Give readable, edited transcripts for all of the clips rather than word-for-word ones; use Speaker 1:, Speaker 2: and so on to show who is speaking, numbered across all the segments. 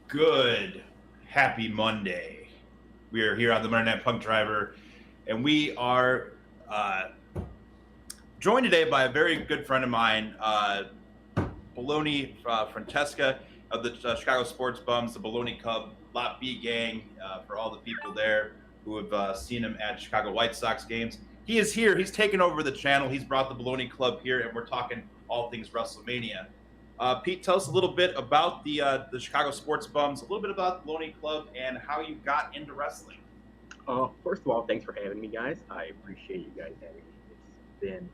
Speaker 1: Good, happy Monday. We are here on the Monday Night Punk Driver, and we are joined today by a very good friend of mine, Baloney Francesca of the Chicago Sports Bums, the Baloney Cub Lot B gang, for all the people there who have seen him at Chicago White Sox games. He is here. He's taken over the channel. He's brought the Baloney Club here, and we're talking all things WrestleMania. Pete, tell us a little bit about the Chicago Sports Bums, a little bit about the Baloney Club, and how you got into wrestling.
Speaker 2: First of all, thanks for having me, guys. I appreciate you guys having me. It's been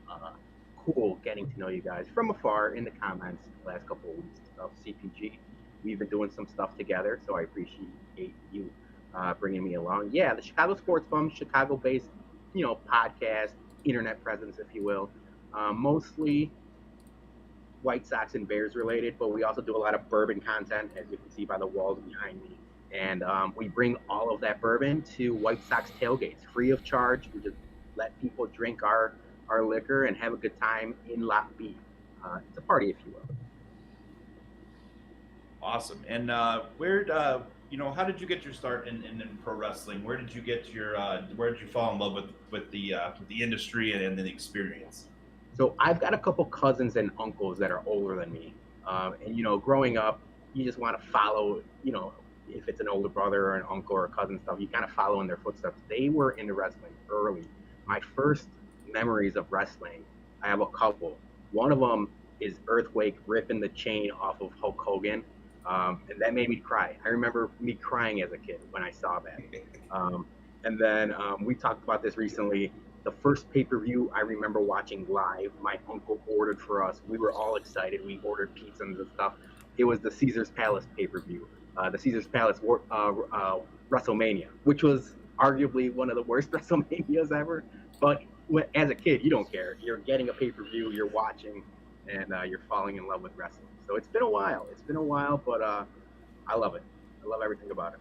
Speaker 2: cool getting to know you guys from afar in the comments the last couple of weeks of CPG. We've been doing some stuff together, so I appreciate you bringing me along. Yeah, the Chicago Sports Bums, Chicago-based, podcast, internet presence, if you will, mostly White Sox and Bears related, but we also do a lot of bourbon content, as you can see by the walls behind me. And we bring all of that bourbon to White Sox tailgates, free of charge. We just let people drink our liquor and have a good time in Lot B. It's a party, if you will.
Speaker 1: Awesome. And how did you get your start in pro wrestling? Where did you get your where did you fall in love with the industry and the experience?
Speaker 2: So I've got a couple cousins and uncles that are older than me. And growing up, you just want to follow, if it's an older brother or an uncle or a cousin stuff, you kind of follow in their footsteps. They were into wrestling early. My first memories of wrestling, I have a couple. One of them is Earthquake ripping the chain off of Hulk Hogan. And that made me cry. I remember me crying as a kid when I saw that. And then we talked about this recently. The first pay-per-view I remember watching live, my uncle ordered for us. We were all excited. We ordered pizzas and stuff. It was the Caesar's Palace pay-per-view, the Caesar's Palace WrestleMania, which was arguably one of the worst WrestleManias ever. But as a kid, you don't care. You're getting a pay-per-view, you're watching, and you're falling in love with wrestling. So it's been a while. But I love it. I love everything about it.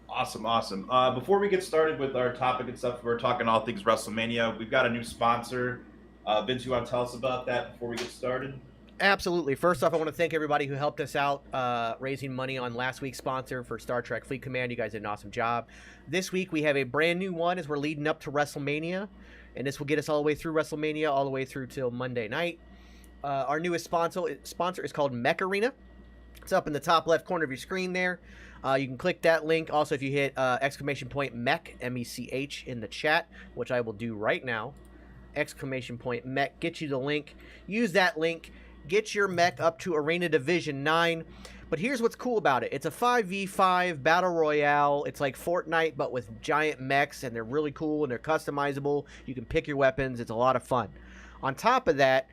Speaker 1: Awesome. Before we get started with our topic and stuff, we're talking all things WrestleMania. We've got a new sponsor. Vince, you want to tell us about that before we get started?
Speaker 3: Absolutely. First off, I want to thank everybody who helped us out raising money on last week's sponsor for Star Trek Fleet Command. You guys did an awesome job. This week, we have a brand new one as we're leading up to WrestleMania, and this will get us all the way through WrestleMania, all the way through till Monday night. Our newest sponsor is called Mech Arena. It's up in the top left corner of your screen there. You can click that link. Also, if you hit !Mech, M-E-C-H, in the chat, which I will do right now, !Mech, get you the link. Use that link. Get your mech up to Arena Division 9. But here's what's cool about it. It's a 5v5 battle royale. It's like Fortnite, but with giant mechs, and they're really cool, and they're customizable. You can pick your weapons. It's a lot of fun. On top of that,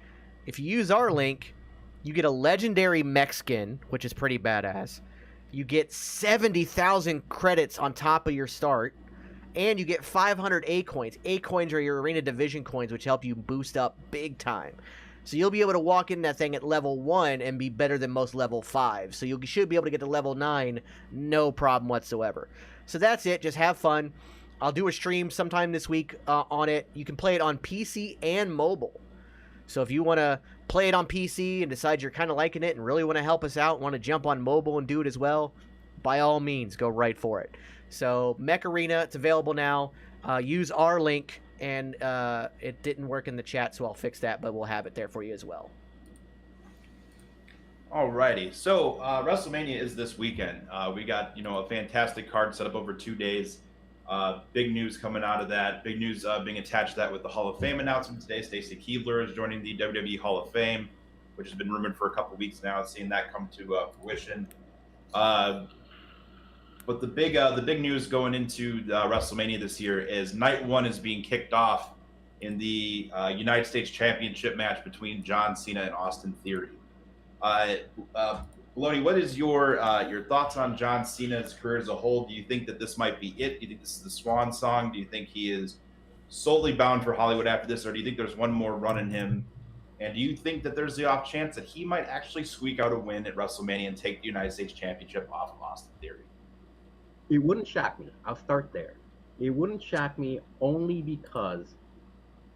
Speaker 3: if you use our link, you get a legendary mech skin, which is pretty badass. You get 70,000 credits on top of your start, and you get 500 A coins. A coins are your Arena Division coins, which help you boost up big time. So you'll be able to walk in that thing at level 1 and be better than most level 5. So you should be able to get to level 9, no problem whatsoever. So that's it. Just have fun. I'll do a stream sometime this week on it. You can play it on PC and mobile. So if you want to play it on PC and decide you're kind of liking it and really want to help us out, want to jump on mobile and do it as well, by all means, go right for it. So Mech Arena, it's available now. Use our link, and it didn't work in the chat, so I'll fix that, but we'll have it there for you as well.
Speaker 1: Alrighty, so WrestleMania is this weekend. We got a fantastic card set up over 2 days. Big news coming out of that. Big news being attached to that with the Hall of Fame announcement today. Stacy Keibler is joining the WWE Hall of Fame, which has been rumored for a couple weeks now. Seeing that come to fruition. But the big news going into WrestleMania this year is Night 1 is being kicked off in the United States Championship match between John Cena and Austin Theory. Maloney, what is your thoughts on John Cena's career as a whole? Do you think that this might be it? Do you think this is the swan song? Do you think he is solely bound for Hollywood after this, or do you think there's one more run in him? And do you think that there's the off chance that he might actually squeak out a win at WrestleMania and take the United States Championship off of Austin Theory?
Speaker 2: It wouldn't shock me. I'll start there. It wouldn't shock me only because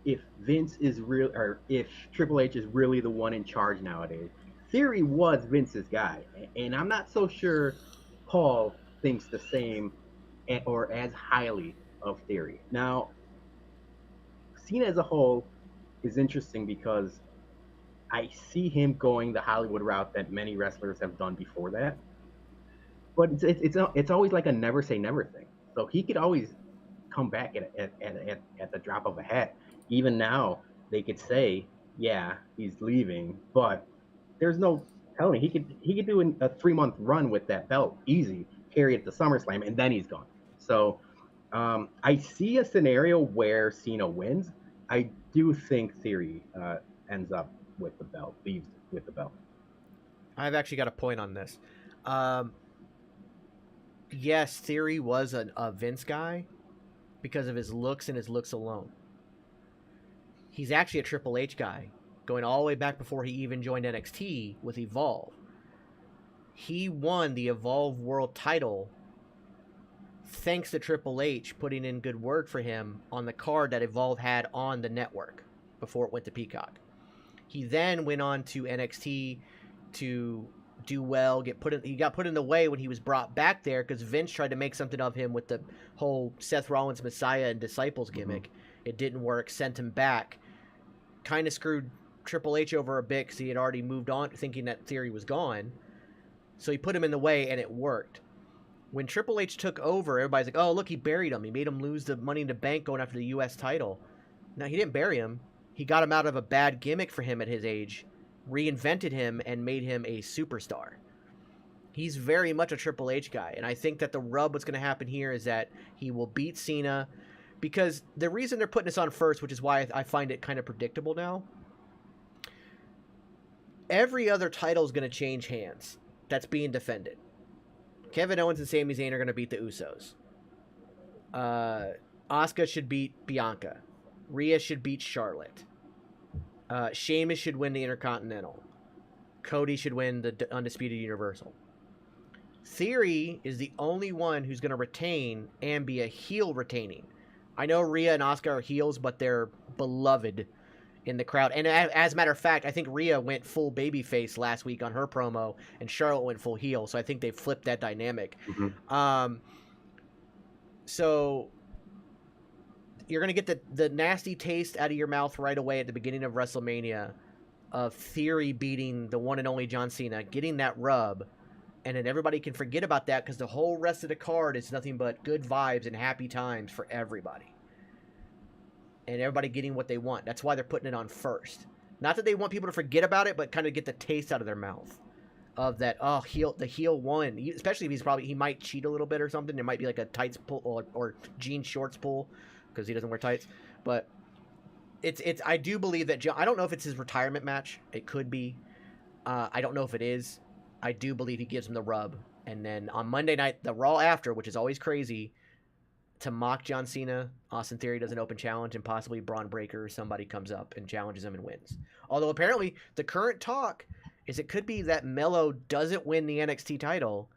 Speaker 2: if Vince is real, or if Triple H is really the one in charge nowadays, Theory was Vince's guy, and I'm not so sure Paul thinks the same or as highly of Theory. Now, Cena as a whole is interesting because I see him going the Hollywood route that many wrestlers have done before that. But it's always like a never say never thing. So he could always come back at the drop of a hat. Even now, they could say, yeah, he's leaving, but there's no telling. He could do a 3-month run with that belt easy, carry it to SummerSlam, and then he's gone. So I see a scenario where Cena wins. I do think Theory ends up with the belt, leaves with the belt.
Speaker 3: I've actually got a point on this. Yes, Theory was a Vince guy because of his looks and his looks alone. He's actually a Triple H guy, going all the way back before he even joined NXT with Evolve. He won the Evolve World title thanks to Triple H putting in good word for him on the card that Evolve had on the network before it went to Peacock. He then went on to NXT to do well, he got put in the way when he was brought back there because Vince tried to make something of him with the whole Seth Rollins Messiah and Disciples gimmick. Mm-hmm. It didn't work, sent him back. Kind of screwed Triple H over a bit because he had already moved on thinking that Theory was gone. So he put him in the way and it worked. When Triple H took over, everybody's like, oh, look, he buried him. He made him lose the Money in the Bank going after the U.S. title. Now, he didn't bury him. He got him out of a bad gimmick for him at his age, reinvented him, and made him a superstar. He's very much a Triple H guy, and I think that the rub what's going to happen here is that he will beat Cena, because the reason they're putting this on first, which is why I find it kind of predictable now, every other title is going to change hands that's being defended. Kevin Owens and Sami Zayn are going to beat the Usos. Asuka should beat Bianca. Rhea should beat Charlotte. Sheamus should win the Intercontinental. Cody should win the Undisputed Universal. Theory is the only one who's going to retain and be a heel retaining. I know Rhea and Asuka are heels, but they're beloved in the crowd. And as a matter of fact, I think Rhea went full babyface last week on her promo, and Charlotte went full heel. So I think they flipped that dynamic. Mm-hmm. So you're going to get the nasty taste out of your mouth right away at the beginning of WrestleMania of Theory beating the one and only John Cena, getting that rub, and then everybody can forget about that because the whole rest of the card is nothing but good vibes and happy times for everybody. And everybody getting what they want. That's why they're putting it on first. Not that they want people to forget about it, but kind of get the taste out of their mouth of that, the heel won. Especially if he might cheat a little bit or something. There might be like a tights pull or jean shorts pull because he doesn't wear tights. But it's I do believe that I don't know if it's his retirement match. It could be. I don't know if it is. I do believe he gives him the rub. And then on Monday night, the Raw after, which is always crazy, to mock John Cena, Austin Theory does an open challenge, and possibly Braun Breaker or somebody comes up and challenges him and wins. Although apparently the current talk is it could be that Melo doesn't win the NXT title,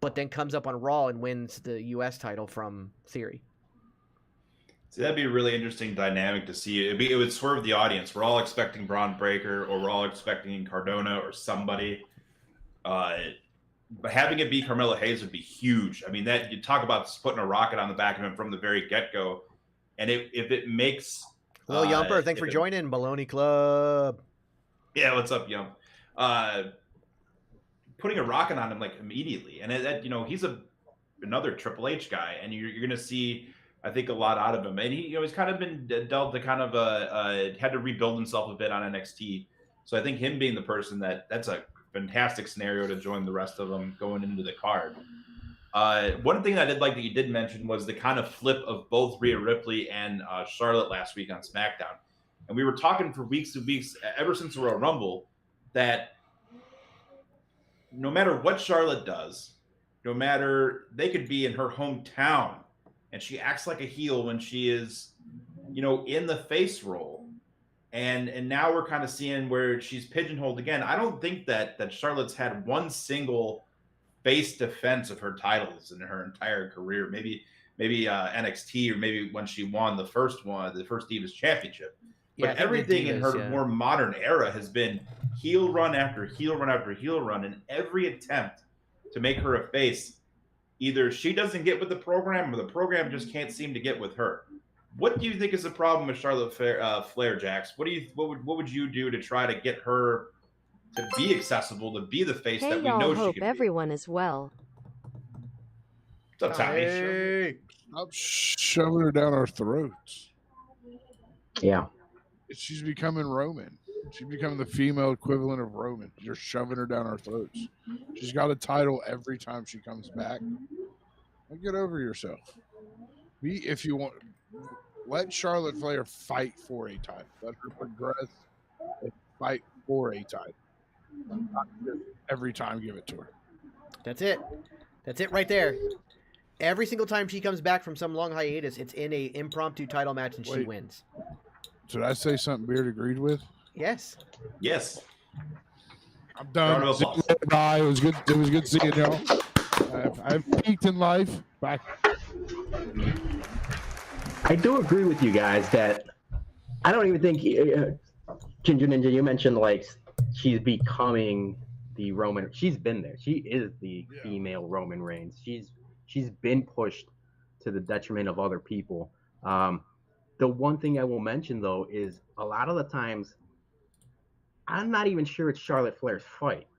Speaker 3: but then comes up on Raw and wins the U.S. title from Theory.
Speaker 1: See, that'd be a really interesting dynamic to see. It would swerve the audience. We're all expecting Braun Breaker, or we're all expecting Cardona or somebody. But having it be Carmelo Hayes would be huge. I mean, that you talk about putting a rocket on the back of him from the very get-go, and if it makes
Speaker 3: Hello, Yumper. Thanks for joining Baloney Club.
Speaker 1: Yeah, what's up, Yump? Putting a rocket on him like immediately, and he's another Triple H guy, and you're going to see, I think, a lot out of him. And he's kind of been dealt the kind of had to rebuild himself a bit on NXT. So I think him being the person that's a fantastic scenario to join the rest of them going into the card. One thing I did like that you did mention was the kind of flip of both Rhea Ripley and Charlotte last week on SmackDown. And we were talking for weeks and weeks, ever since the Royal Rumble, that no matter what Charlotte does, no matter, they could be in her hometown and she acts like a heel when she is, in the face role. And now we're kind of seeing where she's pigeonholed again. I don't think that Charlotte's had one single face defense of her titles in her entire career. Maybe NXT, or maybe when she won the first Divas Championship. But everything in her more modern era has been heel run after heel run after heel run, and every attempt to make her a face, either she doesn't get with the program or the program just can't seem to get with her. What do you think is the problem with Charlotte Flair, Jax? What would you do to try to get her to be accessible, to be the face that we know she
Speaker 4: hope
Speaker 1: can
Speaker 4: everyone is well.
Speaker 1: What's up, Tommy?
Speaker 3: Hey.
Speaker 5: Stop shoving her down our throats.
Speaker 2: Yeah.
Speaker 5: She's becoming Roman. She's becoming the female equivalent of Roman. You're shoving her down our throats. She's got a title every time she comes back. Now get over yourself. If you want, let Charlotte Flair fight for a title. Let her progress and fight for a title. Not just every time give it to her.
Speaker 3: That's it. That's it right there. Every single time she comes back from some long hiatus, it's in a impromptu title match and she wins.
Speaker 5: Did I say something Beard agreed with?
Speaker 3: Yes.
Speaker 1: Yes.
Speaker 5: I'm done. Bye. It was good. It was good seeing y'all. I've peaked in life. Bye.
Speaker 2: I do agree with you guys that I don't even think Ginger Ninja, you mentioned like she's becoming the Roman. She's been there. She is the female Roman Reigns. She's been pushed to the detriment of other people. The one thing I will mention though is a lot of the times I'm not even sure it's Charlotte Flair's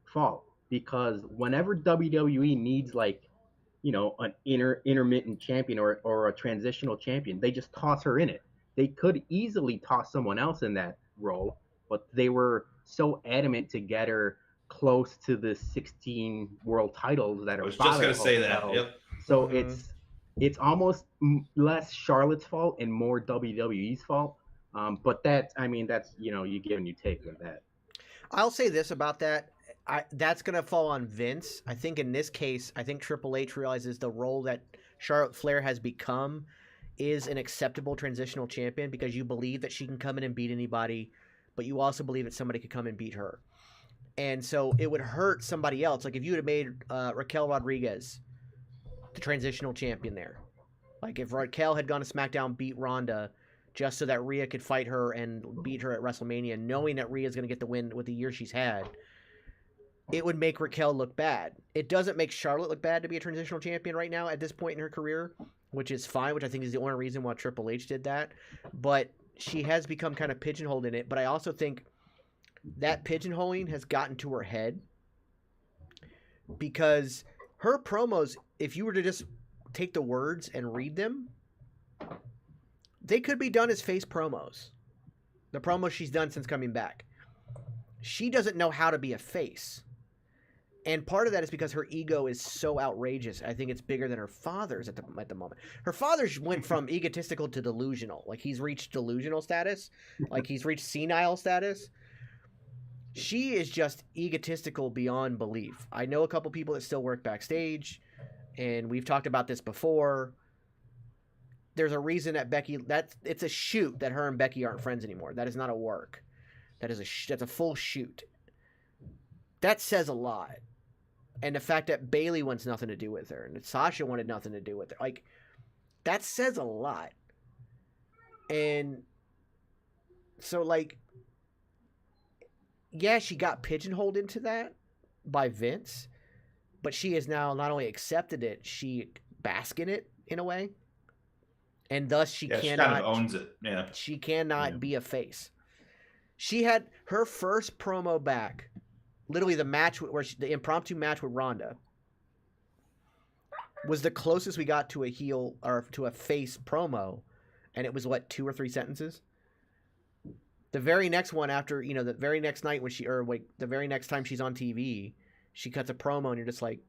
Speaker 2: fault, because whenever WWE needs an intermittent champion or a transitional champion, they just toss her in it. They could easily toss someone else in that role, but they were so adamant to get her close to the 16 world titles that are.
Speaker 1: I was just going to say that. Yep.
Speaker 2: So it's almost less Charlotte's fault and more WWE's fault. But that's you give and you take with that.
Speaker 3: I'll say this about that. That's going to fall on Vince. I think in this case, Triple H realizes the role that Charlotte Flair has become is an acceptable transitional champion, because you believe that she can come in and beat anybody, but you also believe that somebody could come and beat her. And so it would hurt somebody else. Like if you would have made Raquel Rodriguez the transitional champion there. Like if Raquel had gone to SmackDown, beat Ronda, just so that Rhea could fight her and beat her at WrestleMania, knowing that Rhea's going to get the win with the year she's had, it would make Raquel look bad. It doesn't make Charlotte look bad to be a transitional champion right now at this point in her career, which is fine, which I think is the only reason why Triple H did that. But she has become kind of pigeonholed in it. But I also think that pigeonholing has gotten to her head, because her promos, if you were to just take the words and read them, they could be done as face promos. The promos she's done since coming back. She doesn't know how to be a face. And part of that is because her ego is so outrageous. I think it's bigger than her father's at the moment. Her father's went from egotistical to delusional. Like he's reached delusional status. Like he's reached senile status. She is just egotistical beyond belief. I know a couple people that still work backstage, and we've talked about this before. There's a reason that it's a shoot that her and Becky aren't friends anymore. That is not a work. That's a full shoot. That says a lot. and the fact that Bailey wants nothing to do with her, and that Sasha wanted nothing to do with her, like that says a lot. And so, like, yeah, she got pigeonholed into that by Vince, but she has now not only accepted it, she basks in it in a way, and thus she
Speaker 1: She
Speaker 3: cannot
Speaker 1: kind of owns it. Yeah.
Speaker 3: She cannot
Speaker 1: Yeah.
Speaker 3: be a face. She had her first promo back, literally the match the impromptu match with Ronda was the closest we got to a heel or to a face promo, and it was what, 2 or 3 sentences. The very next one after, the very next night the very next time she's on TV, she cuts a promo and you're just like,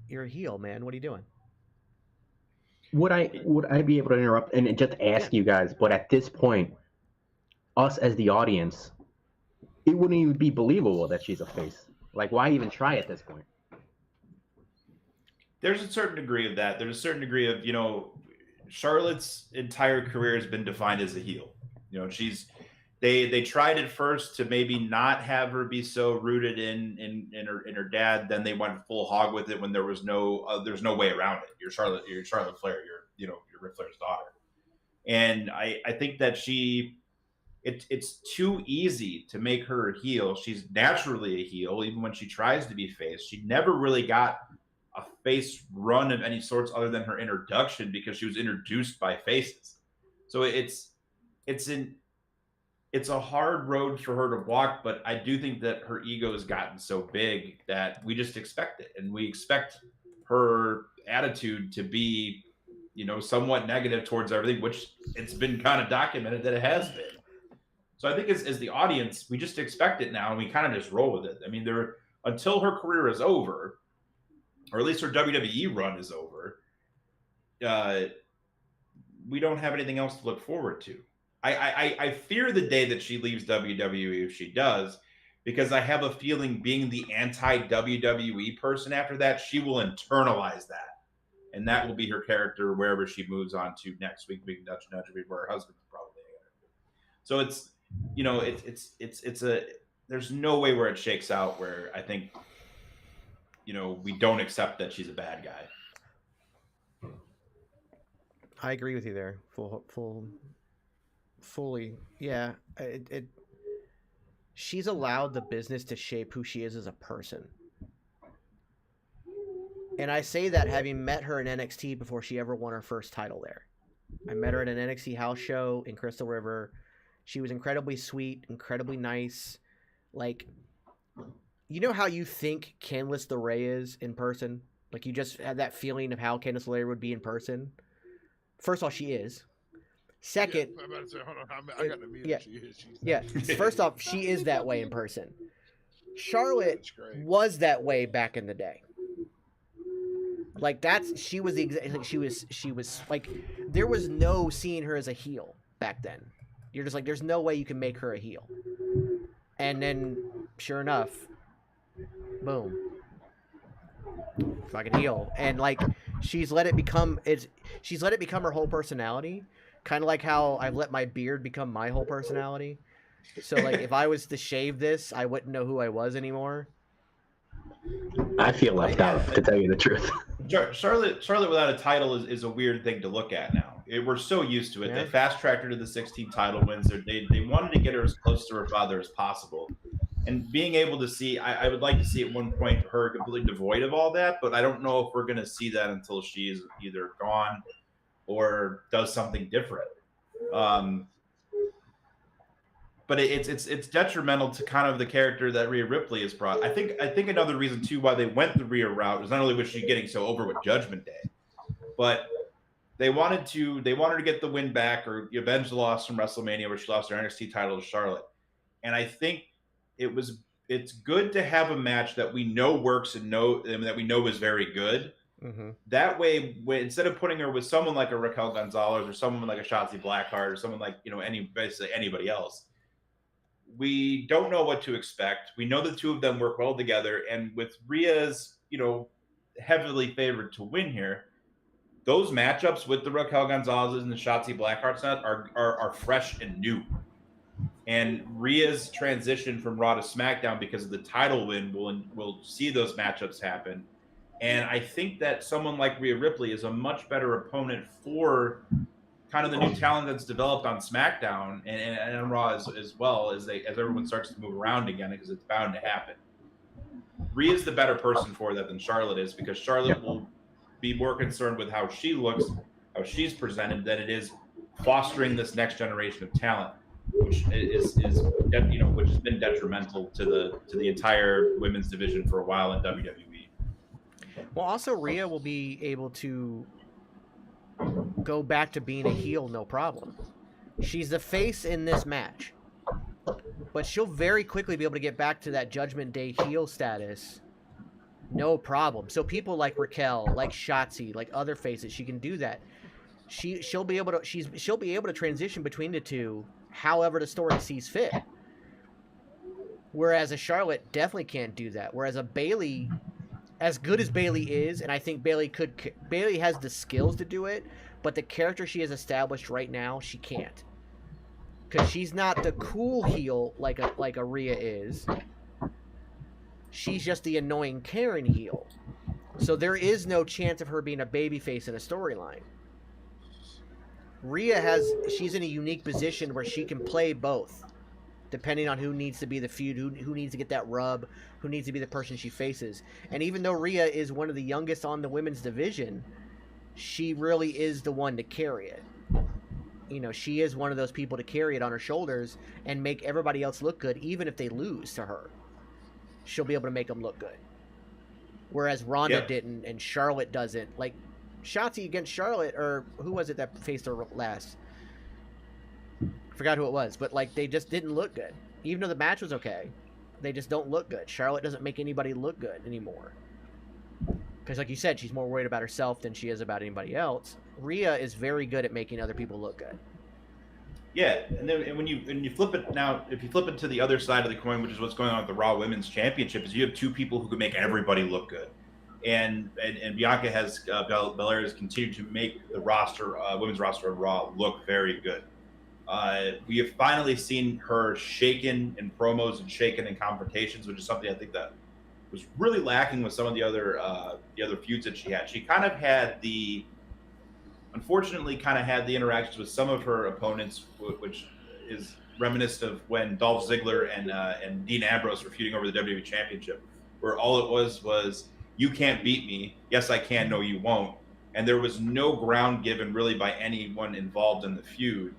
Speaker 3: you're a heel, man. What are you doing?
Speaker 2: Would I be able to interrupt and just ask you guys? But at this point, us as the audience, it wouldn't even be believable that she's a face. Like, why even try at this point?
Speaker 1: There's a certain degree of that. There's a certain degree of, Charlotte's entire career has been defined as a heel. They tried at first to maybe not have her be so rooted in her dad. Then they went full hog with it when there's no way around it. You're Charlotte Flair. You're Ric Flair's daughter. And I think that it's too easy to make her a heel. She's naturally a heel, even when she tries to be face. She never really got a face run of any sorts other than her introduction, because she was introduced by faces. So it's a hard road for her to walk, but I do think that her ego has gotten so big that we just expect it, and we expect her attitude to be, somewhat negative towards everything, which it's been kind of documented that it has been. So I think as the audience, we just expect it now, and we kind of just roll with it. I mean, until her career is over, or at least her WWE run is over, we don't have anything else to look forward to. I fear the day that she leaves WWE, if she does, because I have a feeling, being the anti-WWE person after that, she will internalize that. And that will be her character wherever she moves on to next week, being Dutch Nudge, where her husband's probably going to. So there's no way where it shakes out where I think, we don't accept that she's a bad guy.
Speaker 3: I agree with you there. Fully. Yeah. She's allowed the business to shape who she is as a person. And I say that having met her in NXT before she ever won her first title there. I met her at an NXT house show in Crystal River. She was incredibly sweet, incredibly nice. Like, you know how you think Candice LeRae is in person? Like, you just have that feeling of how Candice LeRae would be in person. First off, she is. Second,
Speaker 5: I'm about to say, hold on, I got to meet
Speaker 3: yeah,
Speaker 5: her. She is.
Speaker 3: yeah. First off, she is that way in person. Charlotte was that way back in the day. Like, she was like, there was no seeing her as a heel back then. You're just like, there's no way you can make her a heel. And then, sure enough, boom, fucking heel. And like, she's let it become her whole personality. Kind of like how I've let my beard become my whole personality. So like, if I was to shave this, I wouldn't know who I was anymore.
Speaker 2: I feel left out, to tell you the truth.
Speaker 1: Charlotte without a title is a weird thing to look at now. We're so used to it.
Speaker 3: Yeah.
Speaker 1: They fast-tracked her to the 16 title wins. They wanted to get her as close to her father as possible. And being able to see, I would like to see at one point her completely devoid of all that, but I don't know if we're going to see that until she's either gone or does something different. But it's detrimental to kind of the character that Rhea Ripley has brought. I think another reason too why they went the Rhea route was not only was she getting so over with Judgment Day, but they wanted to get the win back or avenge the loss from WrestleMania where she lost her NXT title to Charlotte. And I think it's good to have a match that we know works and that we know is very good.
Speaker 3: Mm-hmm.
Speaker 1: That way, instead of putting her with someone like a Raquel Gonzalez or someone like a Shotzi Blackheart or someone like basically anybody else, we don't know what to expect. We know the two of them work well together, and with Rhea's heavily favored to win here, those matchups with the Raquel Gonzalez and the Shotzi Blackhearts are fresh and new. And Rhea's transition from Raw to SmackDown because of the title win will see those matchups happen. And I think that someone like Rhea Ripley is a much better opponent for kind of the new talent that's developed on SmackDown and on Raw as well as everyone starts to move around again, because it's bound to happen. Rhea's the better person for that than Charlotte is, because Charlotte will be more concerned with how she looks, how she's presented, than it is fostering this next generation of talent, which is which has been detrimental to the entire women's division for a while in WWE.
Speaker 3: Well, also Rhea will be able to go back to being a heel, no problem. She's the face in this match, but she'll very quickly be able to get back to that Judgment Day heel status, no problem. So people like Raquel, like Shotzi, like other faces, she can do that. She'll be able to transition between the two, however the story sees fit. Whereas a Charlotte definitely can't do that. Whereas a Bayley, as good as Bayley is, and I think Bayley has the skills to do it, but the character she has established right now, she can't. Because she's not the cool heel like a Rhea is. She's just the annoying Karen heel. So there is no chance of her being a babyface in a storyline. She's in a unique position where she can play both, depending on who needs to be the feud, who needs to get that rub, who needs to be the person she faces. And even though Rhea is one of the youngest on the women's division, she really is the one to carry it. She is one of those people to carry it on her shoulders and make everybody else look good, even if they lose to her. She'll be able to make them look good. Whereas Ronda didn't, and Charlotte doesn't. Like, Shotzi against Charlotte, or who was it that faced her last? I forgot who it was, but like they just didn't look good. Even though the match was okay, they just don't look good. Charlotte doesn't make anybody look good anymore. Because like you said, she's more worried about herself than she is about anybody else. Rhea is very good at making other people look good.
Speaker 1: Yeah, and when you flip it now, if you flip it to the other side of the coin, which is what's going on with the Raw Women's Championship, is you have two people who can make everybody look good. And Bianca Belair has continued to make the women's roster of Raw look very good. We have finally seen her shaken in promos and shaken in confrontations, which is something I think that was really lacking with some of the other feuds that she had. She unfortunately had the interactions with some of her opponents, which is reminiscent of when Dolph Ziggler and Dean Ambrose were feuding over the WWE Championship, where all it was, you can't beat me. Yes, I can. No, you won't. And there was no ground given really by anyone involved in the feud.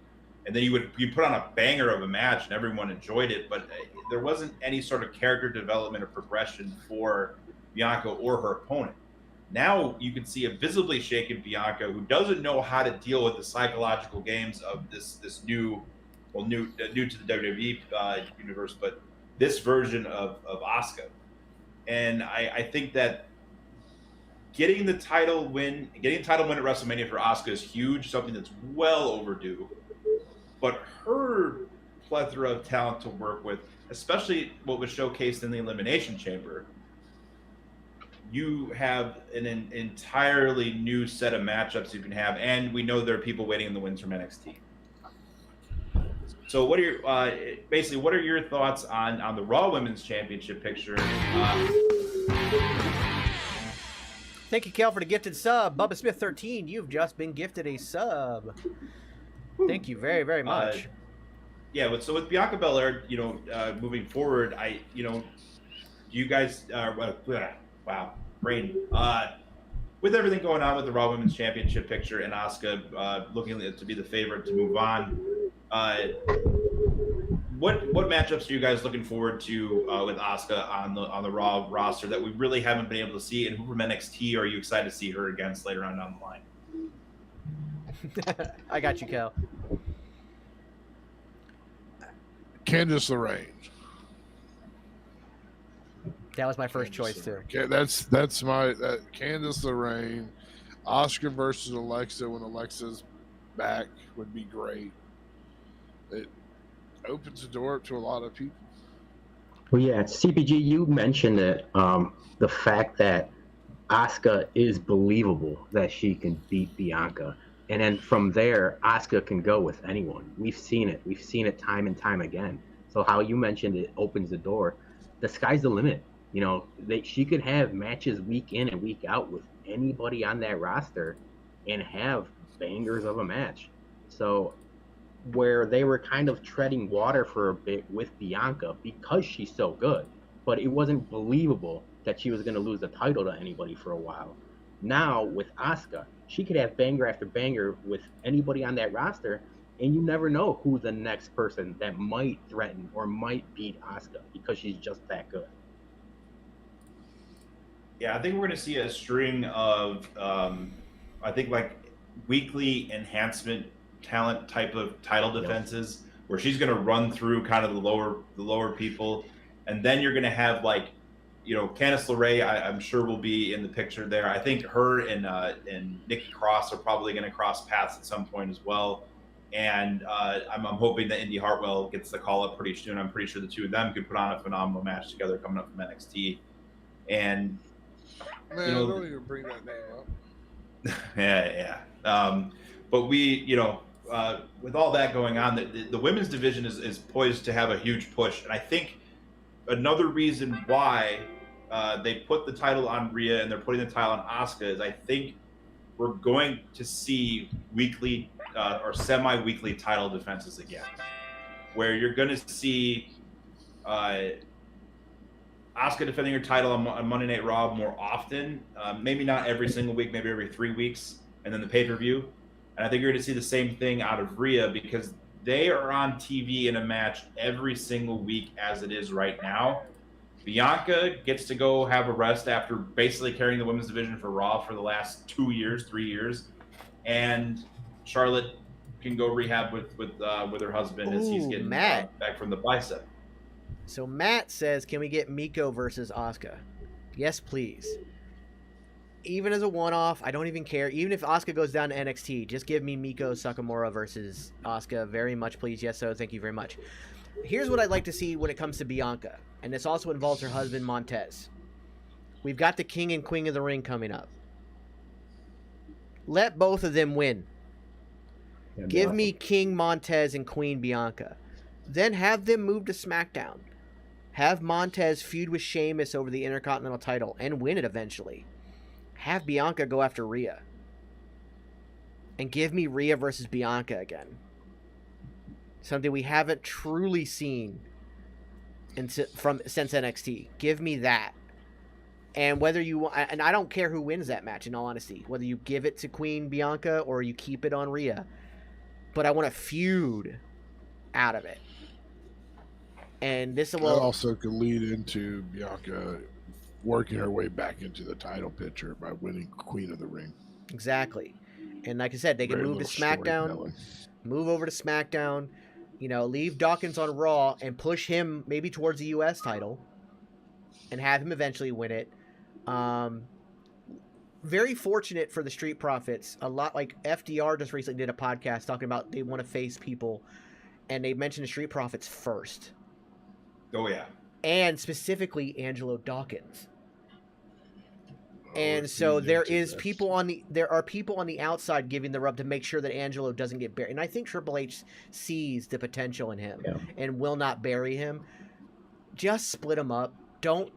Speaker 1: And then you put on a banger of a match and everyone enjoyed it, but there wasn't any sort of character development or progression for Bianca or her opponent. Now you can see a visibly shaken Bianca who doesn't know how to deal with the psychological games of this new to the WWE universe, but this version of Asuka. And I think that getting the title win at WrestleMania for Asuka is huge, something that's well overdue. But her plethora of talent to work with, especially what was showcased in the Elimination Chamber, you have an entirely new set of matchups you can have, and we know there are people waiting in the wings from NXT. So, what are your thoughts on the Raw Women's Championship picture?
Speaker 3: Thank you, Kel, for the gifted sub. Bubba Smith 13, you've just been gifted a sub. Thank you very, very much.
Speaker 1: So with Bianca Belair, moving forward, you guys wow, brain. With everything going on with the Raw Women's Championship picture and Asuka looking to be the favorite to move on, what matchups are you guys looking forward to with Asuka on the Raw roster that we really haven't been able to see, and who from NXT are you excited to see her against later on down the line?
Speaker 3: I got you, Kel.
Speaker 5: Candice LeRae.
Speaker 3: That was my first choice too.
Speaker 5: Okay, that's Candice LeRae. Asuka versus Alexa when Alexa's back would be great. It opens the door up to a lot of people.
Speaker 2: Well, yeah, CPG, you mentioned that the fact that Asuka is believable that she can beat Bianca. And then from there, Asuka can go with anyone. We've seen it. We've seen it time and time again. So how you mentioned it opens the door. The sky's the limit. You know, she could have matches week in and week out with anybody on that roster and have bangers of a match. So where they were kind of treading water for a bit with Bianca because she's so good, but it wasn't believable that she was going to lose the title to anybody for a while. Now with Asuka, she could have banger after banger with anybody on that roster, and you never know who the next person that might threaten or might beat Asuka because she's just that good.
Speaker 1: Yeah, I think we're going to see a string of, I think, like weekly enhancement talent type of title defenses, where she's going to run through kind of the lower people, and then you're going to have like, you know, Candice LeRae, I'm sure will be in the picture there. I think her and Nikki Cross are probably going to cross paths at some point as well. And I'm hoping that Indy Hartwell gets the call up pretty soon. I'm pretty sure the two of them could put on a phenomenal match together coming up from NXT. And
Speaker 5: man,
Speaker 1: you know,
Speaker 5: don't even bring that name up.
Speaker 1: yeah. But we, you know, with all that going on, the women's division is poised to have a huge push. And I think another reason why they put the title on Rhea and they're putting the title on Asuka is I think we're going to see weekly or semi-weekly title defenses again, where you're going to see Asuka defending her title on Monday Night Raw more often, maybe not every single week, maybe every 3 weeks, and then the pay-per-view. And I think you're going to see the same thing out of Rhea because they are on TV in a match every single week as it is right now. Bianca gets to go have a rest after basically carrying the women's division for Raw for the last 3 years. And Charlotte can go rehab with her husband as he's getting back from the bicep.
Speaker 3: So Matt says, can we get Miko versus Asuka? Yes, please. Even as a one-off, I don't even care. Even if Asuka goes down to NXT, just give me Miko Sakamura versus Asuka. Very much, please. Yes, so thank you very much. Here's what I'd like to see when it comes to Bianca, and this also involves her husband, Montez. We've got the King and Queen of the Ring coming up. Let both of them win. Give me King Montez and Queen Bianca. Then have them move to SmackDown. Have Montez feud with Sheamus over the Intercontinental title and win it eventually. Have Bianca go after Rhea. And give me Rhea versus Bianca again. Something we haven't truly seen since NXT. Give me that. And whether you... And I don't care who wins that match, in all honesty. Whether you give it to Queen Bianca or you keep it on Rhea. But I want a feud out of it. And this will...
Speaker 5: That also could lead into Bianca working her way back into the title picture by winning Queen of the Ring.
Speaker 3: Exactly. And like I said, they can move to SmackDown, move over to SmackDown, you know, leave Dawkins on Raw and push him maybe towards the U.S. title and have him eventually win it. Very fortunate for the Street Profits. A lot like FDR just recently did a podcast talking about they want to face people, and they mentioned the Street Profits first.
Speaker 1: Oh, yeah.
Speaker 3: And specifically Angelo Dawkins. And so there are people on the outside giving the rub to make sure that Angelo doesn't get buried. And I think Triple H sees the potential in him and will not bury him. Just split them up. Don't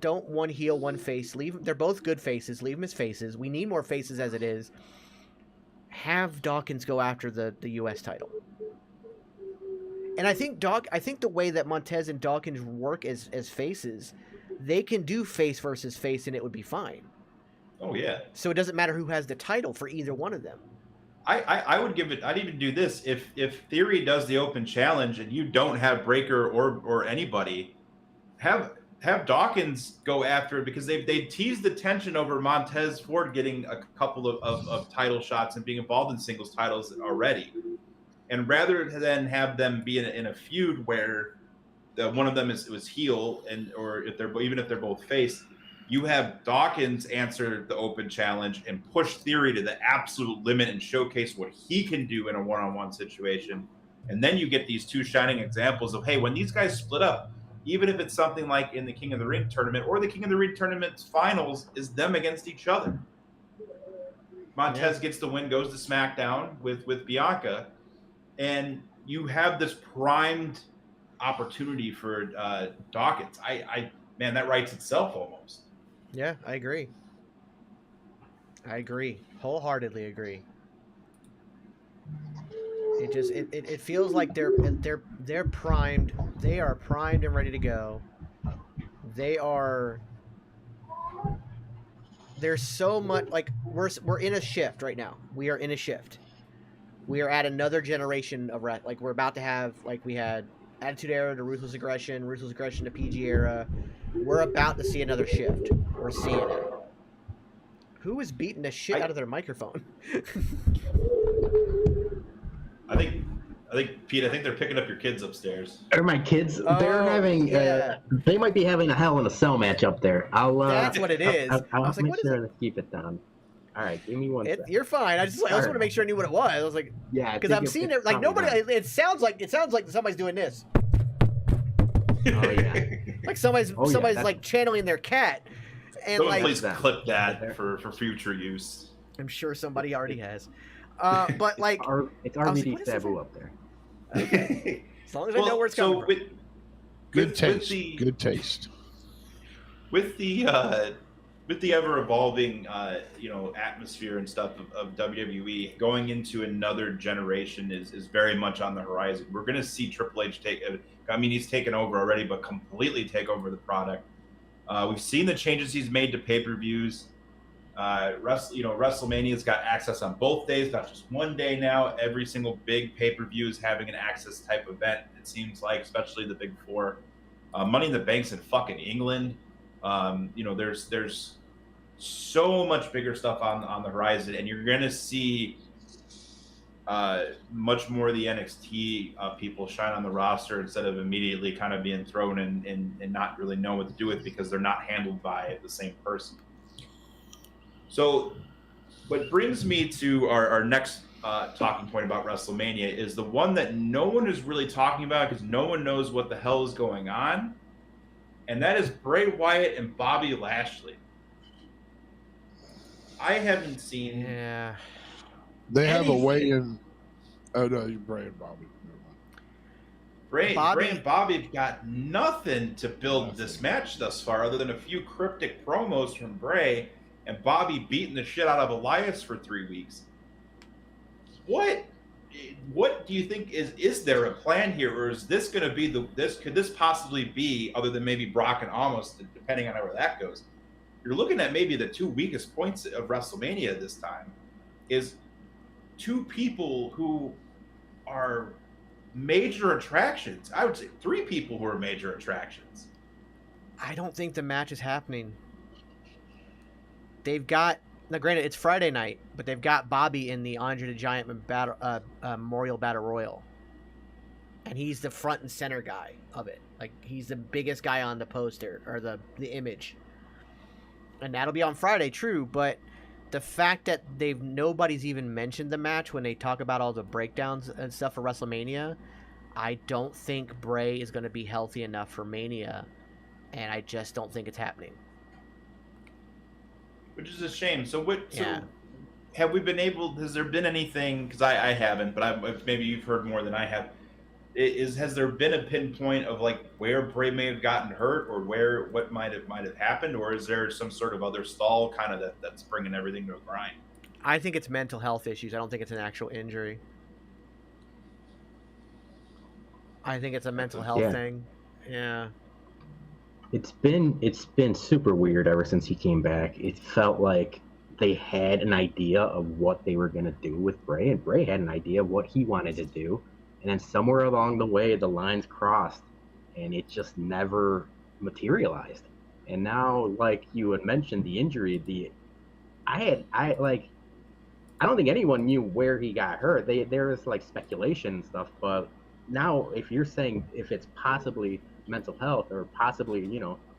Speaker 3: one heel, one face. They're both good faces. Leave them as faces. We need more faces as it is. Have Dawkins go after the U.S. title. And I think the way that Montez and Dawkins work as faces, they can do face versus face and it would be fine.
Speaker 1: Oh, yeah.
Speaker 3: So it doesn't matter who has the title for either one of them.
Speaker 1: I would give it. I'd even do this if Theory does the open challenge and you don't have Breaker or anybody, have Dawkins go after it because they teased the tension over Montez Ford getting a couple of title shots and being involved in singles titles already, and rather than have them be in a feud where one of them was heel or if they're both face. You have Dawkins answer the open challenge and push Theory to the absolute limit and showcase what he can do in a one-on-one situation. And then you get these two shining examples of, hey, when these guys split up, even if it's something like in the King of the Ring tournament or the King of the Ring tournament's finals is them against each other. Montez gets the win, goes to SmackDown with Bianca, and you have this primed opportunity for Dawkins. Man, that writes itself almost.
Speaker 3: Yeah, I agree. Wholeheartedly agree. It feels like they're primed. They are primed and ready to go. There's so much, like, we're in a shift right now. We are in a shift. We are at another generation of like, we're about to have, like, we had Attitude Era to Ruthless Aggression to PG Era. We're about to see another shift. We're seeing it. Who is beating the shit out of their microphone?
Speaker 1: I think Pete. I think they're picking up your kids upstairs.
Speaker 2: Are my kids? They're having. They might be having a Hell in a Cell match up there.
Speaker 3: That's what it is.
Speaker 2: I'll
Speaker 3: I was like,
Speaker 2: make
Speaker 3: what is
Speaker 2: sure
Speaker 3: it?
Speaker 2: to keep it down. All right, give me one.
Speaker 3: You're fine. I just want to make sure I knew what it was. I was like,
Speaker 2: yeah,
Speaker 3: because I'm seeing it like nobody. It sounds like somebody's doing this.
Speaker 2: Oh yeah.
Speaker 3: Like somebody's like channeling their cat. And
Speaker 1: someone
Speaker 3: like,
Speaker 1: please clip that for future use.
Speaker 3: I'm sure somebody already has. But like,
Speaker 2: it's RVD Sabu up there.
Speaker 3: Okay. As long as I know where it's coming from.
Speaker 5: Good taste.
Speaker 1: With the ever evolving atmosphere and stuff of WWE, going into another generation is very much on the horizon. We're going to see Triple H he's taken over already, but completely take over the product. We've seen the changes he's made to pay-per-views. WrestleMania's got access on both days, not just one day now. Every single big pay-per-view is having an access type event, it seems like, especially the big four. Money in the Bank's in fucking England. There's so much bigger stuff on the horizon, and you're going to see much more of the NXT people shine on the roster instead of immediately kind of being thrown in and not really know what to do with because they're not handled by the same person. So what brings me to our next talking point about WrestleMania is the one that no one is really talking about because no one knows what the hell is going on, and that is Bray Wyatt and Bobby Lashley. I haven't seen...
Speaker 3: Yeah.
Speaker 5: They have a weigh-in... Oh, no, you're Bray and Bobby.
Speaker 1: Bray and Bobby have got nothing to build this match thus far other than a few cryptic promos from Bray and Bobby beating the shit out of Elias for 3 weeks. What do you think is there a plan here, or is this going to be could this possibly be, other than maybe Brock and Almost, depending on where that goes? You're looking at maybe the two weakest points of WrestleMania this time is two people who are major attractions. I would say three people who are major attractions.
Speaker 3: I don't think the match is happening. They've got, now granted it's Friday night, but they've got Bobby in the Andre the Giant Memorial Battle Royal, and he's the front and center guy of it. Like, he's the biggest guy on the poster or the image, and that'll be on Friday, true. But the fact that nobody's even mentioned the match when they talk about all the breakdowns and stuff for WrestleMania, I don't think Bray is going to be healthy enough for Mania, and I just don't think it's happening.
Speaker 1: Which is a shame. So have we been able? Has there been anything? Because I haven't, but maybe you've heard more than I have. Has there been a pinpoint of like where Bray may have gotten hurt, or what might have happened, or is there some sort of other stall kind of that's bringing everything to a grind?
Speaker 3: I think it's mental health issues. I don't think it's an actual injury. I think it's a mental health thing. Yeah.
Speaker 2: It's been super weird ever since he came back. It felt like they had an idea of what they were going to do with Bray, and Bray had an idea of what he wanted to do. And then somewhere along the way, the lines crossed, and it just never materialized. And now, like you had mentioned, the injury, I don't think anyone knew where he got hurt. There was like speculation and stuff, but now if you're saying if it's possibly mental health or possibly,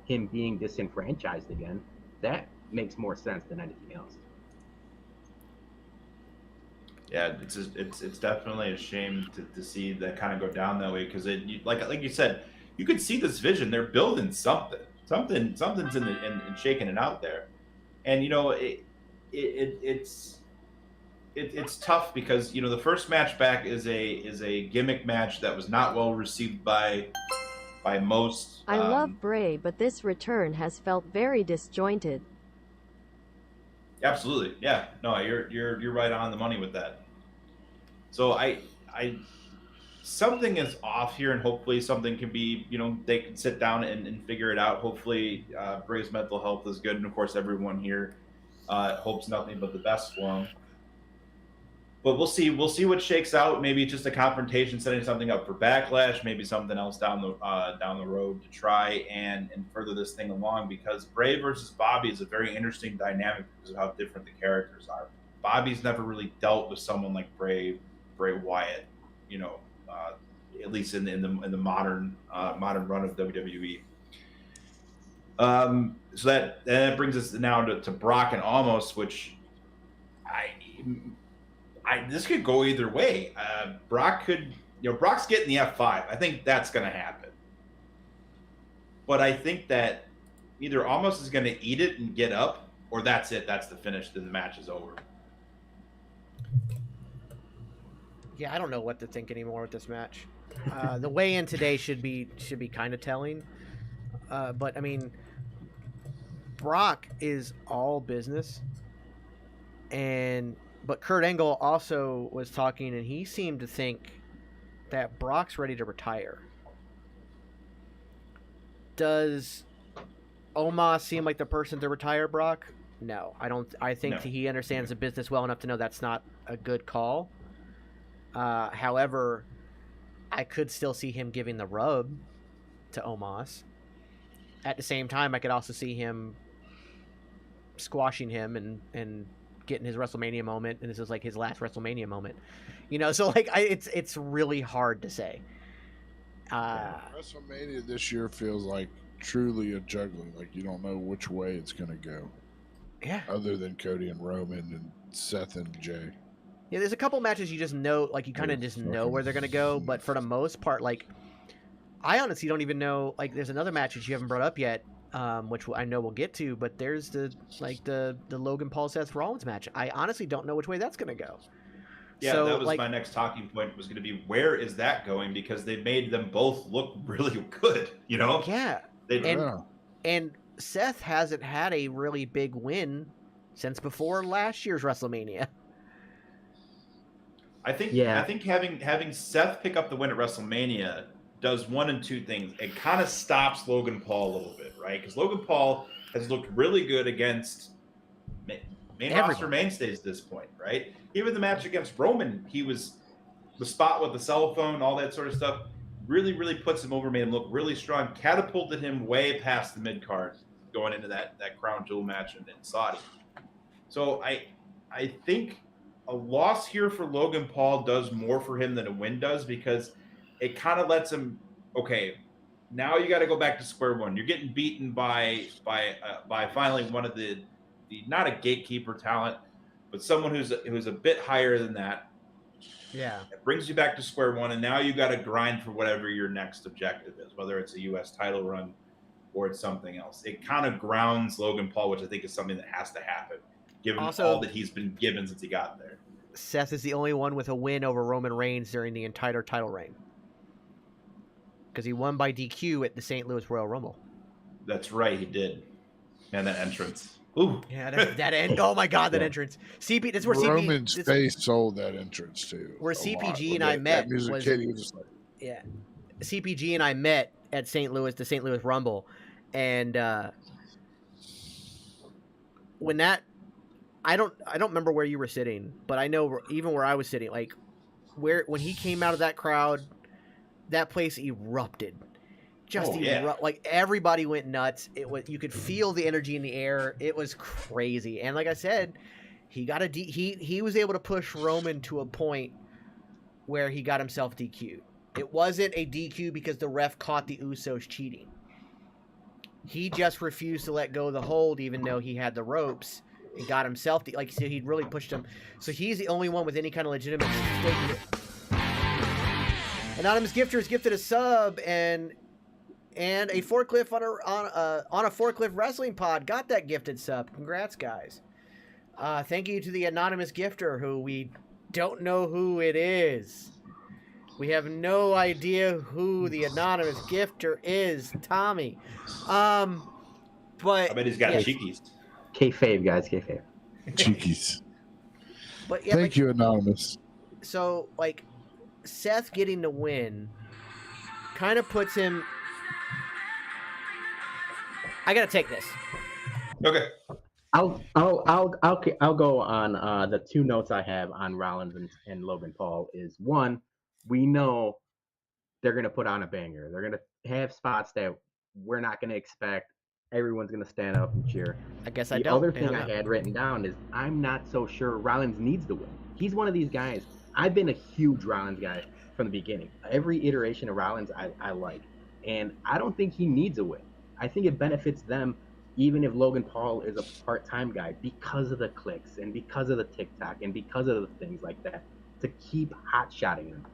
Speaker 2: him being disenfranchised again, that makes more sense than anything else.
Speaker 1: Yeah, it's definitely a shame to see that kind of go down that way, because like you said, you could see this vision. They're building something's in shaking it out there, and it's it's tough because the first match back is a gimmick match that was not well received by most.
Speaker 4: I love Bray, but this return has felt very disjointed.
Speaker 1: Absolutely, yeah. No, you're right on the money with that. So I something is off here, and hopefully something can be, they can sit down and figure it out. Hopefully, Bray's mental health is good, and of course, everyone here hopes nothing but the best for him. But we'll see. We'll see what shakes out. Maybe just a confrontation, setting something up for Backlash. Maybe something else down the road to try and further this thing along. Because Bray versus Bobby is a very interesting dynamic because of how different the characters are. Bobby's never really dealt with someone like Bray Wyatt. At least in the modern run of WWE. So that brings us now to Brock and Almost, which this could go either way. Brock could, Brock's getting the F5. I think that's going to happen. But I think that either Almost is going to eat it and get up, or that's it. That's the finish. Then the match is over.
Speaker 3: Yeah, I don't know what to think anymore with this match. The weigh-in today should be kind of telling. But I mean, Brock is all business, but Kurt Angle also was talking, and he seemed to think that Brock's ready to retire. Does Omos seem like the person to retire Brock? No, I don't. I think he understands the business well enough to know that's not a good call. However, I could still see him giving the rub to Omos. At the same time, I could also see him squashing him and getting his WrestleMania moment, and this is like his last WrestleMania moment. So like it's really hard to say.
Speaker 5: WrestleMania this year feels like truly a juggling. Like you don't know which way it's going to go.
Speaker 3: Yeah.
Speaker 5: Other than Cody and Roman and Seth and Jay.
Speaker 3: Yeah, there's a couple matches you just know, like you kind of just know where they're gonna go, but for the most part, like I honestly don't even know. Like, there's another match that you haven't brought up yet, which I know we'll get to, but there's the Logan Paul Seth Rollins match. I honestly don't know which way that's gonna go.
Speaker 1: Yeah,
Speaker 3: so,
Speaker 1: that was my next talking point. Was going to be, where is that going? Because they made them both look really good.
Speaker 3: Yeah, and Seth hasn't had a really big win since before last year's WrestleMania.
Speaker 1: I think having Seth pick up the win at WrestleMania does one and two things. It kind of stops Logan Paul a little bit, right? Because Logan Paul has looked really good against main roster mainstays at this point, right? Even the match against Roman, he was the spot with the cell phone, all that sort of stuff, really, really puts him over, made him look really strong, catapulted him way past the mid card going into that crown jewel match in Saudi. So I think a loss here for Logan Paul does more for him than a win does, because it kind of lets him, okay, now you got to go back to square one. You're getting beaten by finally one of the not a gatekeeper talent, but someone who's a bit higher than that.
Speaker 3: Yeah,
Speaker 1: it brings you back to square one, and now you got to grind for whatever your next objective is, whether it's a U.S. title run or it's something else. It kind of grounds Logan Paul, which I think is something that has to happen, given all that he's been given since he got there.
Speaker 3: Seth is the only one with a win over Roman Reigns during the entire title reign, because he won by DQ at the St. Louis Royal Rumble.
Speaker 1: That's right, he did. Man, that entrance. Ooh.
Speaker 3: Yeah, that end. Oh my God, that entrance. CP. That's where
Speaker 5: Roman's face sold that entrance too.
Speaker 3: Where CPG and I met
Speaker 5: was just like,
Speaker 3: yeah, CPG and I met at St. Louis, the St. Louis Rumble, and when that, I don't remember where you were sitting, but I know even where I was sitting, like when he came out of that crowd, that place erupted. Like everybody went nuts. You could feel the energy in the air. It was crazy. And like I said, he was able to push Roman to a point where he got himself DQ'd. It wasn't a DQ because the ref caught the Usos cheating. He just refused to let go of the hold, even though he had the ropes, and got himself so he'd really pushed him. So he's the only one with any kind of legitimate stake in it. Anonymous Gifter has gifted a sub and a forklift on a forklift wrestling pod. Got that gifted sub. Congrats, guys. Thank you to the anonymous gifter who we don't know who it is. We have no idea who the anonymous gifter is, Tommy. But
Speaker 1: I bet he's got
Speaker 3: yeah,
Speaker 1: cheekies.
Speaker 2: Kayfabe, guys, kayfabe.
Speaker 5: Cheekies.
Speaker 3: but yeah,
Speaker 5: Thank you, Anonymous.
Speaker 3: so like Seth getting the win kind of puts him. I gotta take this.
Speaker 1: Okay.
Speaker 2: I'll go on the two notes I have on Rollins and Logan Paul is one, we know they're gonna put on a banger. They're gonna have spots that we're not gonna expect. Everyone's gonna stand up and cheer.
Speaker 3: I guess I
Speaker 2: The
Speaker 3: don't.
Speaker 2: other
Speaker 3: They
Speaker 2: thing
Speaker 3: hung
Speaker 2: I
Speaker 3: up.
Speaker 2: had written down is I'm not so sure Rollins needs to win. He's one of these guys. I've been a huge Rollins guy from the beginning. Every iteration of Rollins I like. And I don't think he needs a win. I think it benefits them even if Logan Paul is a part-time guy because of the clicks and because of the TikTok and because of the things like that to keep hot-shotting him.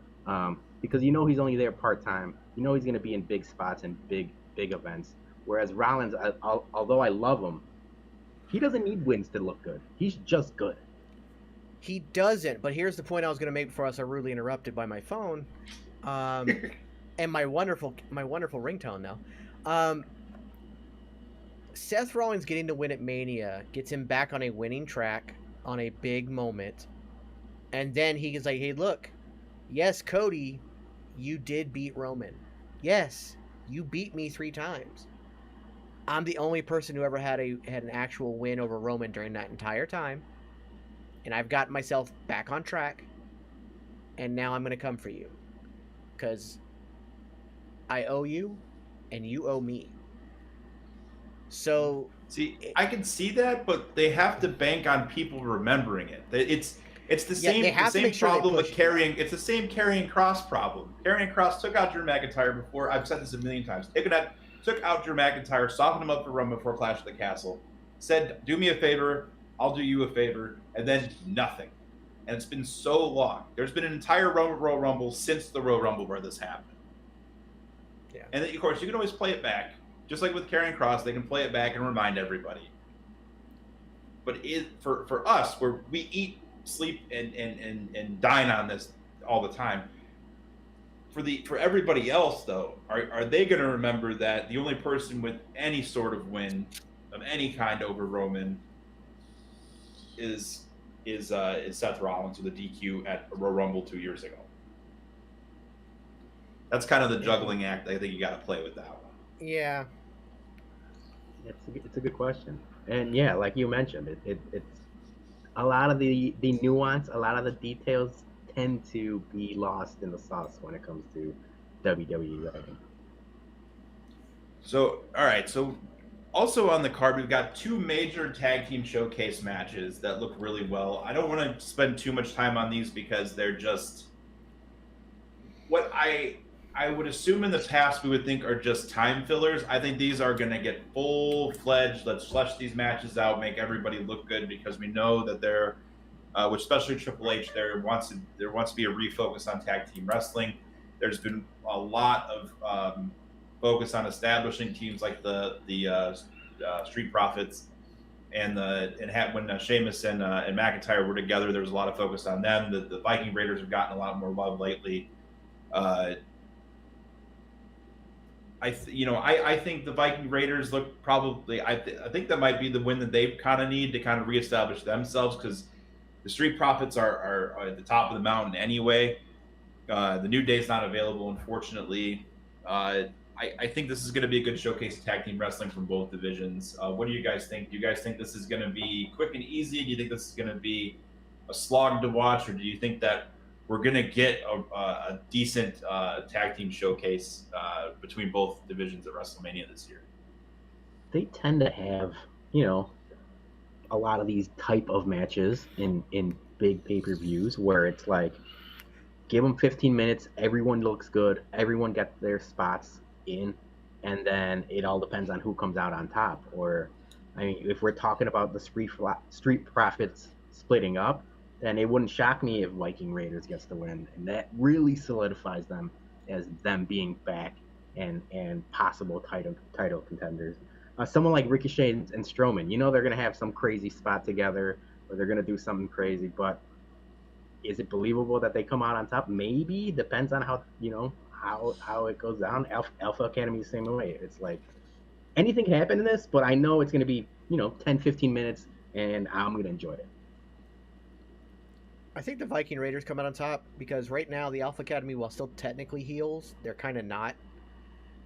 Speaker 2: Because you know he's only there part-time. You know he's going to be in big spots and big events. Whereas Rollins, although I love him, he doesn't need wins to look good. He's just good.
Speaker 3: He doesn't. But here's the point I was gonna make before I was so rudely interrupted by my phone, and my wonderful ringtone now. Seth Rollins getting the win at Mania gets him back on a winning track on a big moment. And then he's like, hey, look, yes, Cody, you did beat Roman. Yes, you beat me 3 times. I'm the only person who ever had an actual win over Roman during that entire time. And I've gotten myself back on track. And now I'm going to come for you. Because I owe you, and you owe me. So
Speaker 1: See, I can see that, but they have to bank on people remembering it. It's the same
Speaker 3: they have to make sure they
Speaker 1: problem with
Speaker 3: push it.
Speaker 1: carrying. It's the same carrying Cross problem. Carrying Cross took out Drew McIntyre before. I've said this a million times. Took out Drew McIntyre, softened him up for Roman before Clash of the Castle. Said, "Do me a favor, I'll do you a favor," and then nothing. And it's been so long. There's been an entire Royal Rumble since the Royal Rumble where this happened.
Speaker 3: Yeah.
Speaker 1: And then, of course, you can always play it back. Just like with Karrion Kross, they can play it back and remind everybody. But for us, where we eat, sleep, and dine on this all the time, for everybody else, though, are they going to remember that the only person with any sort of win of any kind over Roman is Seth Rollins with a DQ at Royal Rumble 2 years ago? That's kind of the juggling act I think you got to play with that one.
Speaker 3: Yeah.
Speaker 2: It's a good question. And yeah, like you mentioned, it's a lot of the nuance, a lot of the details tend to be lost in the sauce when it comes to WWE writing.
Speaker 1: So, all right. So, also on the card, we've got 2 major tag team showcase matches that look really well. I don't want to spend too much time on these because they're just what I would assume in the past we would think are just time fillers. I think these are going to get full-fledged. Let's flesh these matches out, make everybody look good, because we know that they're, which especially Triple H, there wants to be a refocus on tag team wrestling. There's been a lot of focus on establishing teams like the Street Profits when Sheamus and McIntyre were together. There was a lot of focus on them. The Viking Raiders have gotten a lot more love lately. I think the Viking Raiders look probably. I think that might be the win that they kind of need to kind of reestablish themselves, because the Street Profits are at the top of the mountain anyway. The New Day's not available, unfortunately. I think this is going to be a good showcase of tag team wrestling from both divisions. What do you guys think? Do you guys think this is going to be quick and easy? Do you think this is going to be a slog to watch, or do you think that we're going to get a decent tag team showcase between both divisions at WrestleMania this year?
Speaker 2: They tend to have, a lot of these type of matches in big pay-per-views where it's like, give them 15 minutes, everyone looks good, everyone gets their spots in, and then it all depends on who comes out on top. Or, I mean, if we're talking about the Street Profits splitting up, then it wouldn't shock me if Viking Raiders gets the win, and that really solidifies them as them being back and possible title contenders. Someone like Ricochet and Strowman, they're going to have some crazy spot together. or they're gonna do something crazy. But is it believable that they come out on top? Maybe. Depends on how how it goes down. Alpha Academy is the same way. It's like anything can happen in this, but I know it's gonna be 10, 15 minutes, and I'm gonna enjoy it.
Speaker 3: I think the Viking Raiders come out on top because right now the Alpha Academy, while still technically heels, they're kind of not.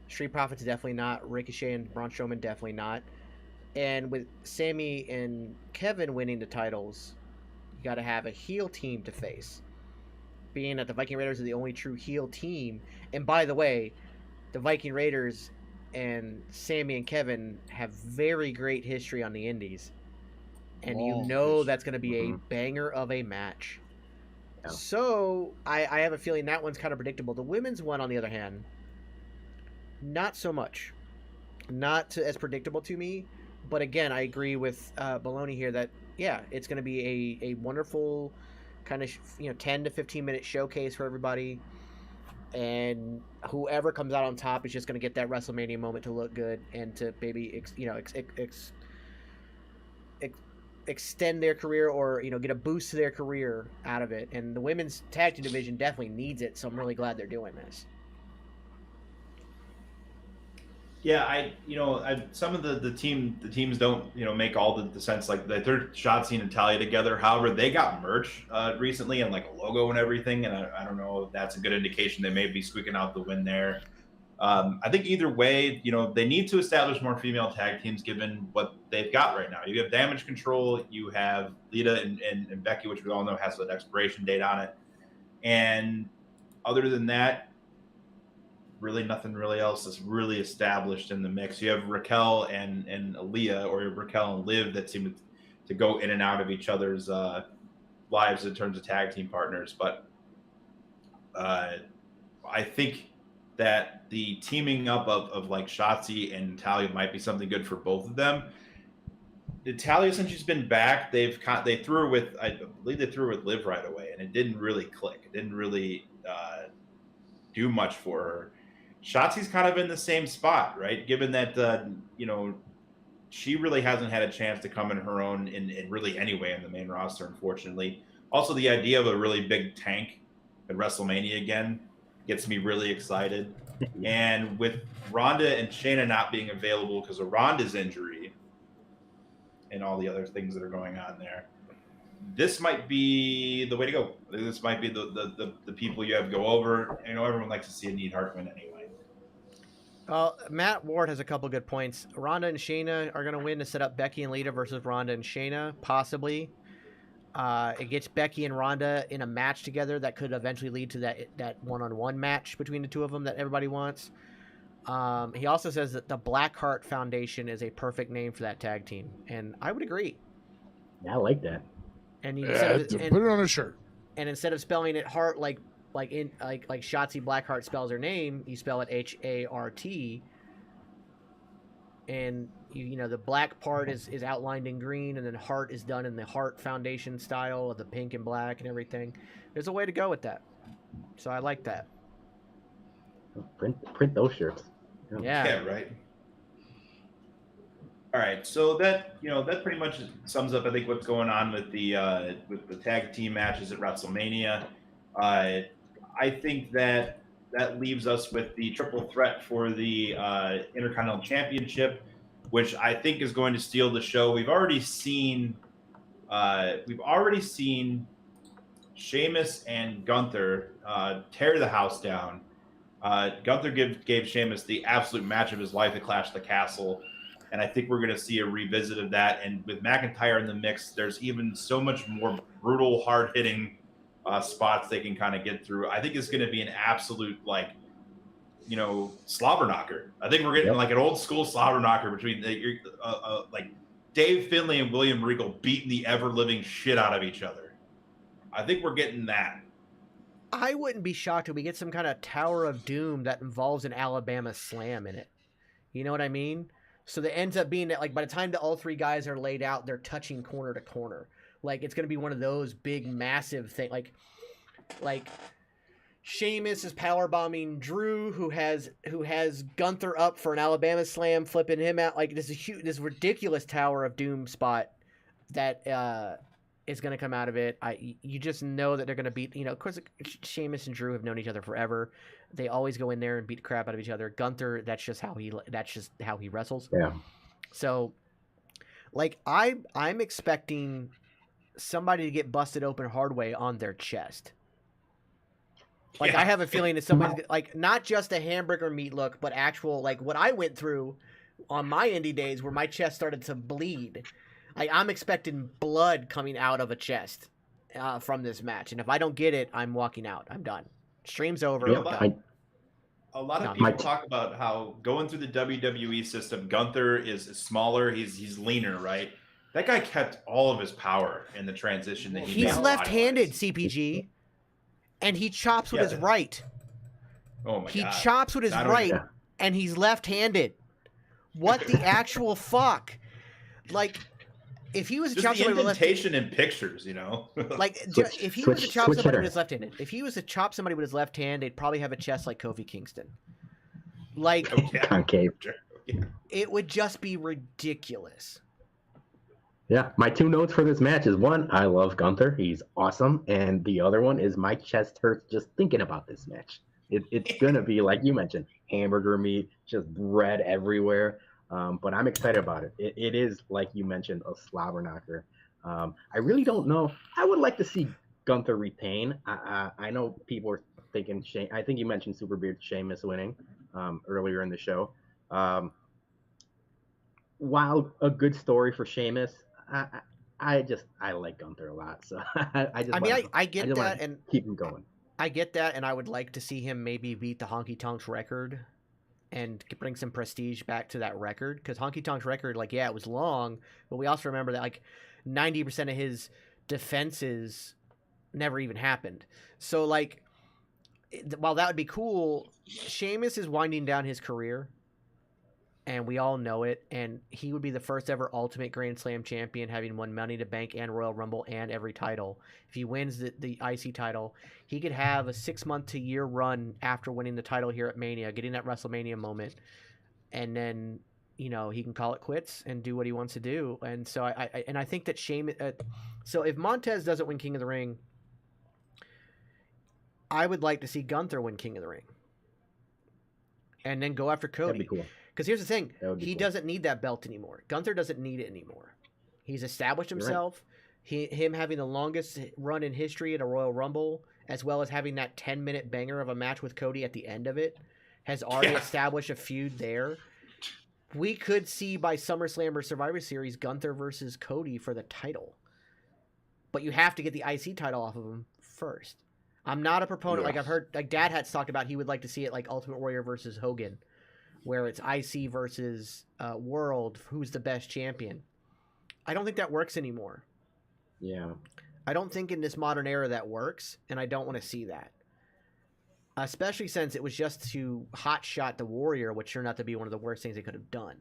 Speaker 3: Street Profits definitely not. Ricochet and Braun Strowman definitely not. And with Sammy and Kevin winning the titles, you got to have a heel team to face. Being that the Viking Raiders are the only true heel team, and by the way, the Viking Raiders and Sammy and Kevin have very great history on the Indies, and that's going to be a banger of a match. Yeah. So I have a feeling that one's kind of predictable. The women's one, on the other hand, not so much, as predictable to me. But again, I agree with Baloney here that it's going to be a wonderful kind of 10 to 15 minute showcase for everybody, and whoever comes out on top is just going to get that WrestleMania moment to look good and to maybe extend their career or get a boost to their career out of it. And the women's tag team division definitely needs it, so I'm really glad they're doing this.
Speaker 1: Yeah, some of the teams don't make all the sense, like they're Shotzi and Natalia together. However, they got merch recently and like a logo and everything, and I don't know if that's a good indication they may be squeaking out the win there. I think either way, they need to establish more female tag teams given what they've got right now. You have Damage Control, you have Lita and Becky, which we all know has an expiration date on it. And other than that, really nothing really else is really established in the mix. You have Raquel and Aaliyah, or Raquel and Liv, that seem to go in and out of each other's lives in terms of tag team partners. But I think that the teaming up of like Shotzi and Natalia might be something good for both of them. Natalia, since she's been back, they threw her with, I believe they threw her with Liv right away, and it didn't really click. It didn't really do much for her. Shotzi's kind of in the same spot, right? Given that she really hasn't had a chance to come in her own in really any way in the main roster, unfortunately. Also, the idea of a really big tank at WrestleMania again gets me really excited. And with Ronda and Shayna not being available because of Ronda's injury and all the other things that are going on there, this might be the way to go. This might be the people you have go over. Everyone likes to see a Neidhart win anyway.
Speaker 3: Matt Ward has a couple good points. Ronda and Shayna are going to win to set up Becky and Lita versus Ronda and Shayna, possibly. It gets Becky and Ronda in a match together that could eventually lead to that one-on-one match between the two of them that everybody wants. He also says that the Blackheart Foundation is a perfect name for that tag team, and I would agree.
Speaker 2: Yeah, I like that.
Speaker 3: And
Speaker 5: put it on a shirt.
Speaker 3: And instead of spelling it Hart like Shotzi Blackheart spells her name, you spell it Hart. And the black part is outlined in green, and then Heart is done in the Heart Foundation style of the pink and black and everything. There's a way to go with that, so I like that.
Speaker 2: Print those shirts.
Speaker 3: Yeah,
Speaker 1: right. All right, so that that pretty much sums up, I think, what's going on with the tag team matches at WrestleMania. I think that leaves us with the triple threat for the Intercontinental Championship, which I think is going to steal the show. We've already seen Sheamus and Gunther tear the house down. Gunther gave Sheamus the absolute match of his life at Clash of the Castle, and I think we're going to see a revisit of that. And with McIntyre in the mix, there's even so much more brutal, hard-hitting spots they can kind of get through. I think it's going to be an absolute slobber knocker. I think we're getting like an old school slobber knocker between like Dave Finlay and William Regal beating the ever living shit out of each other. I think we're getting that.
Speaker 3: I wouldn't be shocked if we get some kind of Tower of Doom that involves an Alabama Slam in it. You know what I mean? So that ends up being that, like, by the time that all three guys are laid out, they're touching corner to corner. Like, it's going to be one of those big, massive things. Like Sheamus is powerbombing Drew, who has Gunther up for an Alabama Slam, flipping him out. Like, this ridiculous Tower of Doom spot that is going to come out of it. You just know that they're going to beat. Of course, Sheamus and Drew have known each other forever. They always go in there and beat the crap out of each other. Gunther, that's just how he wrestles.
Speaker 2: Yeah.
Speaker 3: So, like, I'm expecting somebody to get busted open hard way on their chest. Like, I have a feeling that somebody's like, not just a hamburger meat look, but actual, like, what I went through on my indie days where my chest started to bleed. Like, I'm expecting blood coming out of a chest from this match. And if I don't get it, I'm walking out. I'm done. Stream's over.
Speaker 2: Yeah,
Speaker 3: I'm done.
Speaker 1: A lot of people talk about how going through the WWE system, Gunther is smaller. He's leaner, right? That guy kept all of his power in the transition that he
Speaker 3: He's
Speaker 1: made
Speaker 3: left-handed,
Speaker 1: body-wise.
Speaker 3: CPG. And he chops with his right.
Speaker 1: Oh my god.
Speaker 3: He chops with his right, and he's left-handed. What the actual fuck? Like, if he was
Speaker 1: just the indentation in pictures,
Speaker 3: like, if he was to chop somebody with his left-handed, if he was to chop somebody with his left hand, they'd probably have a chest like Kofi Kingston. Like,
Speaker 2: concave.
Speaker 3: It would just be ridiculous.
Speaker 2: Yeah, my 2 notes for this match is 1, I love Gunther. He's awesome. And the other one is my chest hurts just thinking about this match. It's going to be, like you mentioned, hamburger meat, just bread everywhere. But I'm excited about it. It is, like you mentioned, a slobber knocker. I really don't know. I would like to see Gunther retain. I know people are thinking, I think you mentioned Superbeard Sheamus winning earlier in the show. While a good story for Sheamus, I like Gunther a lot, so I get that and keep him going.
Speaker 3: I get that, and I would like to see him maybe beat the Honky Tonks record and bring some prestige back to that record, because Honky Tonks record, like, yeah, it was long, but we also remember that like 90% of his defenses never even happened. So, like, while that would be cool, Sheamus is winding down his career. And we all know it. And he would be the first ever Ultimate Grand Slam champion, having won Money to Bank and Royal Rumble and every title. If he wins the IC title, he could have a 6-month to year run after winning the title here at Mania, getting that WrestleMania moment. And then, he can call it quits and do what he wants to do. And so I think that Sheamus... so if Montez doesn't win King of the Ring, I would like to see Gunther win King of the Ring. And then go after Cody.
Speaker 2: That'd be cool.
Speaker 3: Because here's the thing, he doesn't need that belt anymore. Gunther doesn't need it anymore. He's established himself. Right. Him having the longest run in history at a Royal Rumble, as well as having that 10-minute banger of a match with Cody at the end of it, has already established a feud there. We could see by SummerSlam or Survivor Series Gunther versus Cody for the title. But you have to get the IC title off of him first. I'm not a proponent. Like, I've heard, like, Dad had talked about, he would like to see it like Ultimate Warrior versus Hogan, where it's IC versus World, who's the best champion. I don't think that works anymore.
Speaker 2: Yeah.
Speaker 3: I don't think in this modern era that works, and I don't want to see that. Especially since it was just to hotshot the Warrior, which turned out to be one of the worst things they could have done.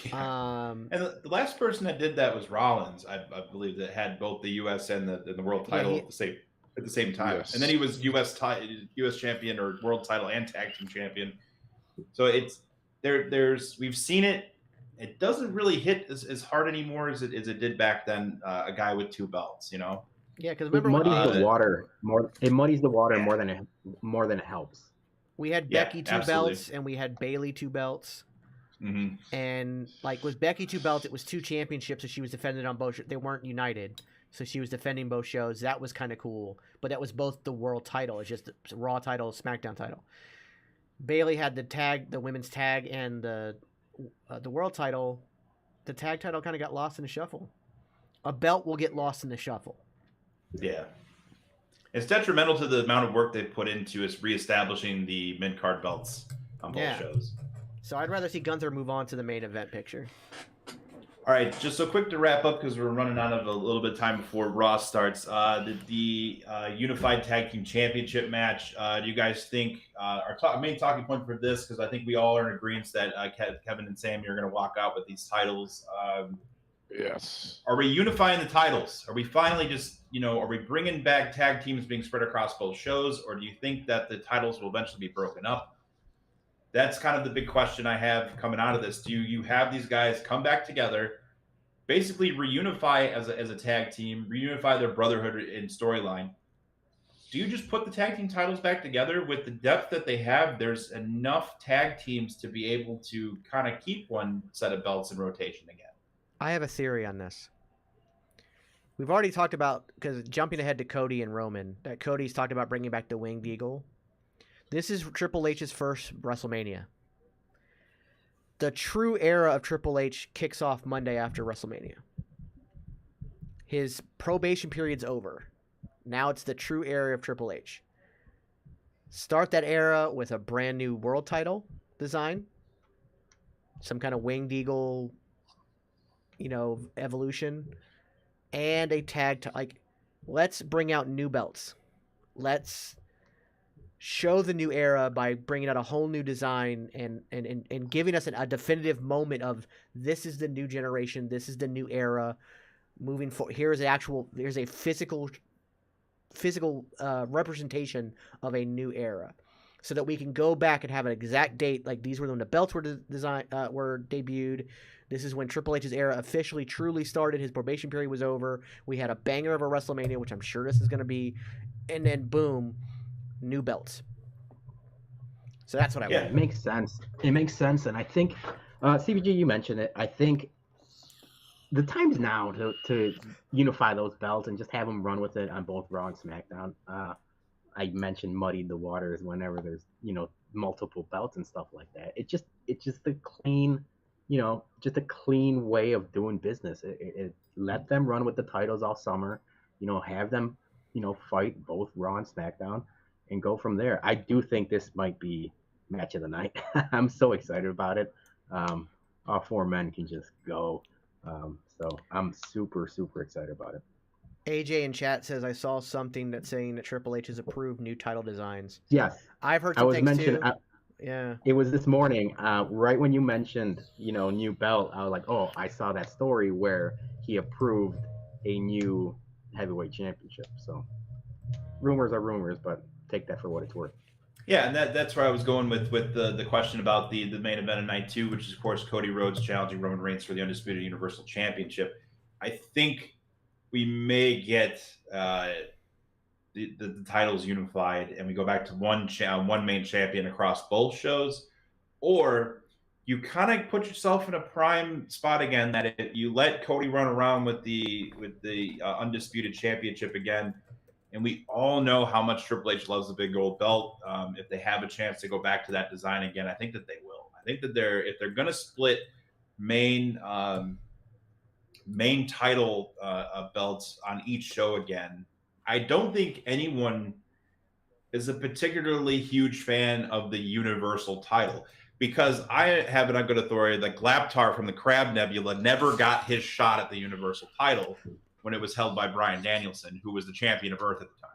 Speaker 1: Yeah. And the last person that did that was Rollins, I believe, that had both the U.S. and the world title at the same time.
Speaker 5: Yes.
Speaker 1: And then he was U.S. champion or world title and tag team champion. So it's we've seen it. It doesn't really hit as hard anymore as it did back then. A guy with 2 belts, Yeah,
Speaker 3: because remember,
Speaker 2: it muddies the water more. It muddies the water more than it helps.
Speaker 3: We had Becky 2 belts, and we had Bayley 2 belts.
Speaker 1: Mm-hmm.
Speaker 3: And like with Becky 2 belts, it was 2 championships, so she was defended on both. They weren't united, so she was defending both shows. That was kind of cool. But that was both the world title. It's just the Raw title, SmackDown title. Bayley had the women's tag, and the world title. The tag title kind of got lost in the shuffle. A belt will get lost in the shuffle.
Speaker 1: Yeah, it's detrimental to the amount of work they put into reestablishing the mid-card belts on both shows.
Speaker 3: So I'd rather see Gunther move on to the main event picture.
Speaker 1: All right, just so quick to wrap up because we're running out of a little bit of time before Raw starts. The Unified Tag Team Championship match. Do you guys think our main talking point for this? Because I think we all are in agreement that Kevin and Sammy are going to walk out with these titles.
Speaker 5: Yes.
Speaker 1: Are we unifying the titles? Are we finally just are we bringing back tag teams being spread across both shows, or do you think that the titles will eventually be broken up? That's kind of the big question I have coming out of this. Do you have these guys come back together, basically reunify as a tag team, reunify their brotherhood in storyline. Do you just put the tag team titles back together? With the depth that they have, there's enough tag teams to be able to kind of keep one set of belts in rotation again.
Speaker 3: I have a theory on this. We've already talked about, because jumping ahead to Cody and Roman, that Cody's talked about bringing back the Winged Eagle. This is Triple H's first WrestleMania. The true era of Triple H kicks off Monday after WrestleMania. His probation period's over. Now it's the true era of Triple H. Start that era with a brand new world title design. Some kind of Winged Eagle, evolution. And a tag, let's bring out new belts. Let's show the new era by bringing out a whole new design and giving us a definitive moment of this is the new generation, this is the new era. Moving forward, here's a physical representation of a new era, so that we can go back and have an exact date. Like, these were when the belts were were debuted. This is when Triple H's era officially, truly started. His probation period was over. We had a banger of a WrestleMania, which I'm sure this is going to be, and then boom, new belts. So that's what I want.
Speaker 2: It makes sense. It makes sense, and I think, CBG, you mentioned it. I think the time's now to unify those belts and just have them run with it on both Raw and SmackDown. I mentioned muddied the waters whenever there's multiple belts and stuff like that. It's just a clean, just a clean way of doing business. It let them run with the titles all summer. Have them fight both Raw and SmackDown and go from there. I do think this might be match of the night. I'm so excited about it. All four men can just go. So I'm super, super excited about it.
Speaker 3: AJ in chat says, I saw something that's saying that Triple H has approved new title designs.
Speaker 2: Yes.
Speaker 3: I've heard some things too. Yeah.
Speaker 2: It was this morning, right when you mentioned, new belt, I was like, oh, I saw that story where he approved a new heavyweight championship. So rumors are rumors, but take that for what it's worth.
Speaker 1: Yeah, and that's where I was going with the question about the main event of night 2, which is, of course, Cody Rhodes challenging Roman Reigns for the Undisputed Universal Championship. I think we may get the titles unified, and we go back to one main champion across both shows, or you kind of put yourself in a prime spot again that you let Cody run around with the Undisputed Championship again. And we all know how much Triple H loves the big gold belt. If they have a chance to go back to that design again, I think that they will. I think that if they're going to split main title belts on each show again, I don't think anyone is a particularly huge fan of the Universal title, because I have it on good authority that Glaptar from the Crab Nebula never got his shot at the Universal title when it was held by Bryan Danielson, who was the champion of Earth at the time.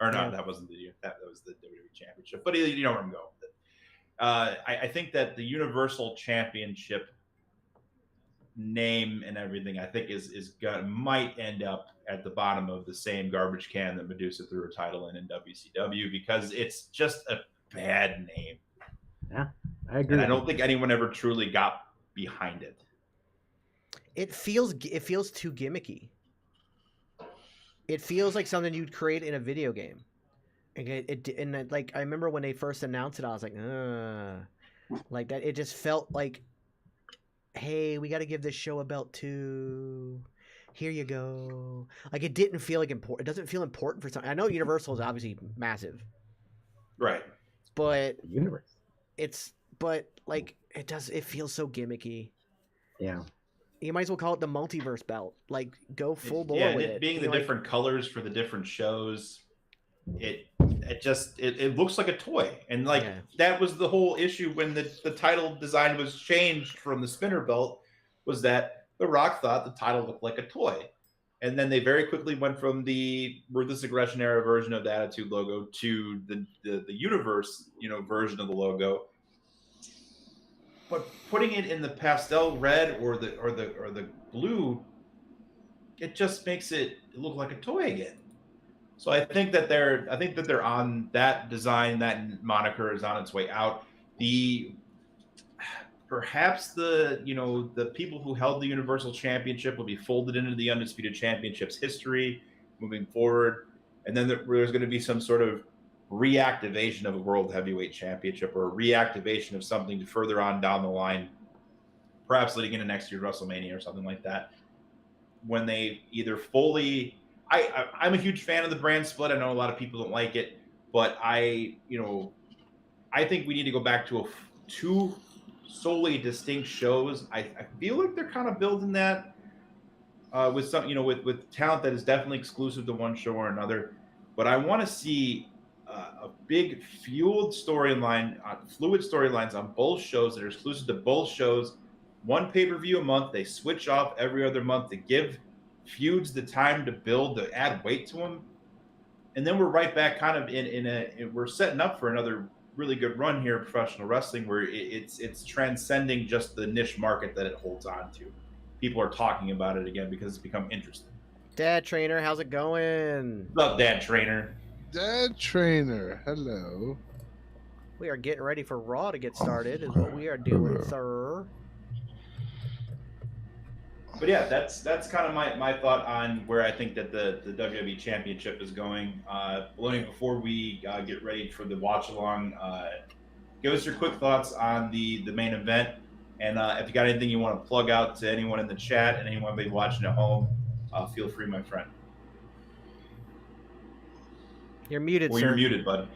Speaker 1: Or no, that wasn't that was the WWE Championship. But you know where I'm going with it. I think that the Universal Championship name and everything, I think might end up at the bottom of the same garbage can that Medusa threw her title in WCW, because it's just a bad name.
Speaker 2: Yeah, I agree.
Speaker 1: And I don't think anyone ever truly got behind it.
Speaker 3: It feels too gimmicky. It feels like something you'd create in a video game. And I remember when they first announced it, I was like, like that. It just felt like, hey, we got to give this show a belt too. Here you go. Like, it didn't feel like important. It doesn't feel important for something. I know Universal is obviously massive,
Speaker 1: right?
Speaker 3: But
Speaker 2: the universe.
Speaker 3: It feels so gimmicky.
Speaker 2: Yeah.
Speaker 3: You might as well call it the multiverse belt. Like, go full bore with it.
Speaker 1: Being the different colors for the different shows, it looks like a toy. And that was the whole issue when the title design was changed from the spinner belt, was that The Rock thought the title looked like a toy. And then they very quickly went from the Ruthless Aggression era version of the Attitude logo to the universe, version of the logo. But putting it in the pastel red or the blue, it just makes it look like a toy again. So I think that they're on that design. That moniker is on its way out. perhaps the people who held the Universal Championship will be folded into the Undisputed Championships history moving forward, and then there's going to be some sort of reactivation of a World Heavyweight Championship or a reactivation of something further on down the line, perhaps leading into next year's WrestleMania or something like that. When they either fully, I'm a huge fan of the brand split. I know a lot of people don't like it, but I think we need to go back to two solely distinct shows. I feel like they're kind of building that with some, with talent that is definitely exclusive to one show or another. But I want to see a big fluid storylines on both shows that are exclusive to both shows. One pay-per-view a month. They switch off every other month to give feuds the time to build, to add weight to them. And then we're right back kind of we're setting up for another really good run here in professional wrestling where it's transcending just the niche market that it holds on to. People are talking about it again because it's become interesting.
Speaker 3: Dad Trainer, how's it going?
Speaker 1: What's up, Dad Trainer?
Speaker 5: Dad Trainer, hello.
Speaker 3: We are getting ready for Raw to get started, is what we are doing,
Speaker 5: Hello.
Speaker 3: sir.
Speaker 1: But yeah, that's kind of my thought on where I think that the WWE Championship is going. Bologna, before we get ready for the watch along, give us your quick thoughts on the main event, and if you got anything you want to plug out to anyone in the chat and anyone be watching at home, feel free, my friend.
Speaker 3: You're muted,
Speaker 1: Well,
Speaker 3: sir.
Speaker 1: you're muted, bud.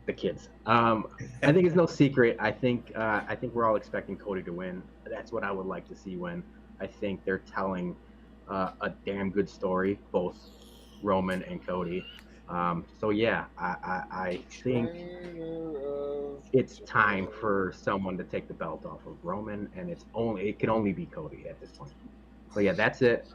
Speaker 2: The kids. I think it's no secret. I think we're all expecting Cody to win. That's what I would like to see win. I think they're telling a damn good story, both Roman and Cody. So yeah, I think it's time for someone to take the belt off of Roman, and it can only be Cody at this point. So yeah, that's it.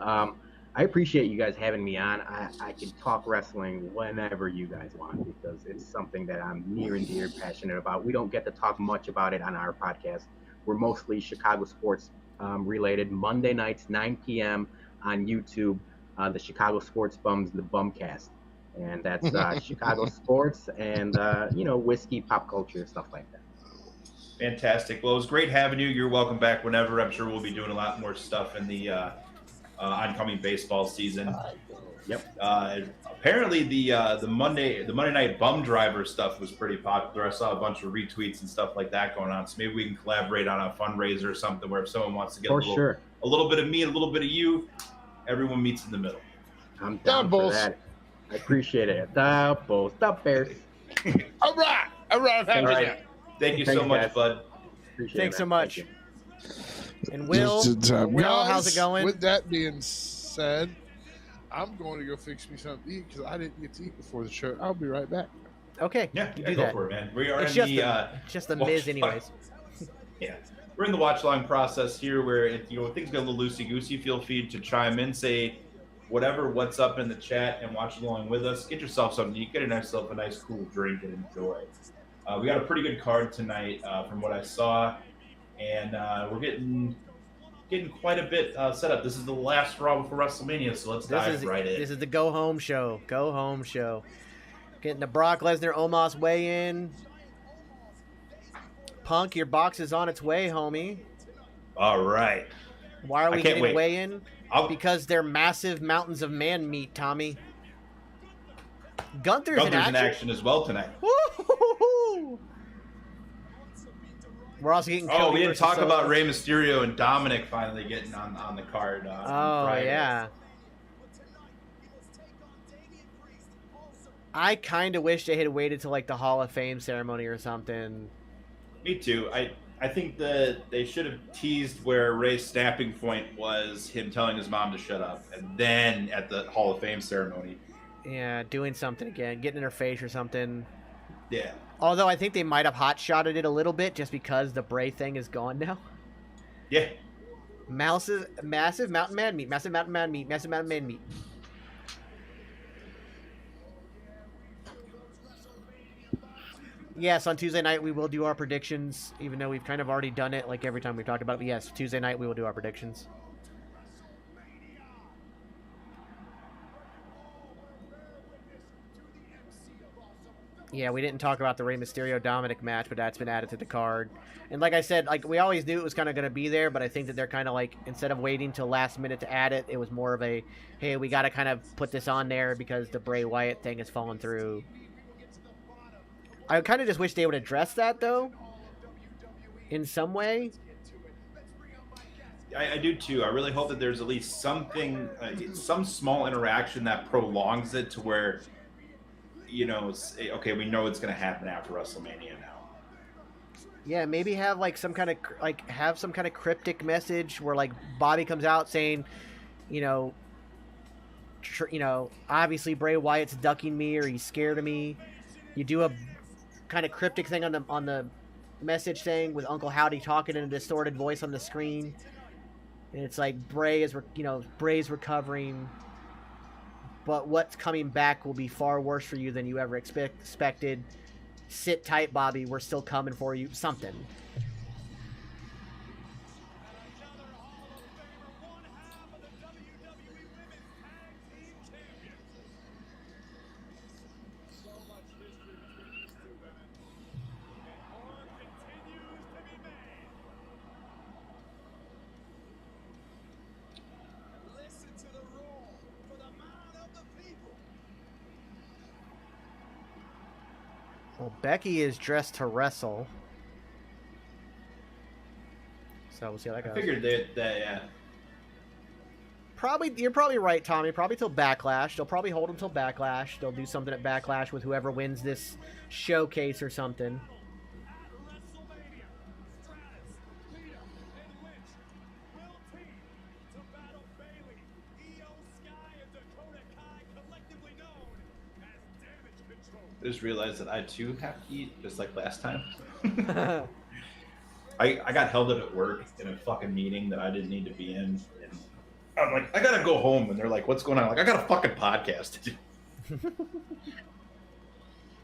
Speaker 2: I appreciate you guys having me on. I can talk wrestling whenever you guys want because it's something that I'm near and dear passionate about. We don't get to talk much about it on our podcast. We're mostly Chicago sports related. Monday nights, 9 p.m. on YouTube, the Chicago Sports Bums, the Bumcast. And that's Chicago sports and, whiskey, pop culture, stuff like that.
Speaker 1: Fantastic. Well, it was great having you. You're welcome back whenever. I'm sure we'll be doing a lot more stuff in the oncoming baseball season.
Speaker 2: Yep.
Speaker 1: Apparently, the Monday Night Bum Driver stuff was pretty popular. I saw a bunch of retweets and stuff like that going on. So maybe we can collaborate on a fundraiser or something where if someone wants to get a little bit of me, a little bit of you, everyone meets in the middle.
Speaker 2: I'm down for that. I appreciate it. Doubles, the Bears.
Speaker 5: All right.
Speaker 1: Thank you so much,
Speaker 2: guys.
Speaker 1: bud.
Speaker 2: Appreciate
Speaker 3: Thanks
Speaker 2: it,
Speaker 3: so
Speaker 2: man.
Speaker 3: much.
Speaker 2: Thank you.
Speaker 3: And Will,
Speaker 5: Just in time.
Speaker 3: Will, how's
Speaker 5: Guys,
Speaker 3: it going?
Speaker 5: With that being said, I'm going to go fix me something to eat because I didn't get to eat before the show. I'll be right back.
Speaker 3: Okay,
Speaker 1: Yeah,
Speaker 3: you
Speaker 1: yeah,
Speaker 3: do
Speaker 1: go
Speaker 3: that.
Speaker 1: for it, man. We are
Speaker 3: It's
Speaker 1: in
Speaker 3: just the
Speaker 1: watch
Speaker 3: Miz,
Speaker 1: along.
Speaker 3: anyways.
Speaker 1: Yeah, we're in the watch along process here, where things get a little loosey goosey. Feel free to chime in, say what's up in the chat, and watch along with us. Get yourself something. You get yourself a nice, cool drink and enjoy. We got a pretty good card tonight, from what I saw, and we're getting quite a bit set up. This is the last Raw before WrestleMania, so let's dive right in.
Speaker 3: This is the go home show. Go home show. Getting the Brock Lesnar Omos weigh in. Punk, your box is on its way, homie.
Speaker 1: All right.
Speaker 3: Why are we getting
Speaker 1: wait.
Speaker 3: weigh in? Because they're massive mountains of man meat, Tommy. Gunther's in action
Speaker 1: as well tonight.
Speaker 3: Woo-hoo-hoo-hoo. We're also getting Cody
Speaker 1: we didn't
Speaker 3: versus
Speaker 1: talk
Speaker 3: Solo.
Speaker 1: about Rey Mysterio and Dominic finally getting on the card. On Friday.
Speaker 3: Yeah. I kind of wish they had waited till like the Hall of Fame ceremony or something.
Speaker 1: Me too. I think that they should have teased where Ray's snapping point was him telling his mom to shut up, and then at the Hall of Fame ceremony.
Speaker 3: Yeah, doing something again, getting in her face or something.
Speaker 1: Yeah.
Speaker 3: Although I think they might have hot-shotted it a little bit just because the Bray thing is gone now.
Speaker 1: Yeah.
Speaker 3: Massive mountain man meat. Massive mountain man meat. Massive mountain man meat. Yes, on Tuesday night we will do our predictions, even though we've kind of already done it like every time we've talked about it. But yes, Tuesday night we will do our predictions. Yeah, we didn't talk about the Rey Mysterio Dominic match, but that's been added to the card. And like I said, like we always knew it was kind of going to be there, but I think that they're kind of like, instead of waiting till last minute to add it, it was more of a, hey, we got to kind of put this on there because the Bray Wyatt thing has fallen through. I kind of just wish they would address that though, in some way.
Speaker 1: I do too. I really hope that there's at least something, some small interaction that prolongs it to where, you know, it's, okay, we know it's going to happen after WrestleMania now.
Speaker 3: Yeah, maybe have like some kind of cryptic message where like Bobby comes out saying, you know, obviously Bray Wyatt's ducking me or he's scared of me. You do a kind of cryptic thing on the message thing with Uncle Howdy talking in a distorted voice on the screen, and it's like Bray's recovering, but what's coming back will be far worse for you than you ever expected. Sit tight, Bobby. We're still coming for you. Something. Well, Becky is dressed to wrestle. So we'll see how that goes.
Speaker 1: I figured that yeah.
Speaker 3: You're probably right, Tommy. Probably till Backlash. They'll probably hold until Backlash. They'll do something at Backlash with whoever wins this showcase or something.
Speaker 1: I just realized that I too have to eat, just like last time. I got held up at work in a fucking meeting that I didn't need to be in, and I'm like, I gotta go home, and they're like, "What's going on?" I'm like, I got a fucking podcast to do.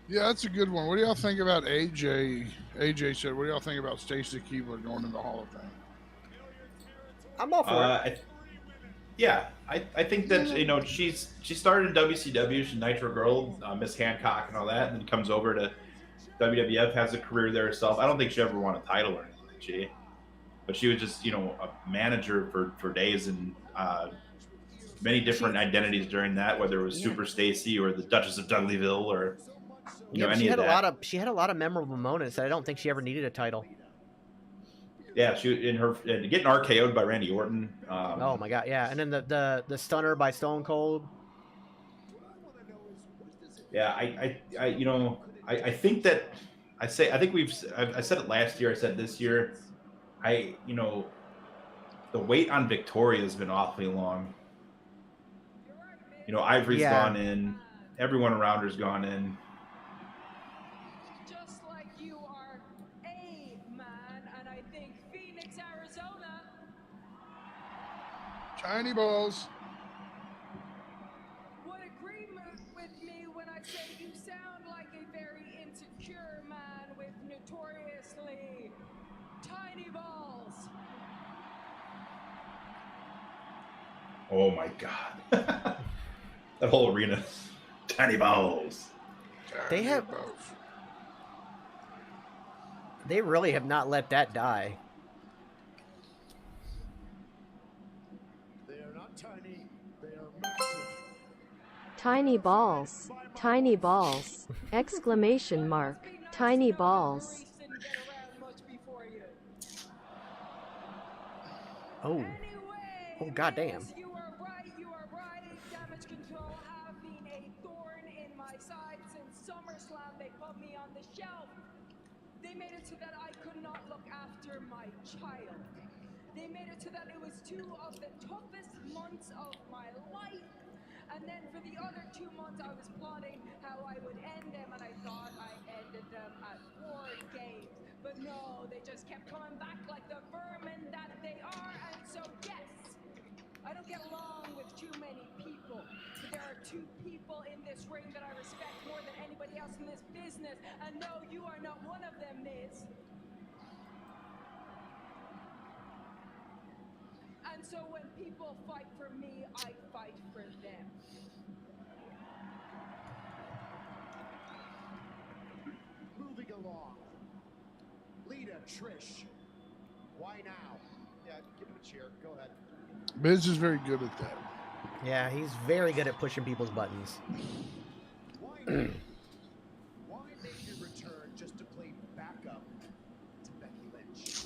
Speaker 5: Yeah, that's a good one. What do y'all think about AJ? AJ said, "What do y'all think about Stacy Keibler going in the Hall of Fame?"
Speaker 3: I'm all for it.
Speaker 1: I think that, you know, she started in WCW, she's Nitro Girl, Miss Hancock and all that, and then comes over to WWF, has a career there herself. I don't think she ever won a title or anything, but she was just, you know, a manager for days, and many different identities during that, whether it was Super Stacy or the Duchess of Dudleyville or any of that.
Speaker 3: She had a lot of memorable moments that I don't think she ever needed a title.
Speaker 1: Yeah, she in her getting RKO'd by Randy Orton.
Speaker 3: Oh my god, yeah, and then the stunner by Stone Cold.
Speaker 1: Yeah, I think that I think I said it last year. I said this year. The wait on Victoria has been awfully long. You know, Ivory's gone in. Everyone around her's gone in.
Speaker 6: Just like you are a man, and I think Phoenix, Arizona.
Speaker 5: Tiny balls.
Speaker 6: Would agree with me when I say you sound like a very insecure man with notoriously tiny balls.
Speaker 1: Oh my god. That whole arena. Tiny balls.
Speaker 3: They really have not let that die.
Speaker 7: They are not tiny, they are massive.
Speaker 4: Tiny balls. Tiny balls. Exclamation mark. Tiny balls.
Speaker 3: Oh. Oh, goddamn.
Speaker 6: You are right. Damage control have been a thorn in my side since SummerSlam. They put me on the shelf. They made it so that I could not look after my child. They made it so that it was 2 of the toughest months of my life. And then for the other 2 months, I was plotting how I would end them, and I thought I ended them at War Games. But no, they just kept coming back like the vermin that they are. And so, yes, I don't get along with too many people. But there are 2 people in this ring that I respect more than anybody else in this business. And no, you are not one of them, Miz. And so when people fight for me, I fight for them.
Speaker 7: Lita, Trish. Why now? Yeah, give him a cheer. Go ahead.
Speaker 5: Miz is very good at that.
Speaker 3: Yeah, he's very good at pushing people's buttons.
Speaker 7: Why now? Why make your return just to play backup to Becky Lynch?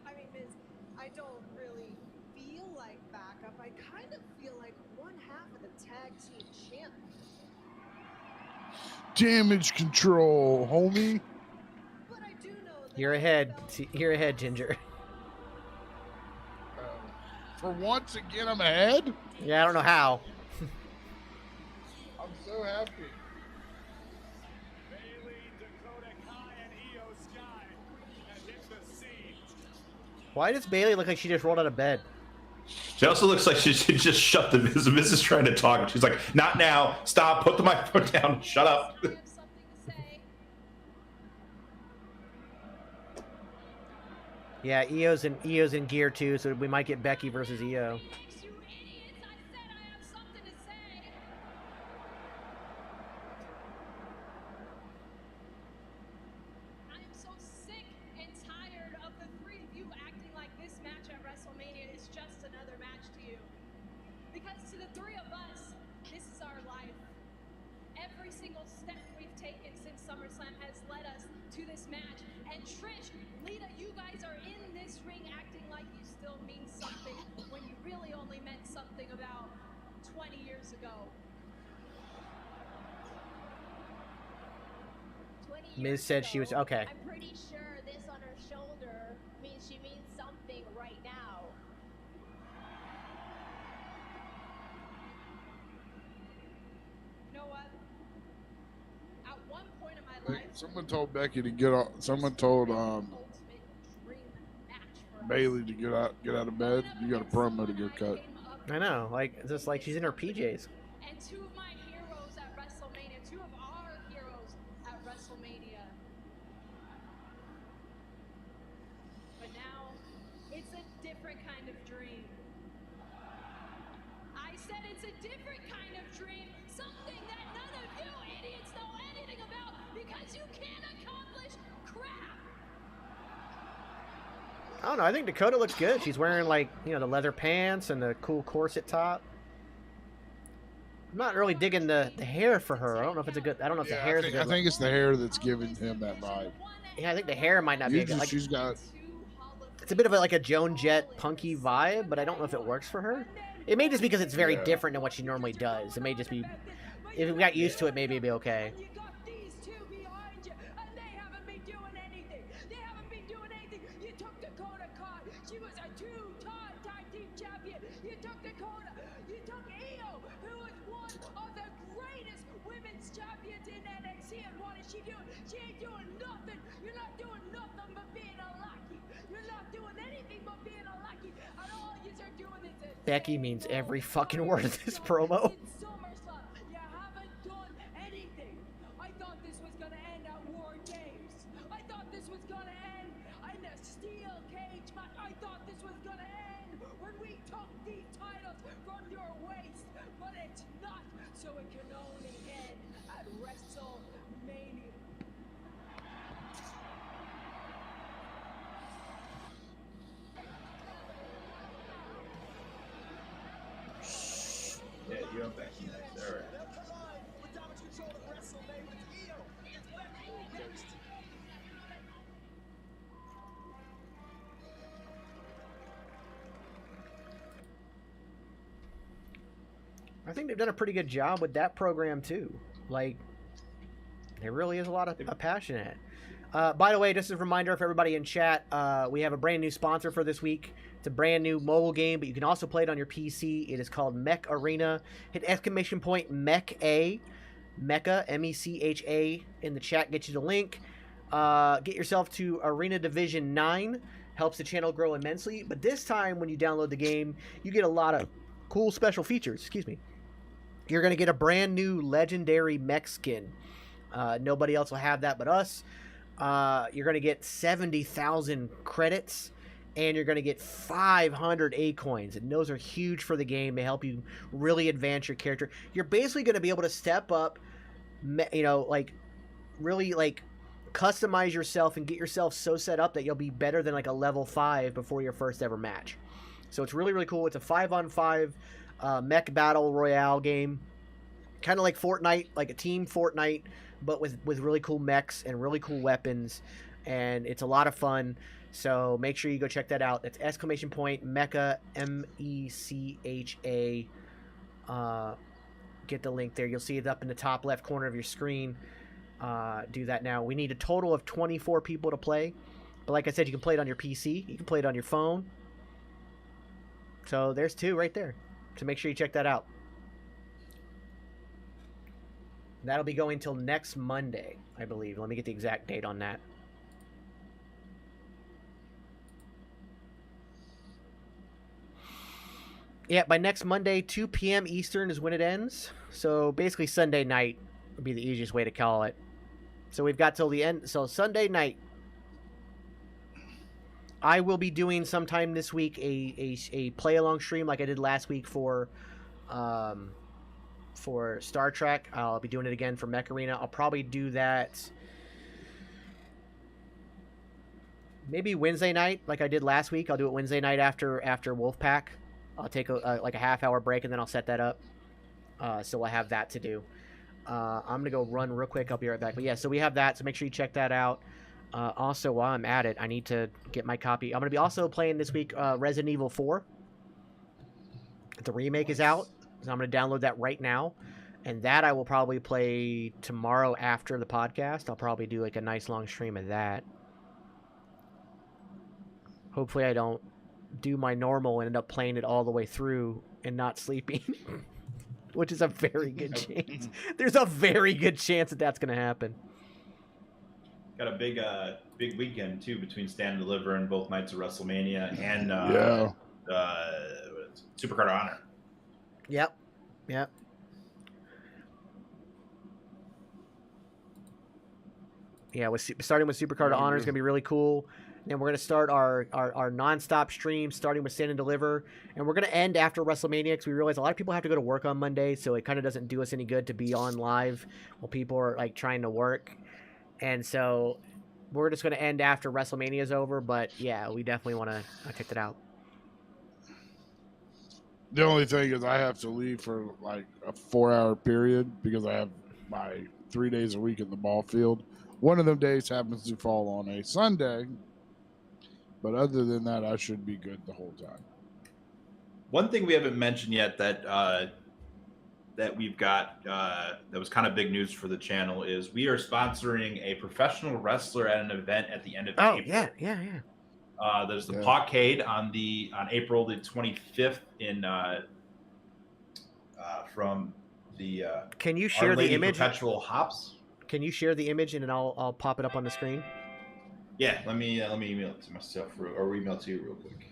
Speaker 6: I mean, Miz, I don't really feel like backup. I kind of feel like one half of the tag team champ.
Speaker 5: Damage control, homie.
Speaker 6: But I do know that
Speaker 3: You're
Speaker 6: I
Speaker 3: ahead.
Speaker 6: felt-
Speaker 3: You're ahead, Ginger.
Speaker 5: For once again, I'm ahead.
Speaker 3: Yeah, I don't know how.
Speaker 5: I'm so happy.
Speaker 8: Bailey, Dakota Kai, and Io Sky have hit the scene.
Speaker 3: Why does Bailey look like she just rolled out of bed?
Speaker 1: She also looks like she just shut the Miz. The Miz is trying to talk. She's like, not now. Stop. Put the microphone down. Shut up.
Speaker 6: I have something to say.
Speaker 3: Yeah, Io's in gear too, so we might get Becky versus Io.
Speaker 6: Thanks, you idiots. I said I have something to say. I am so sick and tired of the three of you acting like this match at WrestleMania is just another match to you. Because to the three of us, this is our life. Every single step we've taken since SummerSlam has led us to this match. And Trish, Lita, you guys are in this ring acting like you still mean something when you really only meant something about 20 years ago.
Speaker 9: 20
Speaker 3: Miz
Speaker 9: years
Speaker 3: said she was
Speaker 9: ago,
Speaker 3: okay.
Speaker 9: I'm pretty sure this on her shoulder means she means something right now.
Speaker 6: You know what? At one point in my life,
Speaker 5: Someone told Becky to get off. Someone told
Speaker 6: ultimate dream match for us.
Speaker 5: Bailey to get out of bed. You got a promo to go cut.
Speaker 3: I know, like just like she's in her PJs.
Speaker 6: And two of my heroes at WrestleMania, two of our heroes at WrestleMania. But now, it's a different kind of dream. I said it's a different kind of dream. Something that none of you idiots know anything about because you can't accomplish crap.
Speaker 3: I don't know. I think Dakota looks good. She's wearing like the leather pants and the cool corset top. I'm not really digging the hair for her. I don't know if it's a good. I don't know if the hair is a
Speaker 5: I
Speaker 3: good.
Speaker 5: think it's the hair that's giving him that vibe.
Speaker 3: Yeah, I think the hair might not be a good. Like,
Speaker 5: She's got.
Speaker 3: it's a bit of like a Joan Jett punky vibe, but I don't know if it works for her. It may just be because it's very
Speaker 5: Yeah.
Speaker 3: different than what she normally does. It may just be. If we got used to it, maybe it'd be okay.
Speaker 6: You got these two behind you, and they haven't been doing anything. They haven't been doing anything. You took Dakota Kai. She was a two-time tag team champion. You took Dakota. You took Io, who was one of the greatest women's champions in NXT. And what is she doing? She ain't doing nothing. You're not doing nothing but being a lackey. You're not doing anything but being a lackey. And all you are doing is this.
Speaker 3: Becky means every fucking word of this promo.
Speaker 6: In SummerSlam, you haven't done anything. I thought this was gonna end at War Games. I thought this was gonna end in a steel cage match. I thought this was gonna end when we took these titles from your waist. But it's not, so it can only end at WrestleMania.
Speaker 1: Yeah, you have Becky next. All right.
Speaker 7: They'll collide with damage control at WrestleMania with Io against Becky next.
Speaker 3: I think they've done a pretty good job with that program too. Like, there really is a lot of passion in it. By the way, just a reminder for everybody in chat, we have a brand new sponsor for this week. It's a brand new mobile game, but you can also play it on your PC. It is called Mech Arena. Hit exclamation point Mech A, Mecha MECHA in the chat. Get you the link. Get yourself to Arena Division 9. Helps the channel grow immensely. But this time, when you download the game, you get a lot of cool special features. Excuse me. You're going to get a brand new legendary mech skin. Nobody else will have that but us. You're going to get 70,000 credits and you're going to get 500 A coins, and those are huge for the game. They help you really advance your character. You're basically going to be able to step up, you know, like really like customize yourself and get yourself so set up that you'll be better than like a level 5 before your first ever match. So it's really, really cool. It's a 5-on-5 mech battle royale game, kind of like Fortnite, like a team Fortnite, but with really cool mechs and really cool weapons, and it's a lot of fun. So make sure you go check that out. It's exclamation point Mecha, MECHA. Get the link there. You'll see it up in the top left corner of your screen. Do that now. We need a total of 24 people to play. But like I said, you can play it on your PC. You can play it on your phone. So there's 2 right there. So make sure you check that out. That'll be going till next Monday, I believe. Let me get the exact date on that. Yeah, by next Monday, 2 p.m. Eastern is when it ends. So basically Sunday night would be the easiest way to call it. So we've got till the end. So Sunday night. I will be doing sometime this week a play-along stream like I did last week for Star Trek. I'll be doing it again for Mech Arena. I'll probably do that maybe Wednesday night like I did last week. I'll do it Wednesday night after Wolfpack. I'll take like a half-hour break, and then I'll set that up. So I have that to do. I'm going to go run real quick. I'll be right back. But yeah, so we have that, so make sure you check that out. Also, while I'm at it, I need to get my copy. I'm going to be also playing this week Resident Evil 4. The remake is out, so I'm going to download that right now. And that I will probably play tomorrow after the podcast. I'll probably do like a nice long stream of that. Hopefully I don't do my normal and end up playing it all the way through and not sleeping. Which is a very good chance. There's a very good chance that that's going to happen.
Speaker 1: Got a big weekend too between Stand and Deliver and both nights of WrestleMania and Supercard of Honor.
Speaker 3: Yep. Yeah, starting with Supercard of Honor is going to be really cool. And we're going to start our non-stop stream, starting with Stand and Deliver. And we're going to end after WrestleMania because we realize a lot of people have to go to work on Monday, so it kind of doesn't do us any good to be on live while people are like trying to work. And so we're just going to end after WrestleMania is over. But yeah, we definitely want to check that out.
Speaker 5: The only thing is I have to leave for like a 4-hour period because I have my 3 days a week at the ball field. One of them days happens to fall on a Sunday. But other than that, I should be good the whole time.
Speaker 1: One thing we haven't mentioned yet that we've got that was kind of big news for the channel is we are sponsoring a professional wrestler at an event at the end of April.
Speaker 3: Yeah.
Speaker 1: There's the Pawcade on April the 25th in from the
Speaker 3: Can you share
Speaker 1: Our Lady
Speaker 3: the image?
Speaker 1: Perpetual Hops.
Speaker 3: Can you share the image and then I'll pop it up on the screen?
Speaker 1: Yeah, let me email it to myself or email it to you real quick.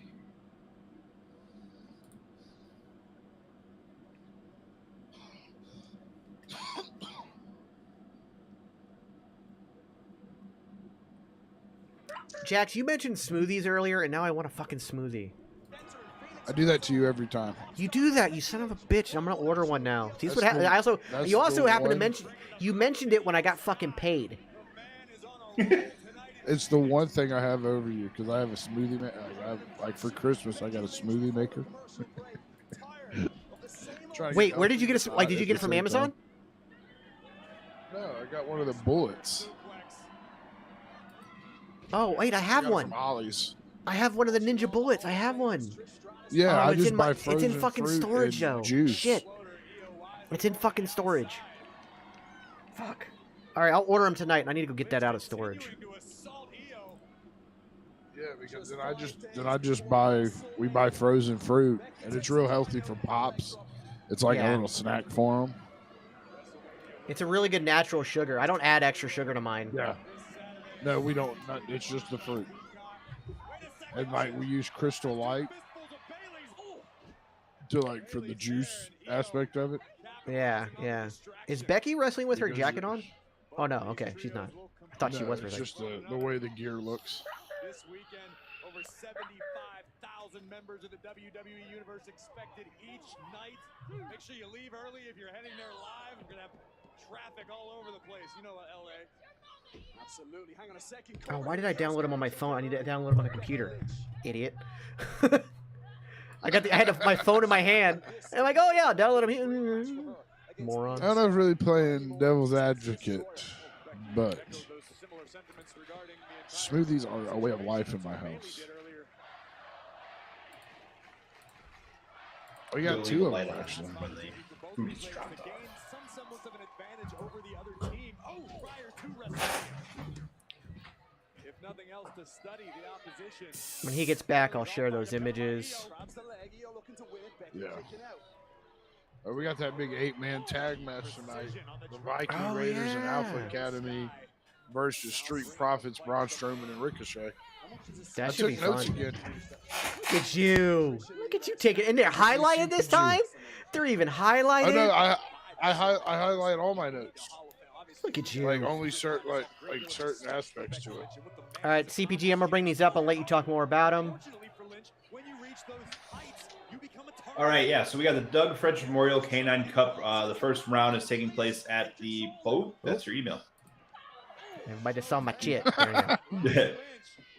Speaker 3: Jax, you mentioned smoothies earlier, and now I want a fucking smoothie.
Speaker 5: I do that to you every time.
Speaker 3: You do that, you son of a bitch. I'm gonna order one now. See,
Speaker 5: That's
Speaker 3: what
Speaker 5: the-
Speaker 3: I also
Speaker 5: that's
Speaker 3: you also
Speaker 5: the
Speaker 3: happen to
Speaker 5: one.
Speaker 3: mention you mentioned it when I got fucking paid.
Speaker 5: It's the one thing I have over you because I have a smoothie maker. Like for Christmas, I got a smoothie maker.
Speaker 3: Wait, where did you get it? Like, did you get it from Amazon?
Speaker 5: No, I got one of the bullets.
Speaker 3: Oh wait, I have
Speaker 5: got it
Speaker 3: one.
Speaker 5: from Ollie's.
Speaker 3: I have one of the Ninja Bullets. I have one.
Speaker 5: Yeah,
Speaker 3: Oh,
Speaker 5: I
Speaker 3: it's
Speaker 5: just
Speaker 3: in
Speaker 5: buy
Speaker 3: my,
Speaker 5: frozen
Speaker 3: it's in fucking
Speaker 5: fruit
Speaker 3: storage
Speaker 5: and
Speaker 3: though.
Speaker 5: juice.
Speaker 3: Shit. It's in fucking storage. Fuck. All right, I'll order them tonight, and I need to go get that out of storage.
Speaker 5: Yeah, because then I just buy frozen fruit, and it's real healthy for pops. It's like
Speaker 3: Yeah.
Speaker 5: a little snack for them.
Speaker 3: It's a really good natural sugar. I don't add extra sugar to mine.
Speaker 5: Yeah. No, we don't. It's just the fruit. And like we use Crystal Light to like for the juice aspect of it.
Speaker 3: Yeah. Is Becky wrestling with her
Speaker 5: Because
Speaker 3: jacket on? Oh no, okay, she's not. I thought she
Speaker 5: No,
Speaker 3: was
Speaker 5: it's
Speaker 3: wrestling.
Speaker 5: just the way the gear looks.
Speaker 8: over 75,000 members of the WWE Universe expected each night. Make sure you leave early if you're heading there live. We're going to have traffic all over the place. You know what, LA.
Speaker 7: Absolutely. Hang on a second.
Speaker 3: Oh, why did I download them on my phone? I need to download them on the computer. Idiot. I had my phone in my hand. And I'm like, oh yeah, download them here. Moron.
Speaker 5: I don't know if really playing devil's advocate, but smoothies are a way of life in my house. We got two of them actually.
Speaker 1: Booties dropped off.
Speaker 8: Some semblance of an advantage over the other team. Oh, prior to wrestling. If nothing else to study the opposition.
Speaker 3: When he gets back, I'll share those images.
Speaker 5: Yeah. Oh, we got that big 8-man tag match tonight. The Viking Raiders and Alpha Academy versus Street Profits, Braun Strowman and Ricochet.
Speaker 3: That
Speaker 5: I
Speaker 3: should be
Speaker 5: took notes
Speaker 3: fun.
Speaker 5: again.
Speaker 3: Look at you. Look at you taking it. And they're highlighted this time? They're even highlighted?
Speaker 5: I know. I highlight all my notes.
Speaker 3: Look at you.
Speaker 5: Like only certain like certain aspects to it.
Speaker 3: All right, CPG, I'm going to bring these up. I'll let you talk more about them.
Speaker 1: All right, yeah. So we got the Doug French Memorial Canine Cup. The first round is taking place at the boat. That's your email.
Speaker 3: Everybody just saw my chit. There you go.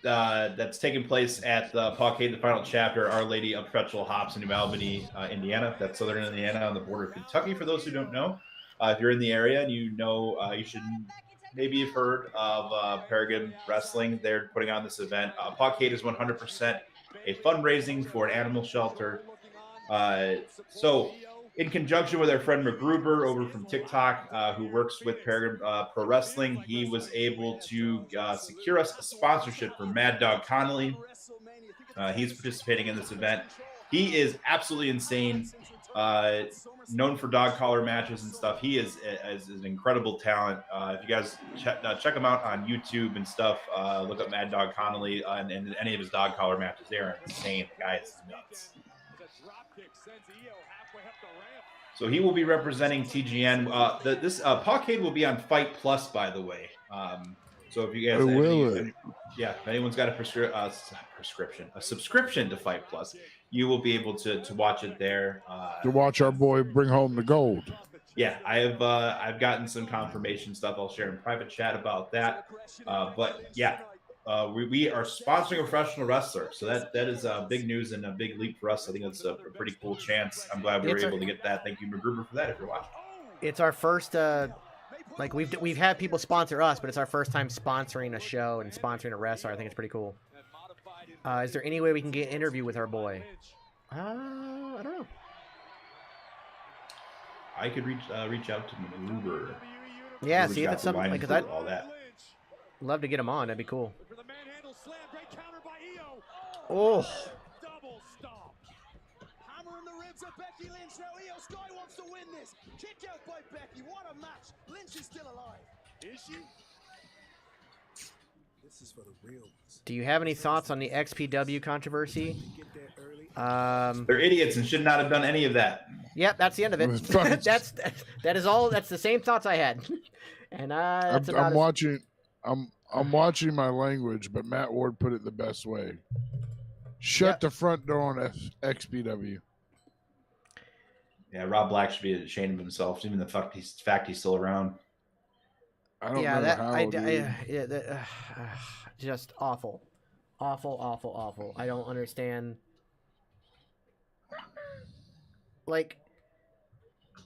Speaker 1: That's taking place at the Parkade, the final chapter, Our Lady of Perpetual Hops in New Albany, Indiana. That's southern Indiana on the border of Kentucky. For those who don't know, if you're in the area and you know, you should maybe have heard of Paragon Wrestling. They're putting on this event. Parkade is 100% a fundraising for an animal shelter. So, in conjunction with our friend McGruber over from TikTok, who works with Paragon Pro Wrestling, he was able to secure us a sponsorship for Mad Dog Connolly. He's participating in this event. He is absolutely insane, known for dog collar matches and stuff. He is an incredible talent. If you guys check him out on YouTube and stuff, look up Mad Dog Connolly and any of his dog collar matches. They are insane. The guy is nuts. So he will be representing TGN. This Parkade will be on Fight Plus, by the way. So if you guys, if anyone's got a subscription to Fight Plus, you will be able to watch it there.
Speaker 5: To watch our boy bring home the gold.
Speaker 1: Yeah, I've gotten some confirmation stuff. I'll share in private chat about that. But yeah. We are sponsoring a professional wrestler, so that is big news and a big leap for us. I think it's a pretty cool chance. I'm glad we were able to get that. Thank you, McGruber, for that. If you're watching,
Speaker 3: it's our first. Like we've had people sponsor us, but it's our first time sponsoring a show and sponsoring a wrestler. I think it's pretty cool. Is there any way we can get an interview with our boy? I don't know.
Speaker 1: I could reach out to McGruber.
Speaker 3: Yeah, see if it's something because I'd
Speaker 1: all that.
Speaker 3: Love to get him on. That'd be cool. Oh.
Speaker 7: Double stop. Hammer on the ribs of Becky Lynch. Now Io Sky wants to win this. Kick out by Becky. What a match. Lynch is still alive. Is she? This is for the real ones.
Speaker 3: Do you have any thoughts on the XPW controversy?
Speaker 1: They're idiots and should not have done any of that.
Speaker 3: Yep, that's the end of it. that is all. That's the same thoughts I had. And
Speaker 5: I'm watching my language, but Matt Ward put it the best way. Shut the front door on XPW.
Speaker 1: Yeah, Rob Black should be ashamed of himself, even the fact he's still around.
Speaker 5: I don't know how.
Speaker 3: Just awful. Awful. I don't understand. Like,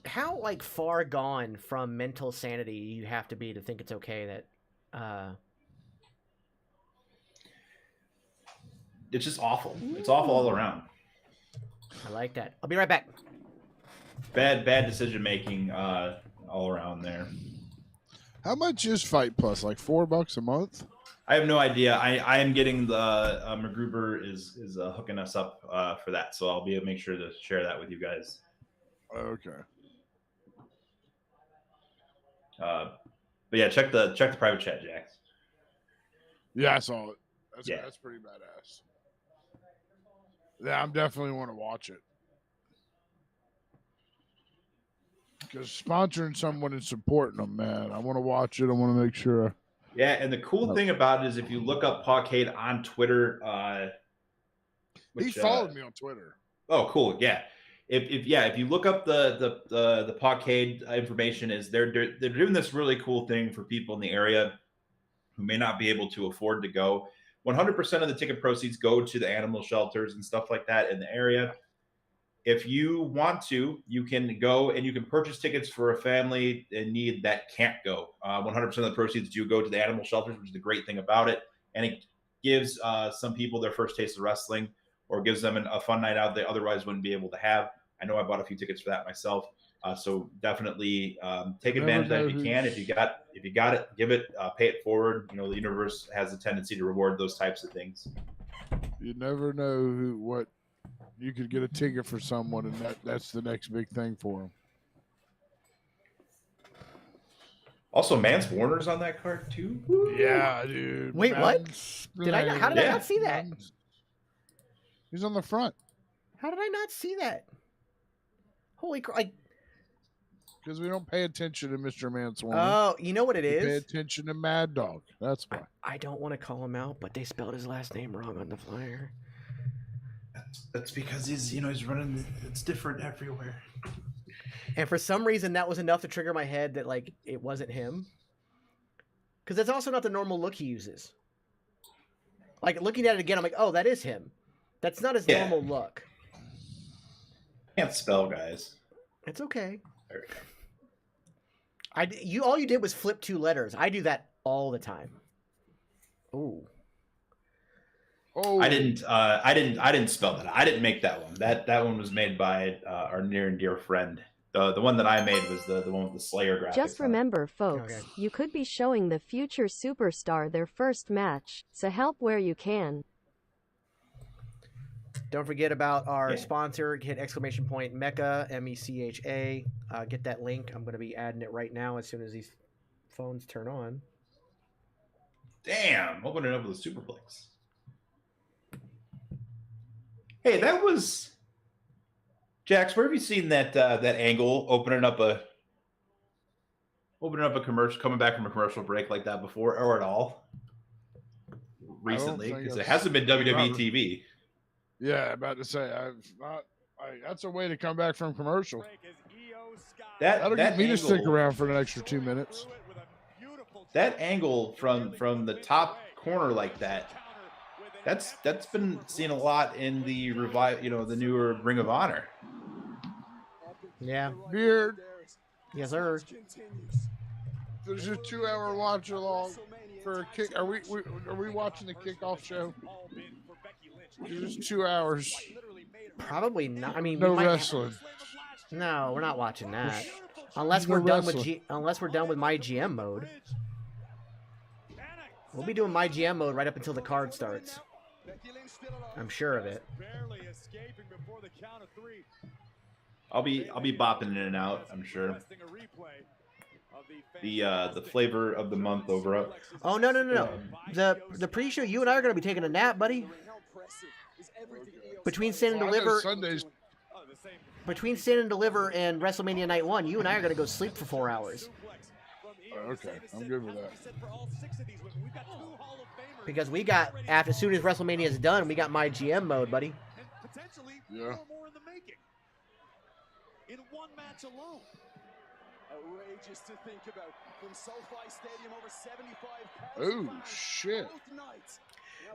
Speaker 3: how far gone from mental sanity you have to be to think it's okay that
Speaker 1: it's just awful. It's awful all around.
Speaker 3: I like that. I'll be right back.
Speaker 1: Bad decision making all around there.
Speaker 5: How much is Fight Plus? Like $4 a month?
Speaker 1: I have no idea. I am getting the McGruber is hooking us up for that, so I'll make sure to share that with you guys.
Speaker 5: Okay.
Speaker 1: But yeah, check the private chat, Jax.
Speaker 5: Yeah, I saw it. That's pretty badass. Yeah, I'm definitely want to watch it. Because sponsoring someone and supporting them, man. I want to watch it. I want to make sure.
Speaker 1: Yeah, and the cool thing about it is if you look up Parkade on Twitter,
Speaker 5: He
Speaker 1: Which,
Speaker 5: followed me on Twitter.
Speaker 1: Oh, cool. Yeah. If you look up the Podcast information, is they're doing this really cool thing for people in the area who may not be able to afford to go. 100% of the ticket proceeds go to the animal shelters and stuff like that in the area. If you want to, you can go and you can purchase tickets for a family in need that can't go. 100% of the proceeds do go to the animal shelters, which is the great thing about it. And it gives some people their first taste of wrestling, or gives them a fun night out they otherwise wouldn't be able to have. I know I bought a few tickets for that myself. So definitely take advantage of that if you can. If you got it, give it, pay it forward. You know, the universe has a tendency to reward those types of things.
Speaker 5: You never know what you could get a ticket for someone, and that's the next big thing for them.
Speaker 1: Also, Mance Warner's on that card too. Woo!
Speaker 5: Yeah, dude.
Speaker 3: Wait, what? How did I not see that?
Speaker 5: He's on the front.
Speaker 3: How did I not see that? Holy crap.
Speaker 5: Because we don't pay attention to Mr. Mance Warner.
Speaker 3: Oh, you know what it
Speaker 5: we
Speaker 3: is?
Speaker 5: pay attention to Mad Dog. That's why.
Speaker 3: I don't want to call him out, but they spelled his last name wrong on the flyer.
Speaker 1: That's because he's running. It's different everywhere.
Speaker 3: And for some reason, that was enough to trigger my head that like it wasn't him. Because that's also not the normal look he uses. Like looking at it again, I'm like, oh, that is him. That's not his normal look.
Speaker 1: Can't spell, guys.
Speaker 3: It's okay.
Speaker 1: There we go.
Speaker 3: All you did was flip 2 letters. I do that all the time. Ooh.
Speaker 5: Oh,
Speaker 1: I didn't spell that. I didn't make that one. That one was made by our near and dear friend. The one that I made was the one with the Slayer graphics.
Speaker 4: Just remember, folks,
Speaker 3: Okay.
Speaker 4: you could be showing the future superstar their first match, so help where you can.
Speaker 3: Don't forget about our sponsor. Hit exclamation point Mecha, MECHA. Get that link. I'm going to be adding it right now as soon as these phones turn on.
Speaker 1: Damn, opening up with a Superplex. Hey, that was Jax. Where have you seen that angle opening up a commercial, coming back from a commercial break like that before, or at all recently? Because it hasn't been WWE TV.
Speaker 5: Yeah, about to say that's a way to come back from commercial. That'll get me to stick around for an extra 2 minutes.
Speaker 1: That angle from the top corner like that, that's been seen a lot in the the newer Ring of Honor.
Speaker 3: Yeah.
Speaker 5: Beard.
Speaker 3: Yes, sir.
Speaker 5: There's a 2-hour watch along for a kick. Are we watching the kickoff show? There's 2 hours.
Speaker 3: Probably not. I mean,
Speaker 5: No
Speaker 3: we might
Speaker 5: wrestling.
Speaker 3: No, we're not watching that. Unless we're done with my GM mode. We'll be doing my GM mode right up until the card starts. I'm sure of it.
Speaker 1: I'll be bopping in and out, I'm sure. The flavor of the month over up.
Speaker 3: Oh no. The pre-show, you and I are going to be taking a nap, buddy. Between Stand and Deliver
Speaker 5: Sundays.
Speaker 3: Between Stand and Deliver and WrestleMania Night 1, you and I are going to go sleep for 4 hours.
Speaker 5: Okay, I'm good with that.
Speaker 3: Because we got, as soon as WrestleMania is done, we got my GM mode, buddy.
Speaker 5: Yeah.
Speaker 7: In one match alone. Outrageous to think about. From SoFi Stadium, over 75,000.
Speaker 5: Oh, shit.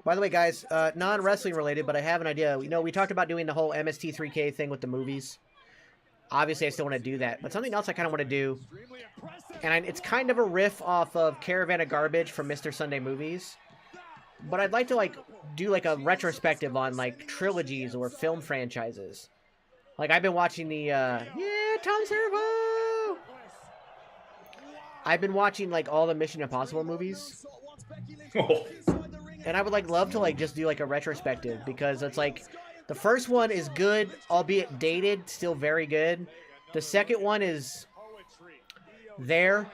Speaker 3: By the way, guys, non-wrestling related, but I have an idea. We talked about doing the whole MST3K thing with the movies. Obviously, I still want to do that. But something else I kind of want to do, and it's kind of a riff off of Caravan of Garbage from Mr. Sunday Movies. But I'd like to, do, a retrospective on, trilogies or film franchises. I've been watching the, Tom Servo! I've been watching, all the Mission Impossible movies. And I would, love to, just do, a retrospective. Because it's, the first one is good, albeit dated, still very good. The second one is there.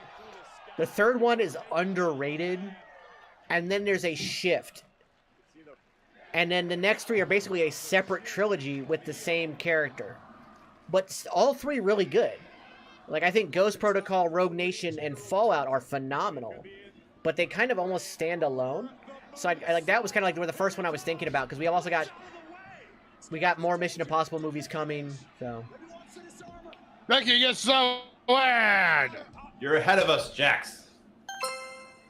Speaker 3: The third one is underrated. And then there's a shift. And then the next 3 are basically a separate trilogy with the same character. But all 3 really good. I think Ghost Protocol, Rogue Nation, and Fallout are phenomenal. But they kind of almost stand alone. So that was kind of where the first one I was thinking about. Because we also got We got more Mission Impossible movies coming, so.
Speaker 5: Becky gets so glad.
Speaker 1: You're ahead of us, Jax.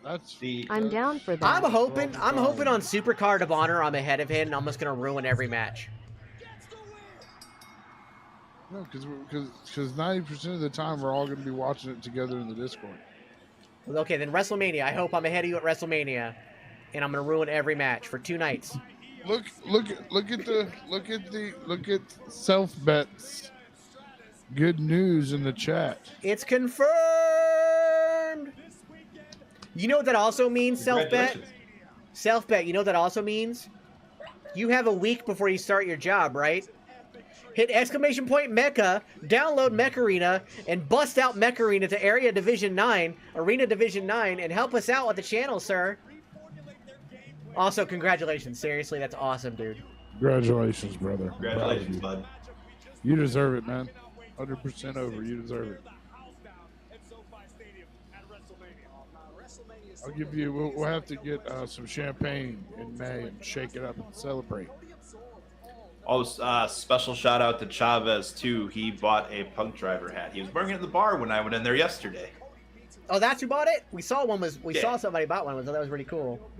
Speaker 5: That's
Speaker 4: I'm down for that.
Speaker 3: I'm hoping on Supercard of Honor I'm ahead of him, and I'm just gonna ruin every match.
Speaker 5: No, because 90% of the time we're all going to be watching it together in the Discord.
Speaker 3: Okay, then WrestleMania. I hope I'm ahead of you at WrestleMania, and I'm gonna ruin every match for 2 nights.
Speaker 5: Look at self bets. Good news in the chat.
Speaker 3: It's confirmed. You know what that also means, self bet? Self bet. You know what that also means? You have a week before you start your job, right? Hit exclamation point Mecca, download Mech Arena, and bust out Mech Arena to Arena Division 9, and help us out with the channel, sir. Also, congratulations. Seriously, that's awesome, dude.
Speaker 5: Congratulations, brother.
Speaker 1: Congratulations, bud.
Speaker 5: You deserve it, man. 100% over. You deserve it. I'll give you. We'll have to get some champagne in May and shake it up and celebrate.
Speaker 1: Oh, special shout out to Chavez too. He bought a Punk Driver hat. He was wearing it in the bar when I went in there yesterday.
Speaker 3: Oh, that's who bought it? We saw
Speaker 1: Yeah.
Speaker 3: saw somebody bought one. That was really cool.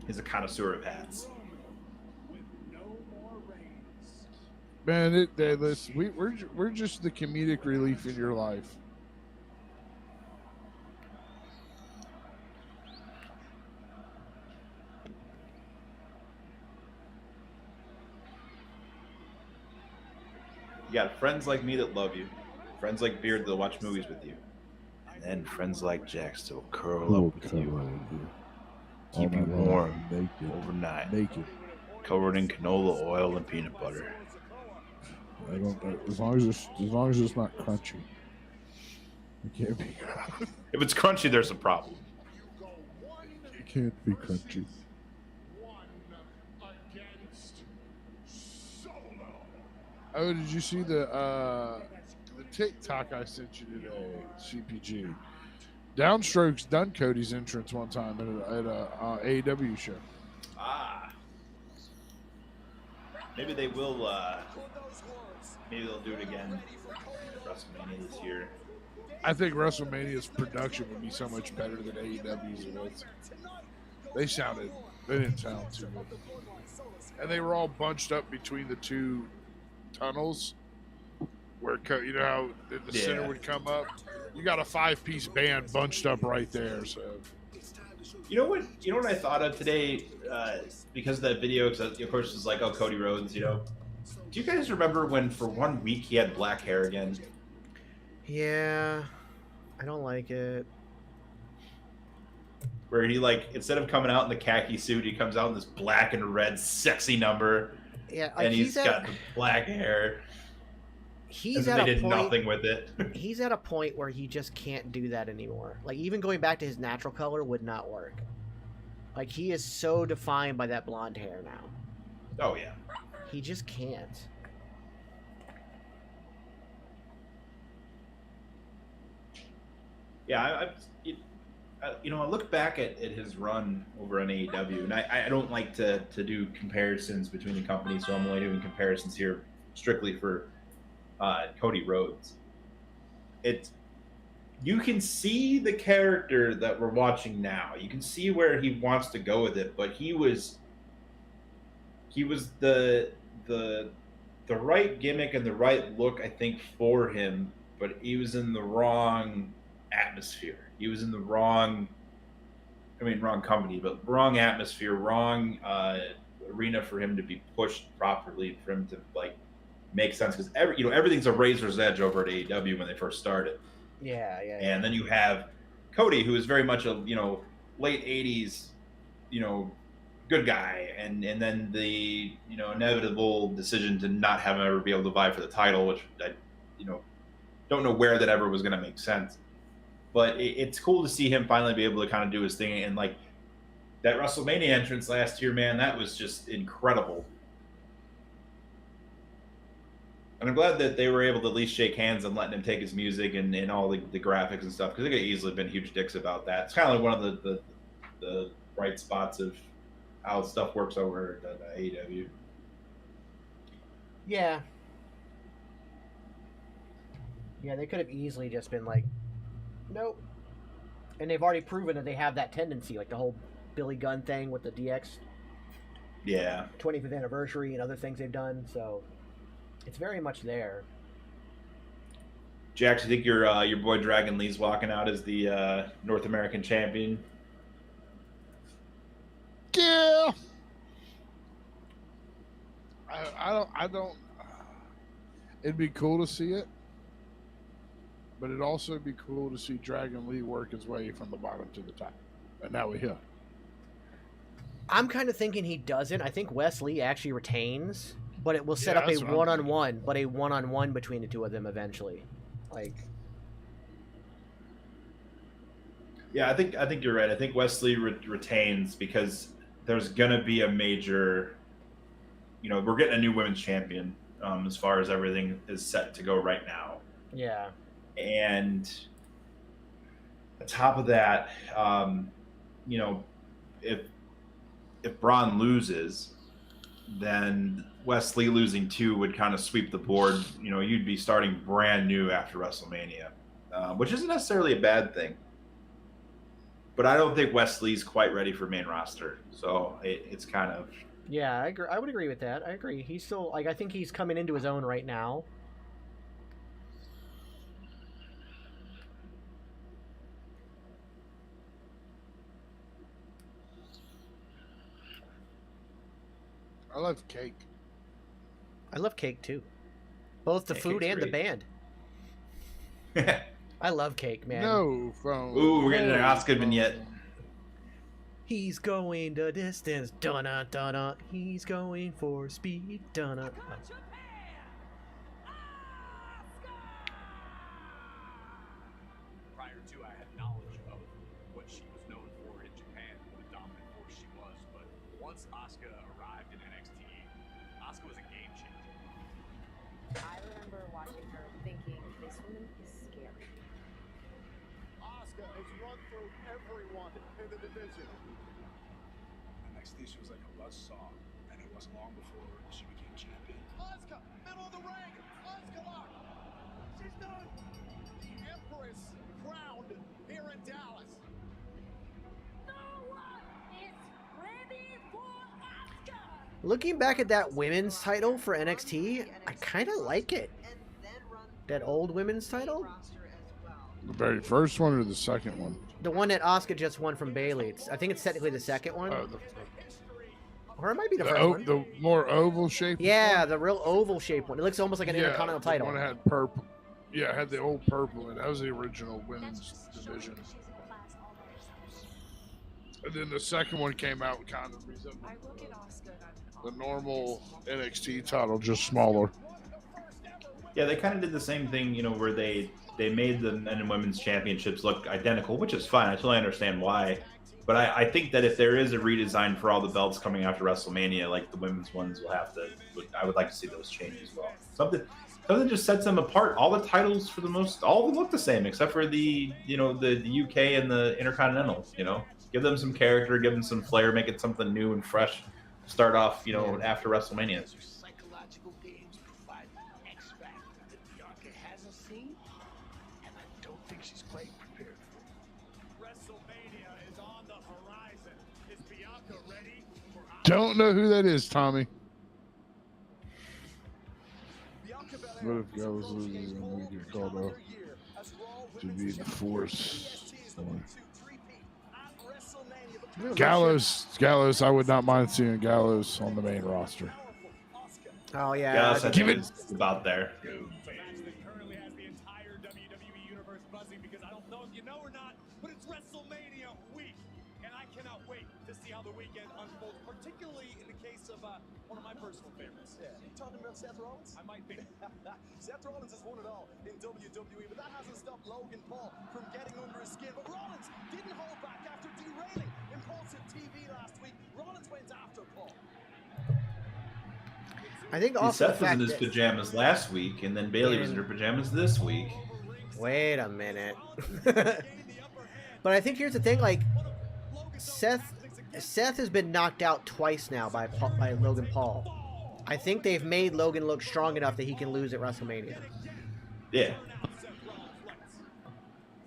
Speaker 1: He's a connoisseur of hats.
Speaker 5: Man, listen, we're just the comedic relief in your life.
Speaker 1: You got friends like me that love you, friends like Beard that'll watch movies with you, and then friends like Jax that'll curl up with you, keep you warm overnight, covered in canola oil and peanut butter.
Speaker 5: As long as it's not crunchy. It can't be.
Speaker 1: If it's crunchy, there's a problem.
Speaker 5: It can't be crunchy. Oh, did you see the TikTok I sent you today, CPG? Downstroke's done Cody's entrance one time at a AEW show.
Speaker 1: Ah. Maybe they will. Maybe they'll do it again at WrestleMania this year.
Speaker 5: I think WrestleMania's production would be so much better than AEW's was. They didn't sound too good. And they were all bunched up between the two tunnels where, you know how the center would come up? You got a 5-piece band bunched up right there, so.
Speaker 1: You know what I thought of today, because of that video, because of course it's like, oh, Cody Rhodes, you know. Do you guys remember when for 1 week he had black hair again?
Speaker 3: Yeah, I don't like it.
Speaker 1: Where he, like, instead of coming out in the khaki suit, he comes out in this black and red sexy number.
Speaker 3: Yeah, like
Speaker 1: and he's got the black hair.
Speaker 3: He's
Speaker 1: and
Speaker 3: at
Speaker 1: they
Speaker 3: a
Speaker 1: did
Speaker 3: point,
Speaker 1: nothing with it.
Speaker 3: He's at a point where he just can't do that anymore. Like, even going back to his natural color would not work. Like, he is so defined by that blonde hair now.
Speaker 1: Oh, yeah.
Speaker 3: He just can't.
Speaker 1: Yeah, I look back at his run over on AEW, and I don't like to do comparisons between the companies, so I'm only doing comparisons here strictly for Cody Rhodes. You can see the character that we're watching now. You can see where he wants to go with it, but he was the right gimmick and the right look, I think, for him, but he was in the wrong atmosphere. He was in the wrong company, but wrong atmosphere, wrong arena for him to be pushed properly, for him to like make sense. Because everything's a razor's edge over at AEW when they first started.
Speaker 3: Yeah.
Speaker 1: And then you have Cody, who is very much a late '80s, good guy, and then the inevitable decision to not have him ever be able to vie for the title, which I don't know where that ever was going to make sense. But it's cool to see him finally be able to kind of do his thing. And like that WrestleMania entrance last year, man, that was just incredible. And I'm glad that they were able to at least shake hands and letting him take his music and all the graphics and stuff, because they could have easily been huge dicks about that. It's kind of like one of the bright spots of how stuff works over at AEW.
Speaker 3: Yeah. Yeah, they could have easily just been like, nope. And they've already proven that they have that tendency, like the whole Billy Gunn thing with the DX
Speaker 1: Yeah.
Speaker 3: 25th anniversary and other things they've done. So it's very much there.
Speaker 1: Jax, you think your boy Dragon Lee's walking out as the North American champion?
Speaker 5: Yeah. I don't. It'd be cool to see it, but it'd also be cool to see Dragon Lee work his way from the bottom to the top. And now we're here.
Speaker 3: I'm kind of thinking he doesn't. I think Wes Lee actually retains, but it will set
Speaker 5: Yeah,
Speaker 3: up a
Speaker 5: that's what I'm
Speaker 3: one-on-one, but a one-on-one between the two of them eventually. Like,
Speaker 1: Yeah, I think you're right. I think Wesley retains because there's gonna be a major. We're getting a new women's champion as far as everything is set to go right now.
Speaker 3: yeah.
Speaker 1: And on top of that, if Braun loses, then Wesley losing 2 would kind of sweep the board. You'd be starting brand new after WrestleMania, which isn't necessarily a bad thing. But I don't think Wesley's quite ready for main roster, so it's kind of.
Speaker 3: Yeah, I agree. I would agree with that. I agree. He's still like I think he's coming into his own right now.
Speaker 5: I love cake.
Speaker 3: I love cake too. Both the
Speaker 1: Yeah,
Speaker 3: food
Speaker 1: cake's
Speaker 3: and the
Speaker 1: great.
Speaker 3: band. I love cake, man.
Speaker 5: No, from.
Speaker 1: Ooh, we're getting an Oscar vignette.
Speaker 3: He's going the distance, dun-na, dun-na. He's going for speed, dun-na.
Speaker 8: Prior to, I had knowledge of what she was known for in Japan, the dominant force she was. But once Asuka arrived in NXT, Asuka was a game changer.
Speaker 10: I remember watching her thinking, this woman is scary.
Speaker 7: Asuka has run through everyone in the division.
Speaker 11: NXT, she was like a buzzsaw, and it wasn't long before she became champion.
Speaker 7: Asuka, middle of the ring. Asuka lock. She's done. The Empress crowned here in Dallas.
Speaker 9: No one is ready for Asuka.
Speaker 3: Looking back at that women's title for NXT, I kind of like it. That old women's title?
Speaker 5: The very first one or the second one?
Speaker 3: The one that Asuka just won from Bayley. I think it's technically the second one. Or it might be the first one.
Speaker 5: The more oval shape.
Speaker 3: Yeah, the real oval shaped one. It looks almost like an Intercontinental
Speaker 5: the
Speaker 3: title.
Speaker 5: one that had purple. Yeah, it had the old purple, and that was the original women's division. And then the second one came out kind of resembling the normal NXT title, just smaller.
Speaker 1: Yeah, they kind of did the same thing, where they made the men and women's championships look identical, which is fine. I totally understand why. But I think that if there is a redesign for all the belts coming after WrestleMania, like the women's ones will have to, I would like to see those change as well. Something just sets them apart. All the titles all of them look the same, except for the UK and the Intercontinental, Give them some character, give them some flair, make it something new and fresh. Start off, after WrestleMania.
Speaker 11: Psychological games provide X factor that Bianca hasn't seen, and I don't think she's quite prepared for.
Speaker 8: WrestleMania is on the horizon. Is Bianca ready for
Speaker 5: Don't know who that is, Tommy. What if Gallows loses and we get called off to be the force? Gallows, I would not mind seeing Gallows on the main roster.
Speaker 3: Oh yeah.
Speaker 1: Gallows, I think it's about there.
Speaker 8: currently has the entire WWE universe buzzing because I don't know if you know or not, but it's WrestleMania week, and I cannot wait to see how the weekend unfolds, particularly in the case of one of my personal favorites.
Speaker 7: Yeah, you talking about Seth Rollins?
Speaker 8: I might be.
Speaker 7: Seth Rollins has won it all in WWE, but that hasn't stopped Logan Paul from getting under his skin. But Rollins didn't hold back after derailing Impulsive TV last week. Rollins went after Paul.
Speaker 3: I think also
Speaker 1: Seth was in his pajamas last week, and then Bayley was in her pajamas this week.
Speaker 3: Wait a minute. But I think here's the thing, like Seth Seth has been knocked out twice now by Logan Paul. I think they've made Logan look strong enough that he can lose at WrestleMania.
Speaker 1: Yeah.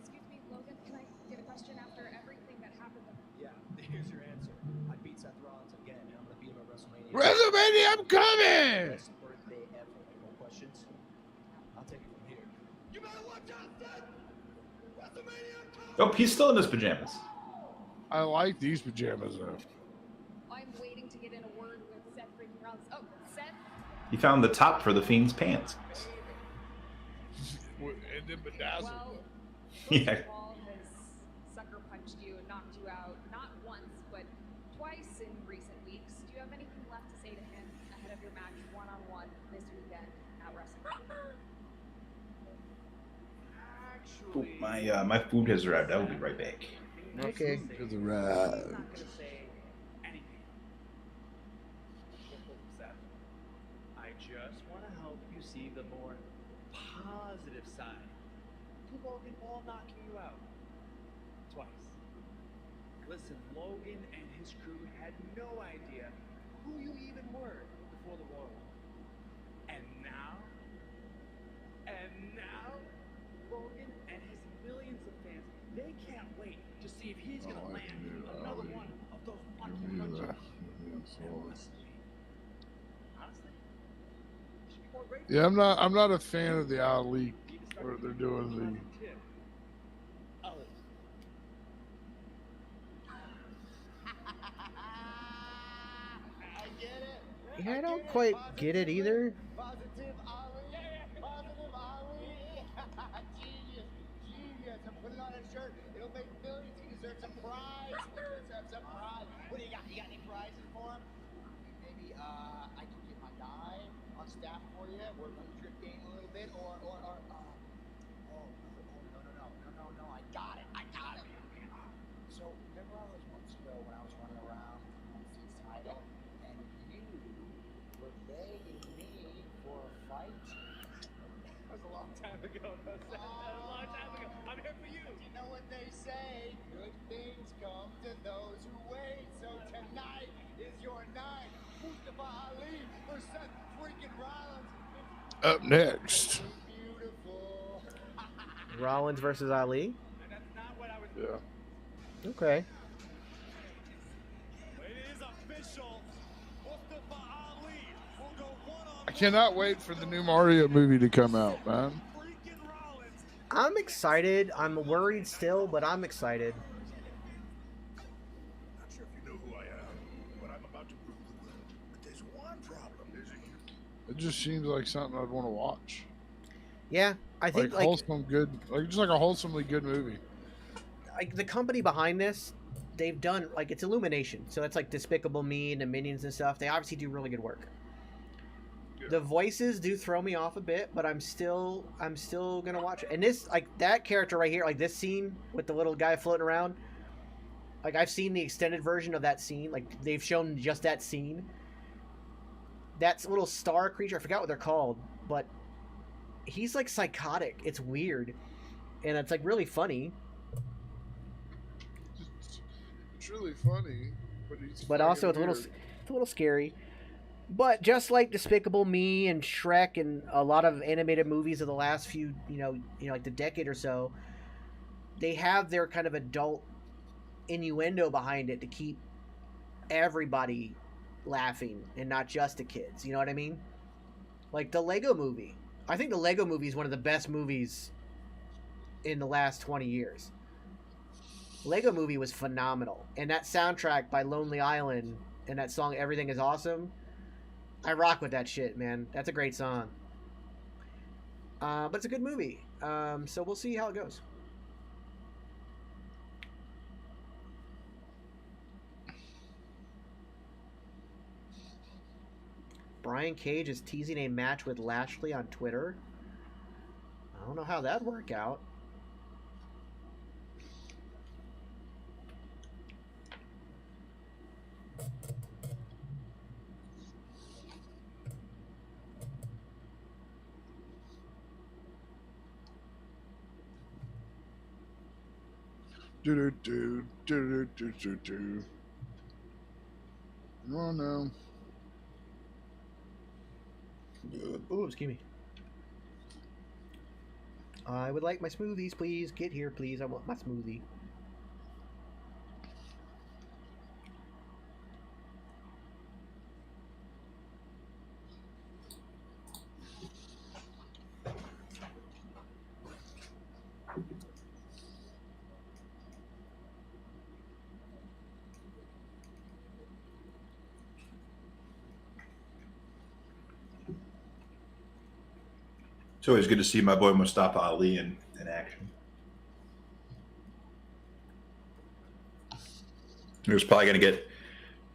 Speaker 6: Excuse me, Logan, can I get a question after everything that happened?
Speaker 12: Yeah, here's your answer. I beat Seth Rollins again, and I'm gonna beat him at WrestleMania.
Speaker 5: WrestleMania, I'm coming!
Speaker 12: Best birthday ever. Any more questions? I'll take it from here. You better watch out, Seth! WrestleMania!
Speaker 1: Oh, he's still in his pajamas.
Speaker 5: I like these pajamas though.
Speaker 6: I'm waiting to get in a word with Seth freaking Rollins. Oh, Seth?
Speaker 1: He found the top for the Fiend's pants.
Speaker 5: And then bedazzled.
Speaker 6: Well,
Speaker 1: Yeah.
Speaker 6: Paul has sucker punched you and knocked you out not once, but twice in recent weeks. Do you have anything left to say to him ahead of your match one-on-one this weekend at WrestleMania?
Speaker 1: Oh, my food has arrived. I will be right back.
Speaker 3: Okay.
Speaker 5: To the
Speaker 12: He's
Speaker 5: right.
Speaker 12: not gonna say anything. Seth, I just want to help you see the more positive side to Logan Paul knocking you out twice. Listen, Logan and his crew had no idea who you even were before the war. And now, Logan and his millions of fans, they can't wait to see if he's gonna land another one of those punches. Honestly, should be more grateful.
Speaker 5: Yeah, I'm not a fan of the Ali where they're doing
Speaker 3: Yeah, I don't quite get it either.
Speaker 13: Positive Ali. Positive Ali. Genius. Genius. I'm putting on a shirt. It'll make millions. He deserves a prize. He deserves a prize. What do you got? You got any prizes for him? Maybe I can get my guy on staff for you. Work on the trip game a little bit, or no. I got it. So remember all those months ago when I was running around on the title, and you were begging me for a fight?
Speaker 12: That was a long time ago. That was a long time ago. I'm here for you.
Speaker 13: You know what they say? Good things come to those who wait. So tonight is your night. Mustafa Ali for Seth freaking Rollins.
Speaker 5: Up next.
Speaker 13: Beautiful.
Speaker 3: Rollins versus Ali.
Speaker 12: And that's not what I was.
Speaker 5: Yeah.
Speaker 3: Okay.
Speaker 8: It is official. Mustafa Ali will go one-on-one.
Speaker 5: I cannot wait for the new Mario movie to come out, man.
Speaker 8: Freaking Rollins.
Speaker 3: I'm excited. I'm worried still, but I'm excited.
Speaker 11: Not sure if you know who I am, but I'm about to rule the world. But there's one problem. There's a huge...
Speaker 5: It just seems like something I'd want to watch.
Speaker 3: Yeah, I think like
Speaker 5: wholesome, good, just like a wholesomely good movie.
Speaker 3: the company behind this, they've done like it's Illumination, so that's like Despicable Me and the Minions and stuff. They obviously do really good work.
Speaker 5: Yeah.
Speaker 3: The voices do throw me off a bit, but I'm still gonna watch it. And this like that character right here, like this scene with the little guy floating around, like I've seen the extended version of that scene. Like they've shown just that scene. That little star creature, I forgot what they're called, but he's like psychotic. It's weird, and it's like really funny.
Speaker 5: It's really funny,
Speaker 3: but also it's a little scary. But just like Despicable Me and Shrek and a lot of animated movies of the last few, like the decade or so, they have their kind of adult innuendo behind it to keep everybody laughing and not just the kids. You know what I mean? Like the Lego Movie. I think the Lego Movie is one of the best movies in the last 20 years. Lego Movie was phenomenal. And that soundtrack by Lonely Island and that song Everything Is Awesome, I rock with that shit, man. That's a great song. But it's a good movie. So we'll see how it goes. Brian Cage is teasing a match with Lashley on Twitter. I don't know how that'd work out.
Speaker 5: Do do do do do do do. Oh no.
Speaker 3: Ooh, excuse me. I would like my smoothies, please. Get here, please. I want my smoothie.
Speaker 1: It's always good to see my boy Mustafa Ali in action. He was probably going to get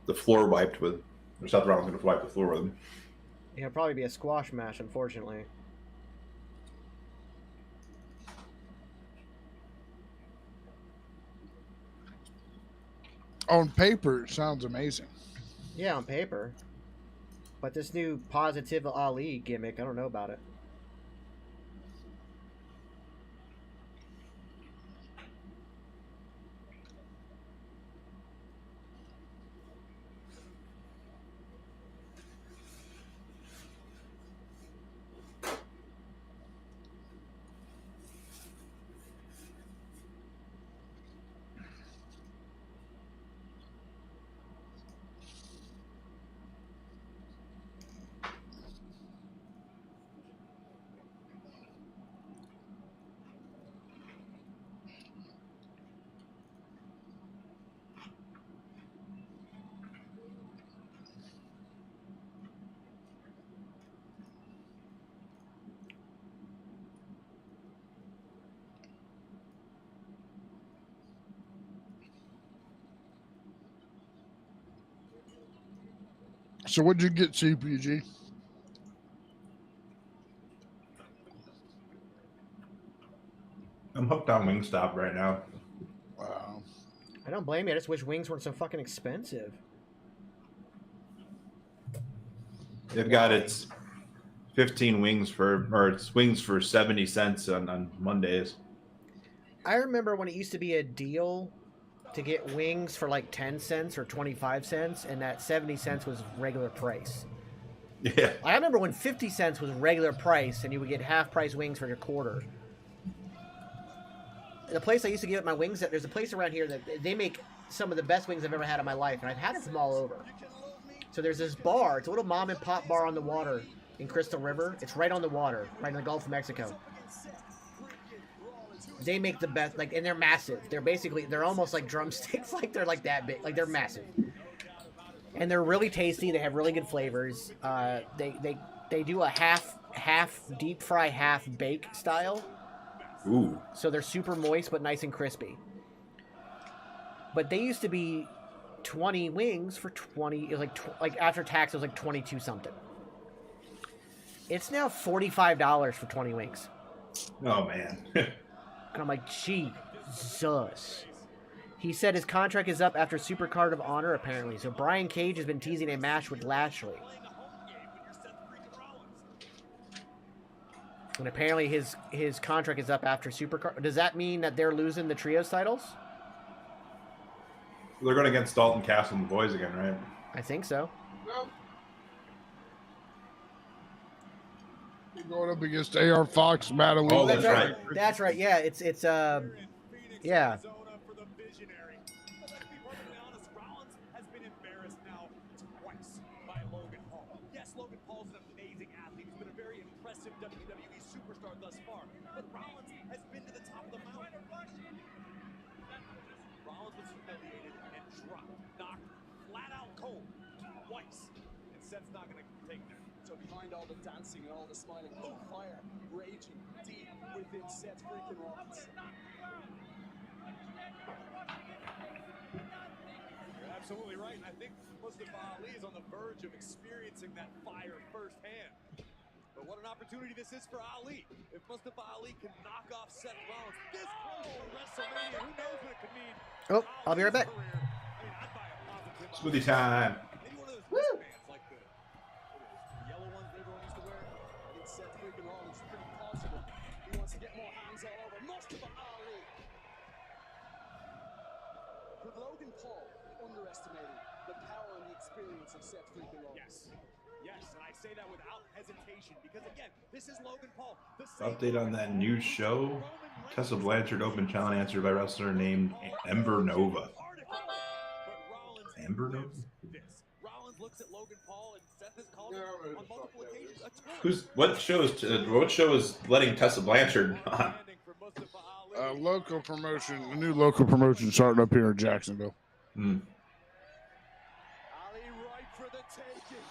Speaker 1: the floor wiped with, or Seth Rollins going to wipe the floor with him.
Speaker 3: It'll probably be a squash match, unfortunately.
Speaker 5: On paper, it sounds amazing.
Speaker 3: Yeah, on paper. But this new positive Ali gimmick, I don't know about it.
Speaker 5: So what'd you get, CPG?
Speaker 1: I'm hooked on Wingstop right now.
Speaker 5: Wow.
Speaker 3: I don't blame you. I just wish wings weren't so fucking expensive.
Speaker 1: They've got its 15 wings for, or it's wings for 70 cents on Mondays.
Speaker 3: I remember when it used to be a deal to get wings for like 10 cents or 25 cents, and that 70 cents was regular price.
Speaker 1: Yeah.
Speaker 3: I remember when 50 cents was regular price, and you would get half price wings for your quarter. The place I used to get my wings at, there's a place around here that they make some of the best wings I've ever had in my life, and I've had it from all over. So there's this bar. It's a little mom and pop bar on the water in Crystal River. It's right on the water, right in the Gulf of Mexico. They make the best, like, and they're massive. They're almost like drumsticks, like they're like that big, like they're massive. And they're really tasty. They have really good flavors. They do a half deep fry, half bake style.
Speaker 1: Ooh.
Speaker 3: So they're super moist but nice and crispy. But they used to be 20 wings for 20. It was like after tax, it was like 22 something. It's now $45 for 20 wings.
Speaker 1: Oh man.
Speaker 3: And I'm like, Jesus. He said his contract is up after Supercard of Honor, apparently. So Brian Cage has been teasing a match with Lashley. And apparently his contract is up after Supercard. Does that mean that they're losing the trios titles?
Speaker 1: They're going against Dalton Castle and the boys again, right?
Speaker 3: I think so.
Speaker 5: Going up against AR Fox, Matt Elite.
Speaker 1: Oh, that's right.
Speaker 3: That's right. Yeah, it's yeah.
Speaker 8: Yes, Logan Paul's an amazing athlete. He's been a very impressive WWE superstar thus far. But Rollins has been to the top of the mountain. Rollins was humiliated and dropped, knocked flat out cold twice. And Seth's not going to take that.
Speaker 7: So behind all the dancing and all the smiling, oh, fire raging deep within Seth freaking Rollins.
Speaker 8: You're absolutely right. And I think Mustafa Ali is on the verge of experiencing that fire firsthand. But what an opportunity this is for Ali. If Mustafa Ali can knock off Seth Rollins this close to WrestleMania, who knows what it could mean.
Speaker 3: Oh, I'll be right back.
Speaker 1: Smoothie time.
Speaker 8: Maybe one of those wristbands like the yellow ones that everyone used to wear.
Speaker 7: I think Seth freaking Rollins is pretty positive. He wants to get more hands all over Mustafa Ali. Could Logan Paul be underestimating the power and the experience of Seth freaking Rollins.
Speaker 8: Yes, and I say that without hesitation because again, this is Logan Paul. The same
Speaker 1: Update on that new show. Tessa Blanchard open challenge answered by wrestler named Ember Nova. Ember Nova?
Speaker 8: Rollins looks at Logan Paul and Seth has called him on multiple occasions
Speaker 1: What show is letting Tessa Blanchard on?
Speaker 5: Local promotion, a new local promotion starting up here in Jacksonville.
Speaker 7: Ali right for the taking.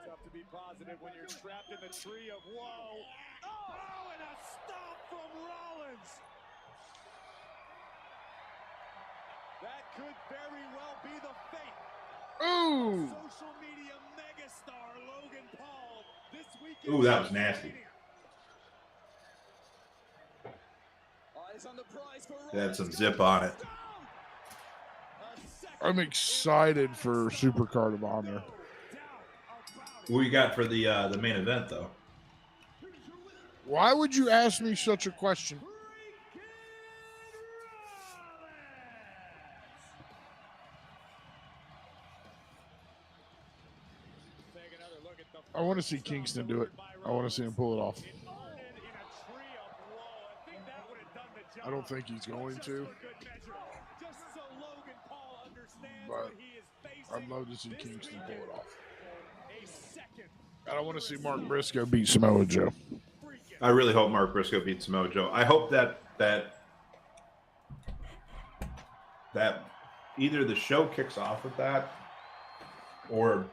Speaker 8: Tough to be positive when you're trapped in the tree of woe. Oh, and a stomp from Rollins. That could very well be the fate.
Speaker 5: Ooh.
Speaker 8: Social media megastar Logan Paul this weekend.
Speaker 1: Ooh, that was nasty.
Speaker 7: Eyes on the prize for
Speaker 1: It had some zip on it.
Speaker 5: I'm excited for Supercard of Honor.
Speaker 1: Who you got for the main event, though?
Speaker 5: Why would you ask me such a question? I want to see Kingston do it. I want to see him pull it off. I don't think he's going to. But I'd love to see Kingston pull it off. I don't want to see Mark Briscoe beat Samoa Joe.
Speaker 1: I really hope Mark Briscoe beats Samoa Joe. I hope that either the show kicks off with that or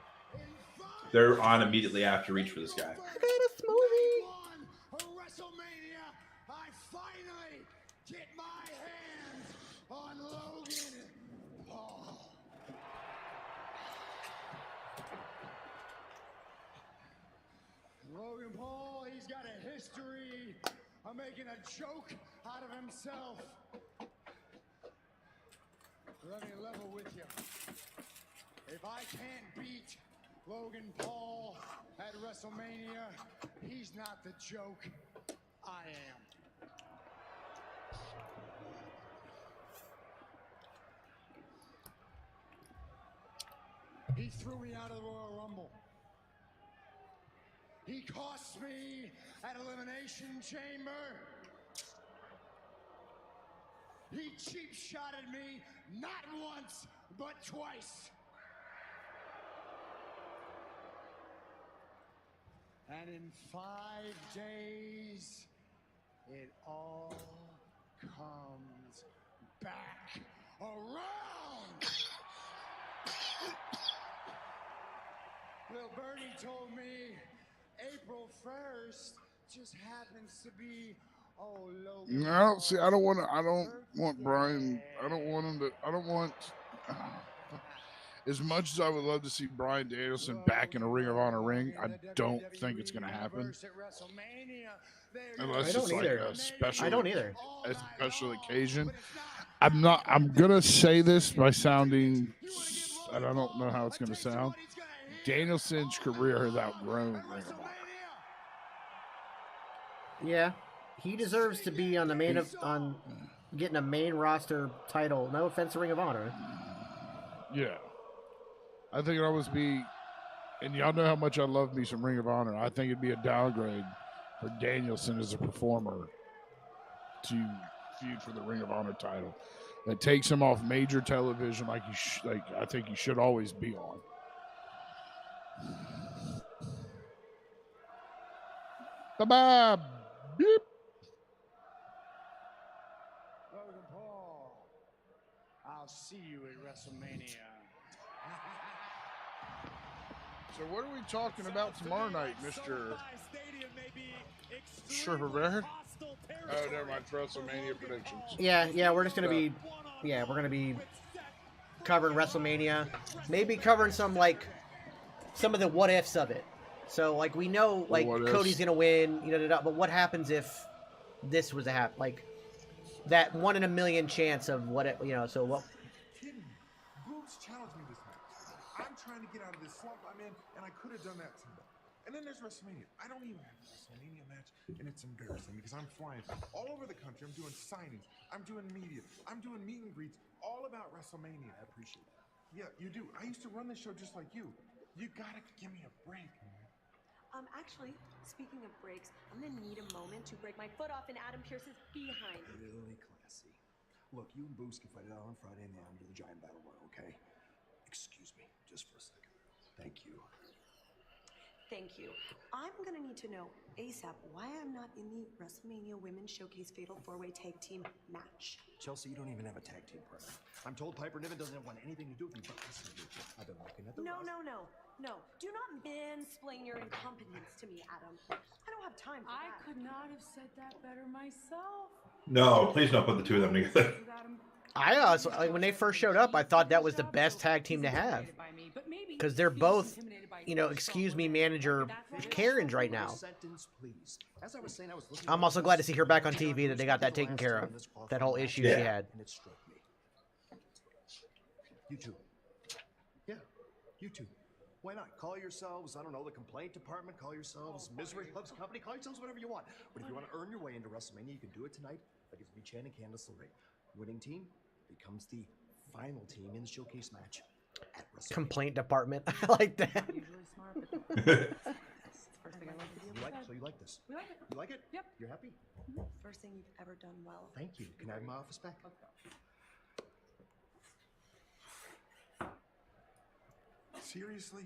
Speaker 1: they're on immediately after Reach for this guy.
Speaker 13: I got a smoothie. WrestleMania, I finally get my hands on Logan Paul. Logan Paul, he's got a history of making a joke out of himself. Let me level with you. If I can't beat Logan Paul at WrestleMania, he's not the joke. I am. He threw me out of the Royal Rumble. He cost me at Elimination Chamber. He cheap shotted me not once, but twice. And in 5 days, it all comes back around. Little Birdie told me April 1st just happens to be Logan.
Speaker 5: No, see, I don't want Brian. I don't want him to. I don't want. As much as I would love to see Bryan Danielson back in a Ring of Honor ring, I don't think it's going to happen. Unless it's like a special.
Speaker 3: I don't either.
Speaker 5: A special occasion. I'm going to say this by sounding, and I don't know how it's going to sound. Danielson's career has outgrown Ring of Honor.
Speaker 3: Yeah, he deserves to be on the main on getting a main roster title. No offense to Ring of Honor.
Speaker 5: Yeah. I think it always be, and y'all know how much I love me some Ring of Honor. I think it'd be a downgrade for Danielson as a performer to feud for the Ring of Honor title. That takes him off major television, like I think he should always be on. Bye-bye. Beep.
Speaker 13: Logan Paul, I'll see you at WrestleMania.
Speaker 5: So what are we talking about tomorrow night, Mr. Sherver? Oh, never mind. WrestleMania predictions.
Speaker 3: Yeah, we're just gonna be, we're gonna be covering WrestleMania, maybe covering some of the what ifs of it. So like we know like Cody's gonna win, but what happens if this was to happen? Like that 1 in a million chance of what it, So what?
Speaker 14: Bruce challenged me this match. I'm trying to get out of this slump I'm in, and I could have done that too. And then there's WrestleMania. I don't even have a WrestleMania match, and it's embarrassing because I'm flying all over the country. I'm doing signings. I'm doing media. I'm doing meet and greets all about WrestleMania. I appreciate that. Yeah, you do. I used to run the show just like you. You gotta give me a break, man.
Speaker 15: Actually, speaking of breaks, I'm gonna need a moment to break my foot off in Adam Pearce's behind.
Speaker 16: Really classy. Look, you and Boost can fight it out on Friday night under the Giant Battle Royal, okay? Excuse me, just for a second. Thank you.
Speaker 15: Thank you. I'm gonna need to know ASAP why I'm not in the WrestleMania Women's Showcase Fatal 4-Way Tag Team match.
Speaker 16: Chelsea, you don't even have a tag team partner. I'm told Piper Niven doesn't want anything to do with me, but listen, I've been looking at the
Speaker 15: No,
Speaker 16: roster.
Speaker 15: no. Do not mansplain your incompetence to me, Adam. I don't have time for that.
Speaker 6: I could not have said that better myself.
Speaker 1: No, please don't put the two of them together.
Speaker 3: I like, when they first showed up, I thought that was the best tag team to have, because they're both, you know, excuse me, manager Karens right now. I'm also glad to see her back on TV, that they got that taken care of, that whole issue she had.
Speaker 16: And it struck me. You two. Yeah, you two. Why not? Call yourselves, I don't know, the complaint department. Call yourselves Misery Hubs Company. Call yourselves whatever you want. But if you want to earn your way into WrestleMania, you can do it tonight. Like it's Chan and Candice LeRae. Winning team becomes the final team in the showcase match at WrestleMania.
Speaker 3: Complaint department. I like that.
Speaker 16: So you like this?
Speaker 15: We like it.
Speaker 16: You like it?
Speaker 15: Yep.
Speaker 16: You're happy?
Speaker 15: First thing you've ever done well.
Speaker 16: Thank you. Can I have my office back?
Speaker 14: Seriously?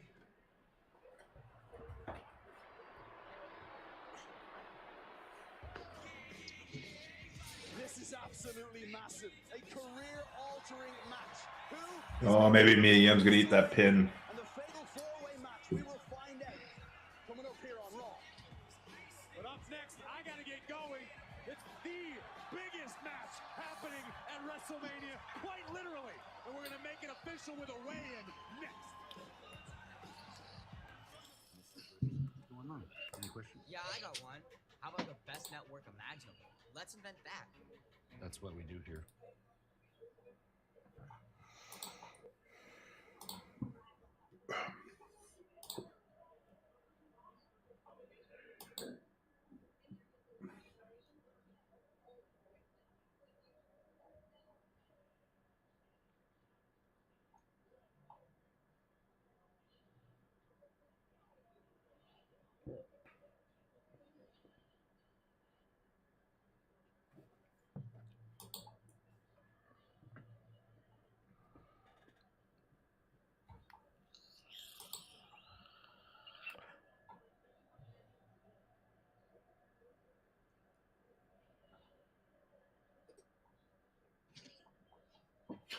Speaker 7: This is absolutely massive. A career-altering match.
Speaker 1: Oh, maybe Mia Yim's gonna eat that pin.
Speaker 7: And the fatal four-way match, we will find out. Coming up here on Raw.
Speaker 8: But up next, I gotta get going. It's the biggest match happening at WrestleMania, quite literally. And we're gonna make it official with a weigh-in next.
Speaker 17: What's going on? Any questions?
Speaker 18: Yeah, I got one. How about the best network imaginable? Let's invent that.
Speaker 17: That's what we do here.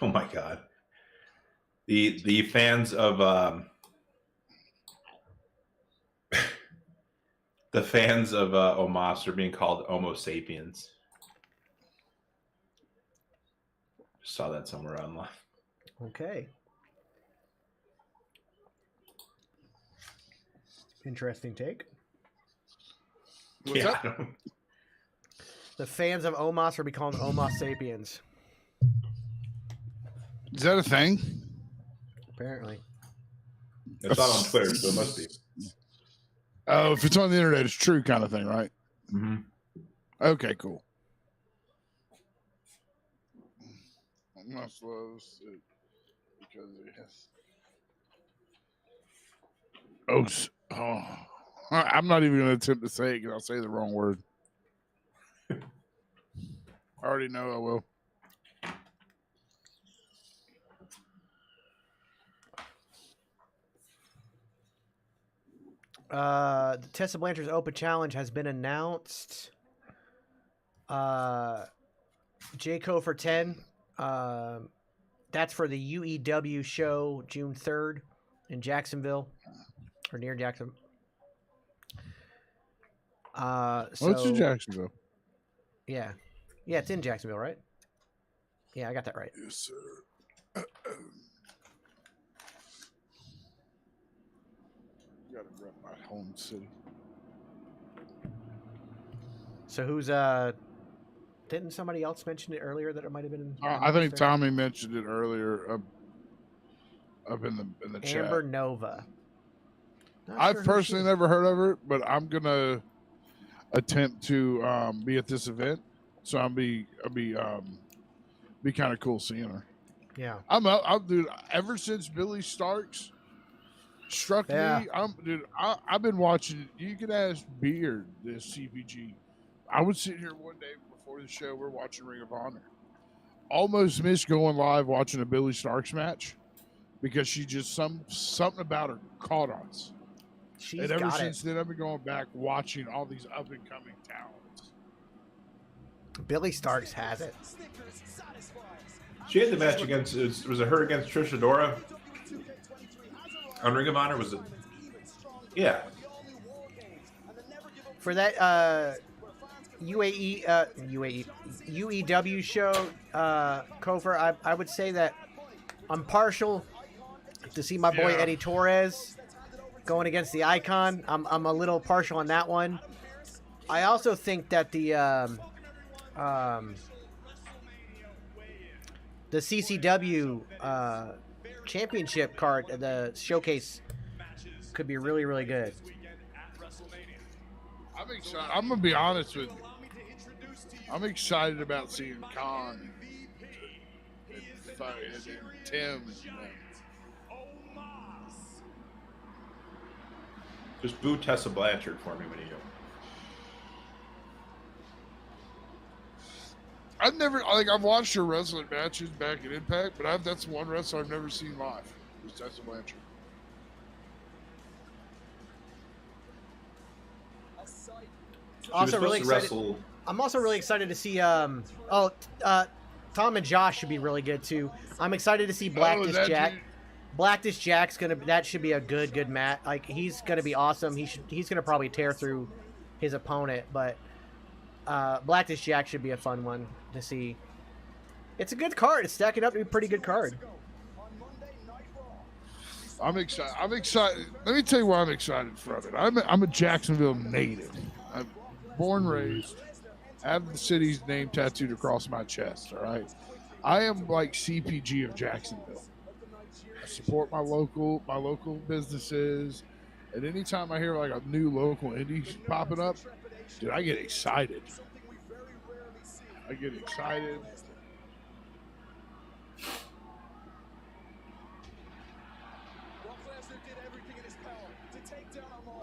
Speaker 1: Oh my god. The fans of the fans of Omos are being called Homo sapiens. Saw that somewhere online.
Speaker 3: Okay. Interesting take.
Speaker 5: What's
Speaker 1: yeah.
Speaker 5: up?
Speaker 3: The fans of Omos are becoming Homo sapiens.
Speaker 5: Is that a thing?
Speaker 3: Apparently.
Speaker 1: It's not on Twitter, so it must be.
Speaker 5: Oh, if it's on the internet, it's true kind of thing, right?
Speaker 1: Mm-hmm.
Speaker 5: Okay, cool. I'm not slow because I'm not even going to attempt to say it because I'll say the wrong word. I already know I will.
Speaker 3: The Tessa Blanchard's Open Challenge has been announced. Jayco for 10. That's for the UEW show June 3rd in Jacksonville, or near Jacksonville.
Speaker 5: It's in Jacksonville.
Speaker 3: Yeah. Yeah, it's in Jacksonville, right? Yeah, I got that right.
Speaker 5: Yes, sir. Gotta rep my home city.
Speaker 3: So who's didn't somebody else mention it earlier that it might have been?
Speaker 5: I think Tommy mentioned it earlier up in the chat.
Speaker 3: Amber Nova. Not
Speaker 5: I've
Speaker 3: sure who
Speaker 5: personally
Speaker 3: she is.
Speaker 5: never heard of her, but I'm gonna attempt to be at this event, so I'll be kind of cool seeing her.
Speaker 3: Yeah.
Speaker 5: Dude. Ever since Billy Starks struck
Speaker 3: Yeah.
Speaker 5: me, I've been watching. You can ask Beard, the CPG. I was sitting here one day before the show. We're watching Ring of Honor. Almost missed going live watching a Billy Starks match because she just something about her caught us.
Speaker 3: She's
Speaker 5: And ever
Speaker 3: got
Speaker 5: since
Speaker 3: it.
Speaker 5: then, I've been going back watching all these up and coming talents.
Speaker 3: Billy Starks has it.
Speaker 1: She had the match against, was it her against Trish Adora on Ring of Honor? Was it? Yeah.
Speaker 3: For that UEW show, Kofor, I would say that I'm partial to see my boy Eddie Torres going against the Icon. I'm a little partial on that one. I also think that the CCW championship card, the showcase, could be really, really good.
Speaker 5: I'm excited. I'm gonna be honest with you. I'm excited about seeing Khan and Tim.
Speaker 1: Just boo Tessa Blanchard for me when you go.
Speaker 5: I've watched her wrestling matches back in Impact, but that's one wrestler I've never seen live. Is Tessa Blanchard.
Speaker 3: Also really excited. I'm also really excited to see. Tom and Josh should be really good too. I'm excited to see Blackness Jack.
Speaker 5: Dude.
Speaker 3: Blackness Jack's that should be a good match. Like he's gonna be awesome. He's gonna probably tear through his opponent, but Blackness Jack should be a fun one to see. It's a good card. It's stacking up to be a pretty good card.
Speaker 5: I'm excited. Let me tell you why I'm excited from it. I'm a Jacksonville native. I'm born, raised. I have the city's name tattooed across my chest. All right. I am like CPG of Jacksonville. I support my local businesses, and anytime I hear like a new local indie popping up, dude, I get excited.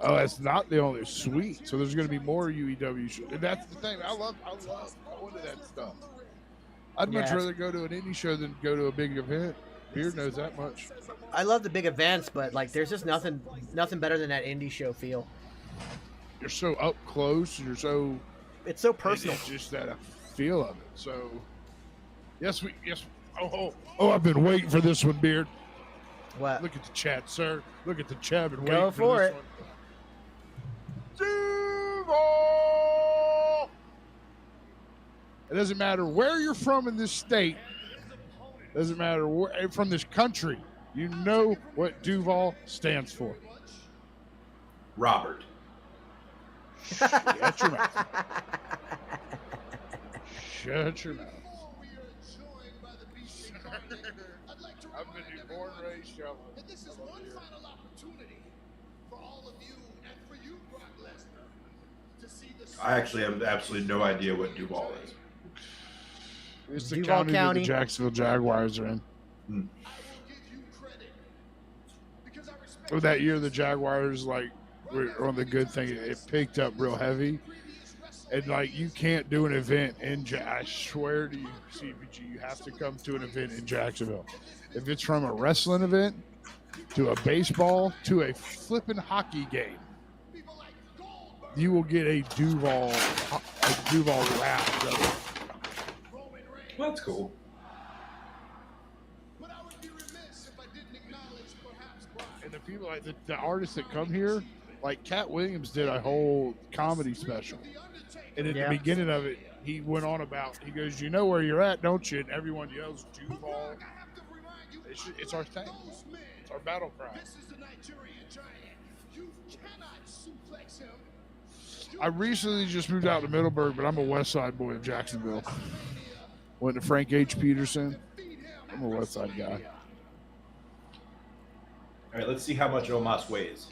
Speaker 5: Oh, that's not the only sweet. So there's going to be more UEW shows. And that's the thing. I love going to that stuff. I'd much rather go to an indie show than go to a big event. Beard knows that much.
Speaker 3: I love the big events, but like there's just nothing better than that indie show feel.
Speaker 5: You're so up close. It's
Speaker 3: so personal.
Speaker 5: It's just that feel of it. So yes. Oh, I've been waiting for this one, Beard.
Speaker 3: What?
Speaker 5: Look at the chat, sir. Look at the chat. And
Speaker 3: go for it.
Speaker 5: One. Duval! It doesn't matter where you're from in this state. It doesn't matter where from this country. You know what Duval stands for.
Speaker 1: Robert.
Speaker 5: Shut your mouth. Shut your mouth. I've been born, raised, traveling.
Speaker 13: And this is one final opportunity for all of you and for you, Brock Lesnar, to see the.
Speaker 1: I actually have absolutely no idea what Duval is.
Speaker 5: It's the
Speaker 3: Duval
Speaker 5: county that the Jacksonville Jaguars are in. Oh, that year the Jaguars were on the good thing. It picked up real heavy, and you can't do an event in. I swear to you, CPG, you have to come to an event in Jacksonville. If it's from a wrestling event to a baseball to a flipping hockey game, you will get a Duval rap.
Speaker 1: Well, that's cool.
Speaker 5: And the people the artists that come here, like Cat Williams did a whole comedy special, and at the beginning of it, he went on about. He goes, "You know where you're at, don't you?" And everyone yells, "Duval." It's our thing. It's our battle cry. I recently just moved out to Middleburg, but I'm a West Side boy of Jacksonville. Went to Frank H. Peterson. I'm a West Side guy.
Speaker 1: All right, let's see how much Omos weighs.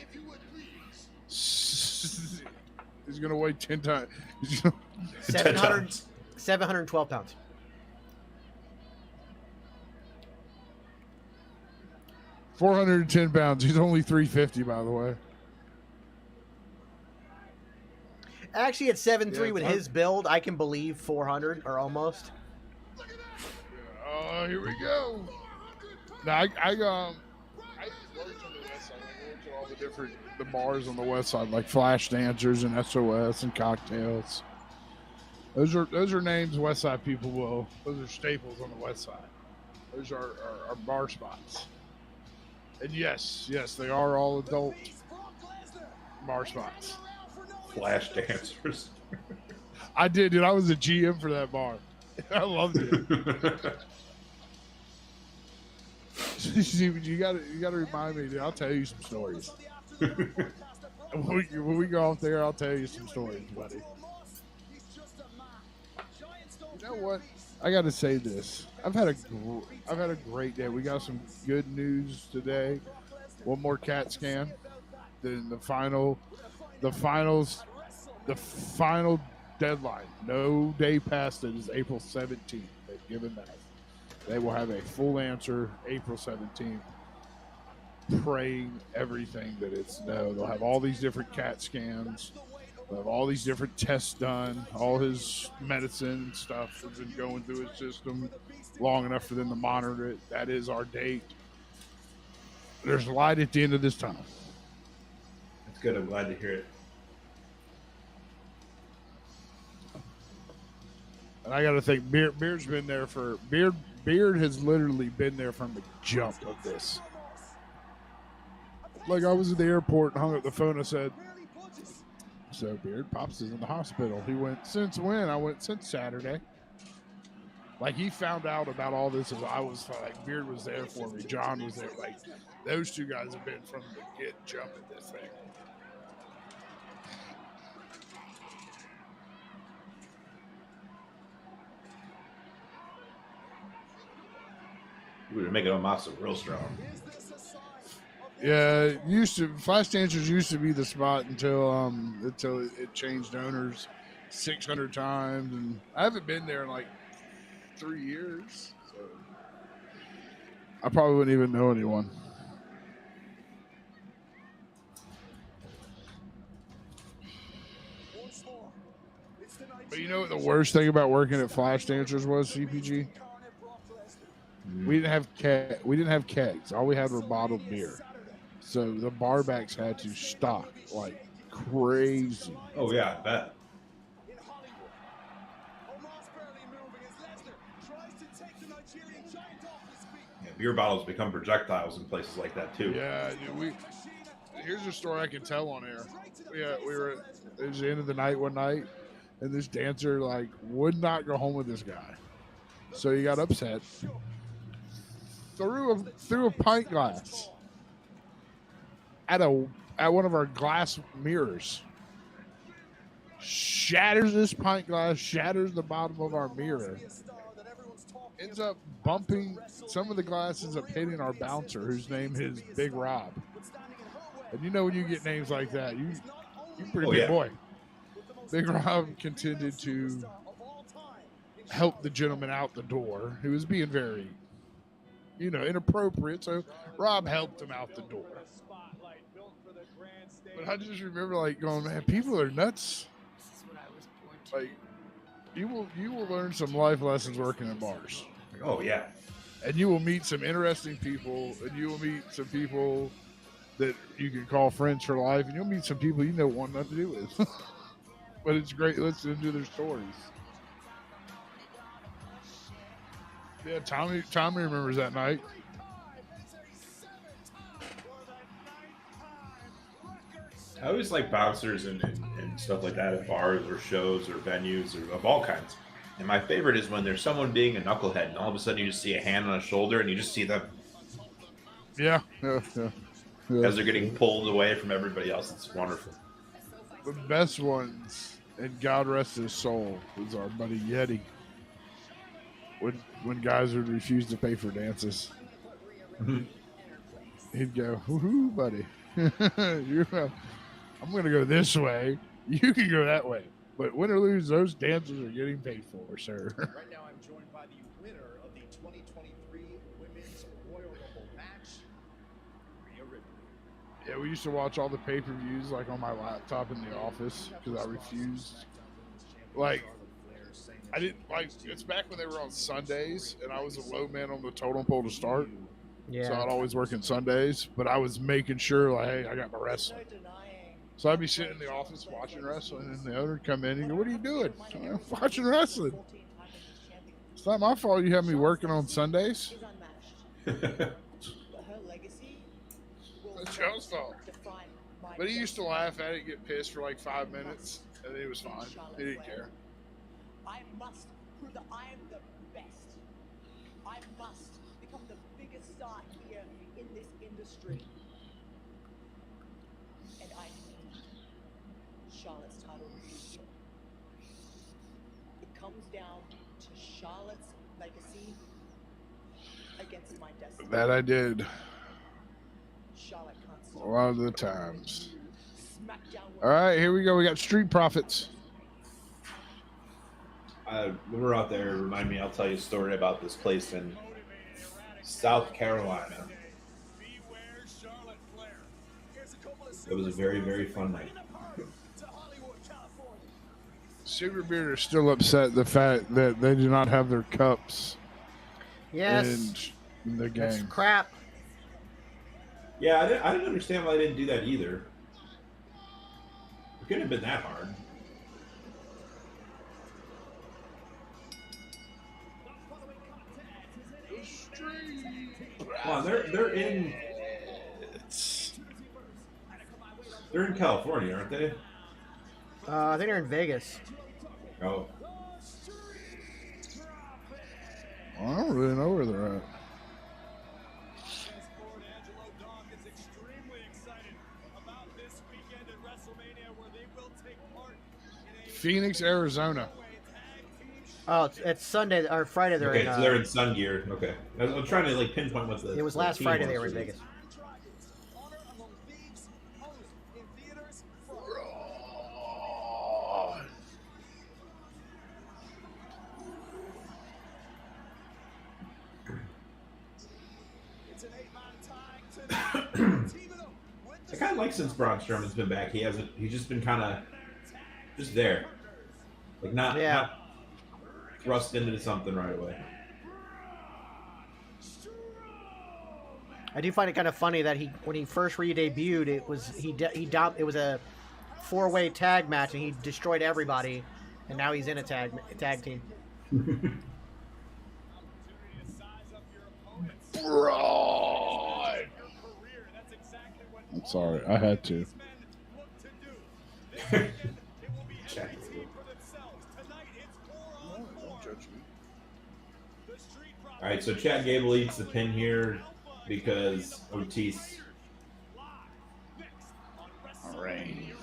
Speaker 5: He's going to weigh 10 times.
Speaker 3: 712 pounds.
Speaker 5: 410 pounds. He's only 350, by the way.
Speaker 3: Actually, at 7'3"
Speaker 5: Yeah,
Speaker 3: with his build, I can believe 400 or almost.
Speaker 5: Oh, here we go. Now, I worked on the west side. I worked at all the bars on the west side, like Flash Dancers and SOS and Cocktails. Those are names West Side people will. Those are staples on the west side. Those are bar spots. And yes, they are all adult bar spots.
Speaker 1: Flash dancers.
Speaker 5: I did, dude. I was a GM for that bar. I loved it. you gotta remind me, dude. I'll tell you some stories. When we go off there, I'll tell you some stories, buddy. You know what? I gotta say this. I've had a great day. We got some good news today. One more CAT scan. Then the final deadline. No day past it is April 17th. They've given that. They will have a full answer April 17th. Praying everything that it's no. They'll have all these different CAT scans. They'll have all these different tests done. All his medicine and stuff has been going through his system long enough for them to monitor it. That is our date. There's light at the end of this tunnel.
Speaker 1: That's good. I'm glad to hear it.
Speaker 5: And I got to think, Beard's been there for Beard has literally been there from the jump of this. Like, I was at the airport and hung up the phone. I said, "So Beard, Pops is in the hospital." He went, "Since when?" I went, "Since Saturday." Like, he found out about all this as I was like, Beard was there for me. John was there. Like, those two guys have been from the jump at this thing.
Speaker 1: We were making a muscle real strong.
Speaker 5: Yeah, Flash Dancers used to be the spot until it changed owners 600 times, and I haven't been there in like 3 years, so I probably wouldn't even know anyone. But you know what the worst thing about working at Flash Dancers was, CPG? We didn't have kegs. All we had were bottled beer. So the barbacks had to stock like crazy.
Speaker 1: Oh yeah, I bet. Yeah, beer bottles become projectiles in places like that too.
Speaker 5: Yeah, dude, here's a story I can tell on air. Yeah, it was the end of the night one night, and this dancer like would not go home with this guy, so he got upset. Threw a pint glass at one of our glass mirrors. Shatters this pint glass, shatters the bottom of our mirror. Ends up bumping some of the glass, ends up hitting our bouncer, whose name is Big Rob. And you know when you get names like that, you're pretty big boy. Big Rob continued to help the gentleman out the door, who was being very, inappropriate. So Rob helped him out the door. But I just remember like going, man, people are nuts. Like, you will learn some life lessons working in bars.
Speaker 1: Oh yeah.
Speaker 5: And you will meet some interesting people, and you will meet some people that you can call friends for life, and you'll meet some people you don't want nothing to do with. But it's great listening to their stories. Yeah, Tommy remembers that night.
Speaker 1: I always like bouncers and stuff like that at bars or shows or venues or of all kinds. And my favorite is when there's someone being a knucklehead and all of a sudden you just see a hand on a shoulder and you just see them.
Speaker 5: Yeah.
Speaker 1: As they're getting pulled away from everybody else. It's wonderful.
Speaker 5: The best ones, and God rest his soul, was our buddy Yeti. When guys would refuse to pay for dances, he'd go, "Woohoo, buddy! I'm going to go this way. You can go that way. But win or lose, those dancers are getting paid for, sir."
Speaker 16: Right now, I'm joined by the winner of the 2023 Women's Royal Rumble match,
Speaker 5: Yeah, we used to watch all the pay-per-views like on my laptop in the office because I refused. Like, I didn't like. It's back when they were on Sundays, and I was a low man on the totem pole to start.
Speaker 3: Yeah.
Speaker 5: So I'd always work on Sundays, but I was making sure, like, hey, I got my wrestling. So I'd be sitting in the office watching wrestling, and the owner would come in and go, "What are you doing?" I'm watching wrestling. It's not my fault you have me working on Sundays. That's Joe's fault. But he used to laugh at it, get pissed for like 5 minutes, and then he was fine. He didn't care.
Speaker 13: I must prove that I am the best. I must become the biggest star here in this industry. And I need Charlotte's title reveal. It comes down to Charlotte's legacy against my destiny.
Speaker 5: That I did.
Speaker 13: Charlotte can't
Speaker 5: A
Speaker 13: stop
Speaker 5: lot of the times. All right, here we go. We got Street Profits.
Speaker 1: When we're out there, remind me, I'll tell you a story about this place in South Carolina. It was a very, very fun night.
Speaker 5: Super Beard are still upset the fact that they do not have their cups
Speaker 3: Yes.
Speaker 5: in the game.
Speaker 3: That's crap.
Speaker 1: Yeah, I didn't understand why they didn't do that either. It couldn't have been that hard. Come on, they're in California, aren't they?
Speaker 3: I think they're in Vegas.
Speaker 1: Oh.
Speaker 5: I don't really know where they're at. Phoenix, Arizona.
Speaker 3: Oh, it's Sunday or Friday. They're
Speaker 1: Okay,
Speaker 3: in.
Speaker 1: so they're in Sun Gear. Okay, I'm trying to like pinpoint what the.
Speaker 3: It was
Speaker 1: the
Speaker 3: last
Speaker 1: team
Speaker 3: Friday
Speaker 1: was
Speaker 3: they were in
Speaker 1: for
Speaker 3: Vegas.
Speaker 1: I kind of like since Braun Strowman's been back. He's just been kind of just there, like not thrust into something right away.
Speaker 3: I do find it kind of funny that when he first re-debuted, it was it was a 4-way tag match and he destroyed everybody, and now he's in a tag team.
Speaker 5: Braun. I'm sorry, I had to.
Speaker 1: All right, so Chad Gable eats the pin here because Otis.
Speaker 5: All right.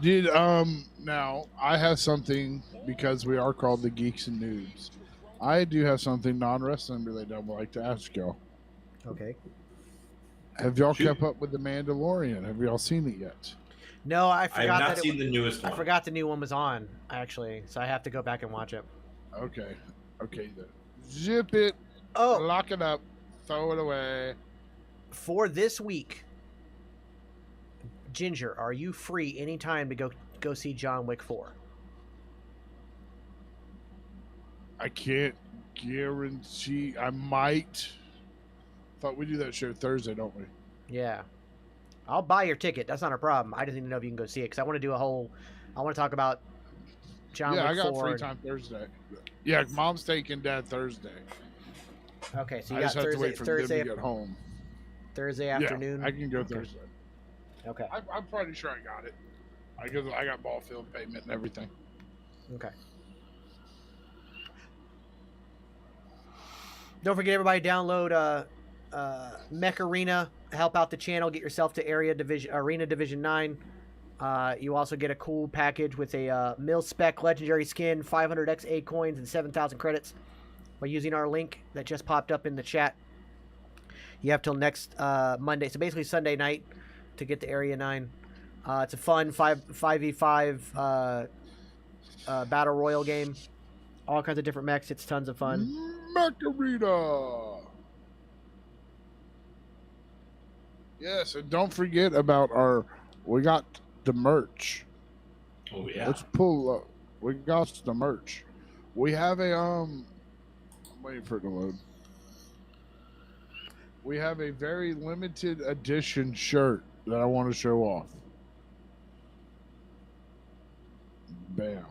Speaker 5: Did now I have something because we are called the Geeks and Noobs. I do have something non-wrestling related I would like to ask y'all.
Speaker 3: Okay.
Speaker 5: Have y'all kept up with The Mandalorian? Have y'all seen it yet?
Speaker 3: No, I forgot.
Speaker 1: I have not
Speaker 3: that
Speaker 1: seen the newest one.
Speaker 3: I forgot the new one was on actually, so I have to go back and watch it.
Speaker 5: Okay. Okay then. Zip it.
Speaker 3: Oh.
Speaker 5: Lock it up. Throw it away.
Speaker 3: For this week, Ginger, are you free anytime to go see John Wick 4?
Speaker 5: I can't guarantee. I might. Thought we do that show Thursday, don't we?
Speaker 3: Yeah. I'll buy your ticket. That's not a problem. I just need to know if you can go see it because I want to do a whole. I want to talk about John Wick 4.
Speaker 5: Yeah, I got free time Thursday. Yeah, Mom's taking Dad Thursday.
Speaker 3: Okay, so you
Speaker 5: I
Speaker 3: got
Speaker 5: just have to wait for them
Speaker 3: Thursday
Speaker 5: to get home.
Speaker 3: Thursday afternoon.
Speaker 5: Yeah, I can go Thursday.
Speaker 3: Okay.
Speaker 5: I'm pretty sure I got it. I got ball field payment and everything.
Speaker 3: Okay. Don't forget, everybody, download Mech Arena. Help out the channel. Get yourself to Arena Division 9. You also get a cool package with a mil-spec legendary skin, 500 XA coins, and 7,000 credits by using our link that just popped up in the chat. You have till next Monday, so basically Sunday night, to get to Area 9. It's a fun 5v5 battle royal game. All kinds of different mechs. It's tons of fun.
Speaker 5: Mech Arena. Yes, and don't forget about we got the merch.
Speaker 19: Oh yeah.
Speaker 5: Let's pull up. We got the merch. We have I'm waiting for it to load. We have a very limited edition shirt that I want to show off. Bam.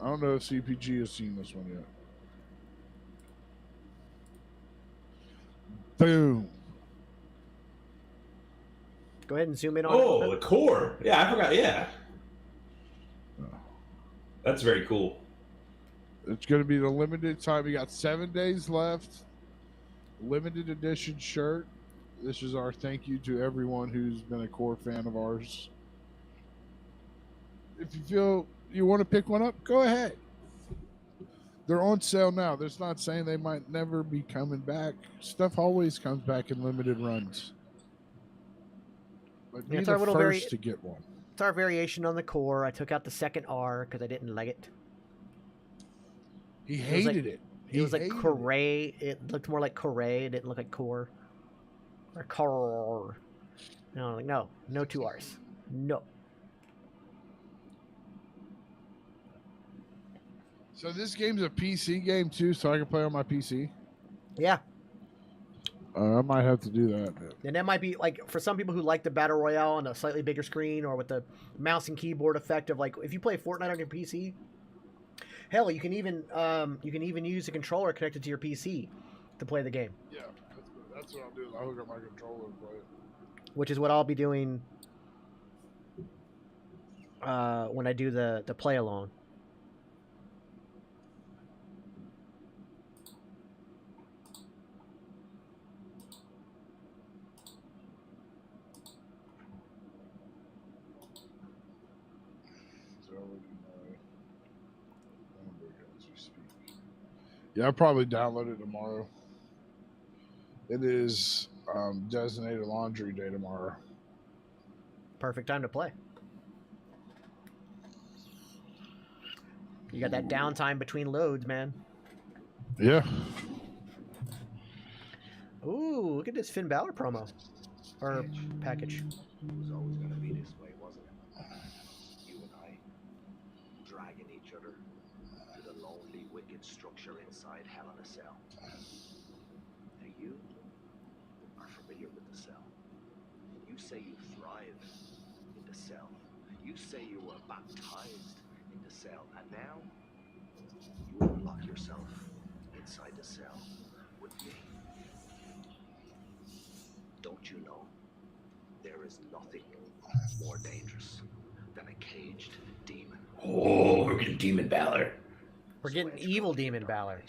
Speaker 5: I don't know if CPG has seen this one yet. Boom.
Speaker 3: Go ahead and zoom in on it.
Speaker 19: Oh, the core. Yeah, I forgot. Yeah. That's very cool.
Speaker 5: It's going to be the limited time. We got 7 days left. Limited edition shirt. This is our thank you to everyone who's been a core fan of ours. If you feel you want to pick one up, go ahead. They're on sale now. That's not saying they might never be coming back. Stuff always comes back in limited runs. But be
Speaker 3: It's
Speaker 5: the
Speaker 3: our little
Speaker 5: first to get one.
Speaker 3: It's our variation on the core. I took out the second R because I didn't like it.
Speaker 5: He hated it.
Speaker 3: It was like Corée. It looked more like Corée. It didn't look like core. Or core. No, like no 2 R's. No.
Speaker 5: So this game's a PC game too, so I can play on my PC.
Speaker 3: Yeah.
Speaker 5: I might have to do that.
Speaker 3: And that might be like for some people who like the battle royale on a slightly bigger screen or with the mouse and keyboard effect of like if you play Fortnite on your PC. Hell, you can even use a controller connected to your PC to play the game.
Speaker 5: Yeah, that's what I'll do. I'll hook up my controller and play it.
Speaker 3: Which is what I'll be doing when I do the play along.
Speaker 5: Yeah, I'll probably download it tomorrow. It is designated laundry day tomorrow.
Speaker 3: Perfect time to play. You got that downtime between loads, man.
Speaker 5: Yeah.
Speaker 3: Ooh, look at this Finn Balor promo. Or package.
Speaker 13: It was always going to be this way, wasn't it? You and I, dragging each other to the lonely, wicked structure inside Hell in a Cell. Now you are familiar with the cell. You say you thrive in the cell. You say you were baptized in the cell. And now, you unlock yourself inside the cell with me. Don't you know? There is nothing more dangerous than a caged demon.
Speaker 19: Oh, we're getting Demon Balor.
Speaker 3: We're getting evil Demon Balor.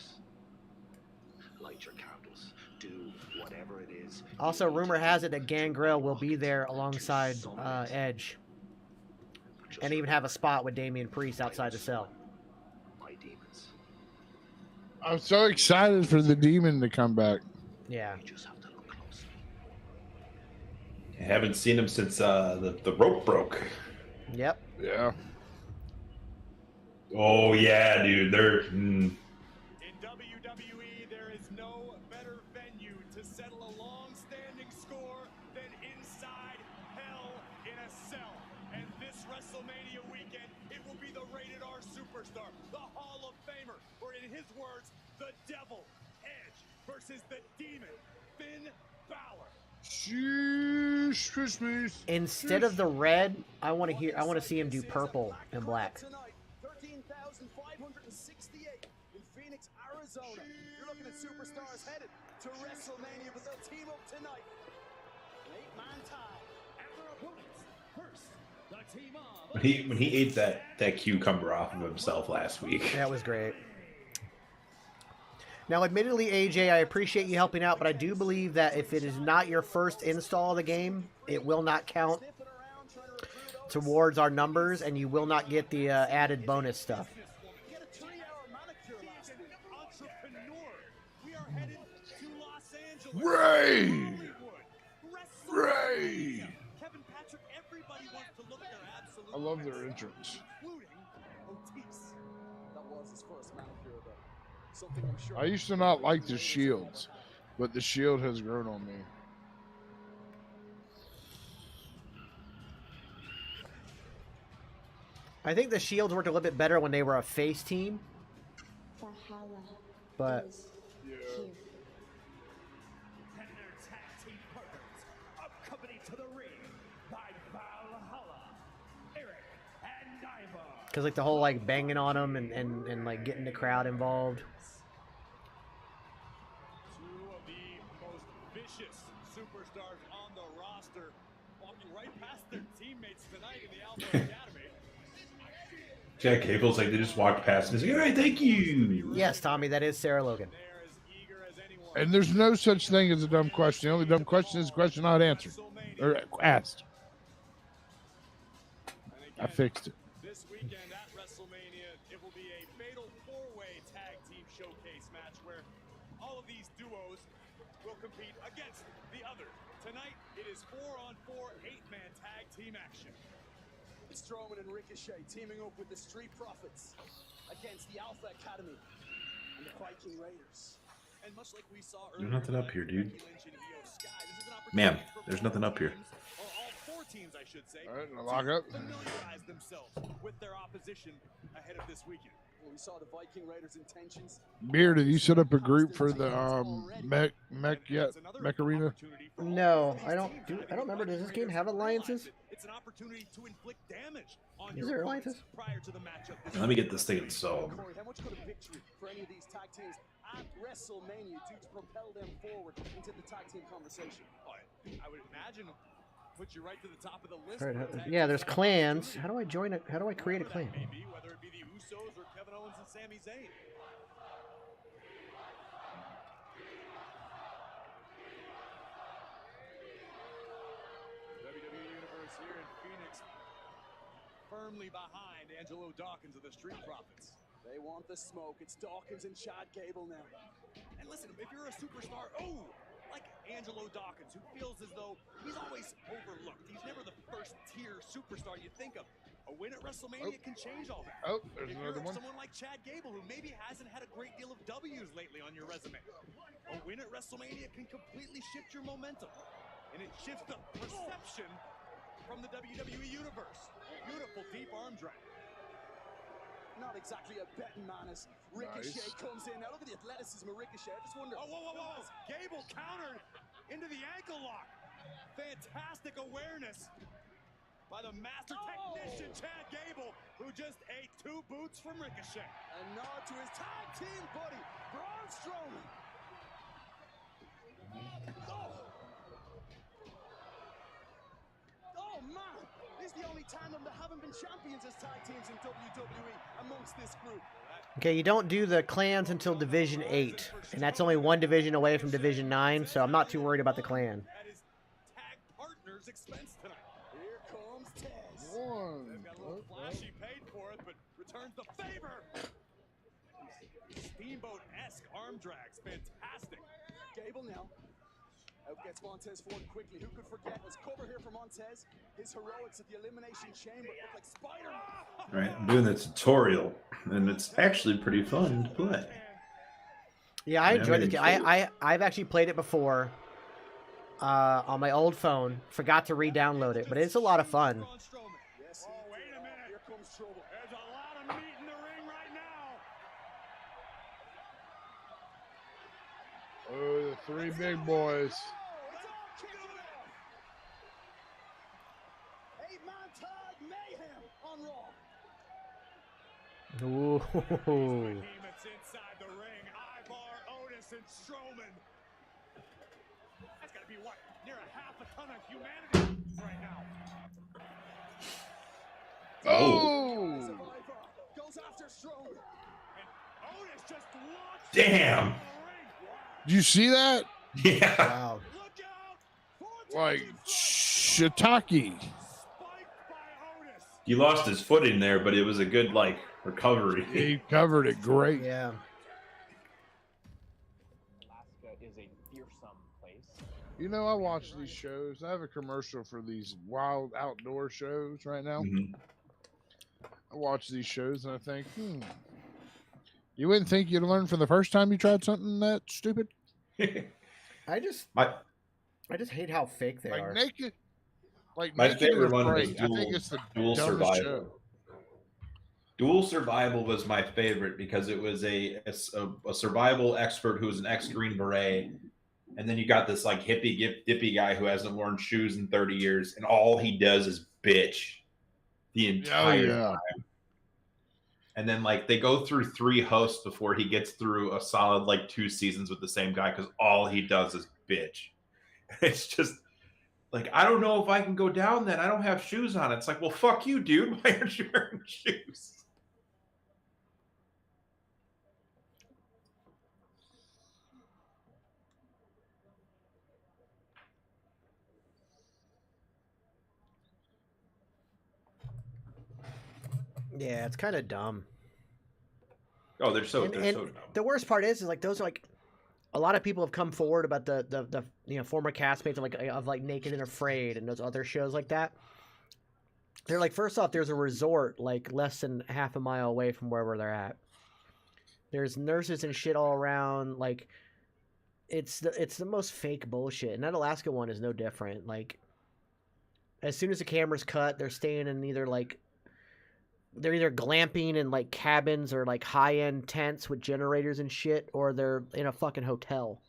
Speaker 13: Light your candles. Do whatever it is.
Speaker 3: Also, rumor has it that Gangrel will be there alongside Edge. And even have a spot with Damian Priest outside the cell.
Speaker 13: My demons.
Speaker 5: I'm so excited for the demon to come back.
Speaker 3: Yeah.
Speaker 19: I haven't seen him since the rope broke.
Speaker 3: Yep.
Speaker 5: Yeah.
Speaker 19: Oh yeah, dude. They're.
Speaker 8: In WWE, there is no better venue to settle a long-standing score than inside Hell in a Cell. And this WrestleMania weekend, it will be the Rated R Superstar, the Hall of Famer, or in his words, the Devil, Edge, versus the Demon, Finn Balor.
Speaker 3: Instead of the red, I want to see him do purple and black.
Speaker 7: 13,568 in Phoenix, Arizona. You're looking at superstars headed to WrestleMania, but they'll team up tonight. Late man time.
Speaker 8: And their opponents. First, the team of...
Speaker 19: When he ate that cucumber off of himself last week.
Speaker 3: That was great. Now, admittedly, AJ, I appreciate you helping out, but I do believe that if it is not your first install of the game, it will not count towards our numbers, and you will not get the added bonus stuff.
Speaker 5: Ray! Ray! I love their entrance. I used to not like the shields, but the shield has grown on me.
Speaker 3: I think the Shields worked a little bit better when they were a face team. But
Speaker 8: And their tag team partners, accompanied to the ring by Valhalla, Eric and Ivar.
Speaker 3: because like the whole like banging on them and like getting the crowd involved.
Speaker 8: Two of the most vicious superstars on the roster, walking right past their teammates tonight in the Alpha Academy.
Speaker 19: Jack Cable's like they just walked past and he's like, all right, thank you.
Speaker 3: Yes, Tommy, that is Sarah Logan.
Speaker 5: And there's no such thing as a dumb question. The only dumb question is a question not answered or asked. I fixed it.
Speaker 8: This weekend at WrestleMania, it will be a fatal four-way tag team showcase match where all of these duos will compete against the other. Tonight, it is 4-on-4 8-man tag team action.
Speaker 7: Strowman and Ricochet teaming up with the Street Profits against the Alpha Academy and the Viking Raiders.
Speaker 8: And much like we saw
Speaker 19: There's nothing up here, dude. Ma'am, there's nothing up here.
Speaker 8: All four teams, I should say,
Speaker 5: All right, lock up.
Speaker 8: familiarize themselves with their opposition ahead of this weekend.
Speaker 7: Well, we saw the Viking Raiders' intentions.
Speaker 5: Beard, did you set up a group for the mech arena?
Speaker 3: No, I don't remember. Does this game have alliances?
Speaker 8: It's an opportunity to inflict damage on
Speaker 3: Is
Speaker 8: your
Speaker 3: there
Speaker 8: opponents
Speaker 3: alliances?
Speaker 8: prior to the matchup.
Speaker 19: Let me get this thing installed.
Speaker 7: Corey, how much could a victory for any of these tag teams at WrestleMania do to propel them forward into the tag team conversation?
Speaker 8: I would imagine put you right to the top of the list.
Speaker 3: All right,
Speaker 8: for tag
Speaker 3: yeah,
Speaker 8: team
Speaker 3: there's
Speaker 8: titles.
Speaker 3: clans. How do I join it? How do I create a clan?
Speaker 8: Maybe whether it be the Usos or Kevin Owens and Sami Zayn. WWE Universe here in Phoenix, firmly behind Angelo Dawkins of the Street Profits.
Speaker 7: They want the smoke. It's Dawkins and Chad Gable now.
Speaker 8: And listen, if you're a superstar, like Angelo Dawkins, who feels as though he's always overlooked. He's never the first-tier superstar you think of. A win at WrestleMania can change all that.
Speaker 5: Oh, there's
Speaker 8: if
Speaker 5: another
Speaker 8: you're
Speaker 5: one.
Speaker 8: someone like Chad Gable, who maybe hasn't had a great deal of W's lately on your resume, a win at WrestleMania can completely shift your momentum. And it shifts the perception from the WWE Universe. Beautiful deep arm drag.
Speaker 7: Not exactly a betting man as Ricochet comes in. Now look at the athleticism of Ricochet. I just wonder.
Speaker 8: Whoa. Gable countered into the ankle lock. Fantastic awareness by the master technician, Chad Gable, who just ate 2 boots from Ricochet.
Speaker 7: A nod to his tag team buddy, Braun Strowman. Oh man, this is the only tandem that haven't been champions as tag teams in WWE amongst this group.
Speaker 3: Okay, you don't do the clans until Division 8, and that's only one division away from Division 9, so I'm not too worried about the clan.
Speaker 8: At his tag partner's expense tonight.
Speaker 7: Here comes Tez.
Speaker 8: They've got a little flashy paid for it, but returns the favor. Steamboat-esque arm drags, fantastic.
Speaker 7: Gable now. Out gets Montez forward quickly. Who could forget? Let's cover here for Montez. His heroics at the Elimination Chamber look like Spider-Man.
Speaker 19: All right, I'm doing the tutorial, and it's actually pretty fun to play.
Speaker 3: Yeah, I enjoyed this game. I've actually played it before on my old phone. Forgot to re-download it, but it's a lot of fun.
Speaker 7: Yes,
Speaker 8: wait a minute.
Speaker 7: Here comes trouble.
Speaker 8: There's a lot of meat in the ring right now.
Speaker 5: Oh, the 3 big boys.
Speaker 7: Eight-man tag mayhem on Raw.
Speaker 3: Ooh.
Speaker 8: Behemoths inside the ring. Ivar, Otis, and Strowman. That's got to be what? Near a half a ton of humanity right now.
Speaker 5: Oh!
Speaker 7: Goes after Strowman.
Speaker 8: And Otis just launched.
Speaker 19: Damn.
Speaker 5: Did you see that?
Speaker 19: Yeah.
Speaker 3: Wow.
Speaker 5: Like shiitake.
Speaker 19: He lost his footing there, but it was a good recovery.
Speaker 5: He covered it great.
Speaker 3: Yeah.
Speaker 2: Alaska is a fearsome place.
Speaker 5: You know, I watch these shows. I have a commercial for these wild outdoor shows right now.
Speaker 19: Mhm.
Speaker 5: I watch these shows and I think, you wouldn't think you'd learn from the first time you tried something that stupid?
Speaker 3: I just hate how fake they are.
Speaker 5: Naked.
Speaker 19: My
Speaker 5: Naked
Speaker 19: favorite
Speaker 5: and
Speaker 19: one was
Speaker 5: Afraid. I think it's the
Speaker 19: Dual
Speaker 5: dumbest
Speaker 19: Survivor.
Speaker 5: show.
Speaker 1: Dual Survival was my favorite because it was a survival expert who was an ex-Green Beret, and then you got this like hippie dippy guy who hasn't worn shoes in 30 years, and all he does is bitch the entire time. And then like they go through 3 hosts before he gets through a solid like 2 seasons with the same guy because all he does is bitch. It's just like, I don't know if I can go down that. I don't have shoes on. It's like, well, fuck you, dude. Why aren't you wearing shoes?
Speaker 3: Yeah, it's kind of dumb.
Speaker 1: Oh, they're so
Speaker 3: and
Speaker 1: dumb.
Speaker 3: The worst part is like those are like a lot of people have come forward about the former castmates of like Naked and Afraid and those other shows like that. They're like, first off, there's a resort like less than half a mile away from wherever they're at. There's nurses and shit all around. Like, it's the most fake bullshit. And that Alaska one is no different. Like, as soon as the camera's cut, they're staying in they're either glamping in like cabins or like high end tents with generators and shit, or they're in a fucking hotel.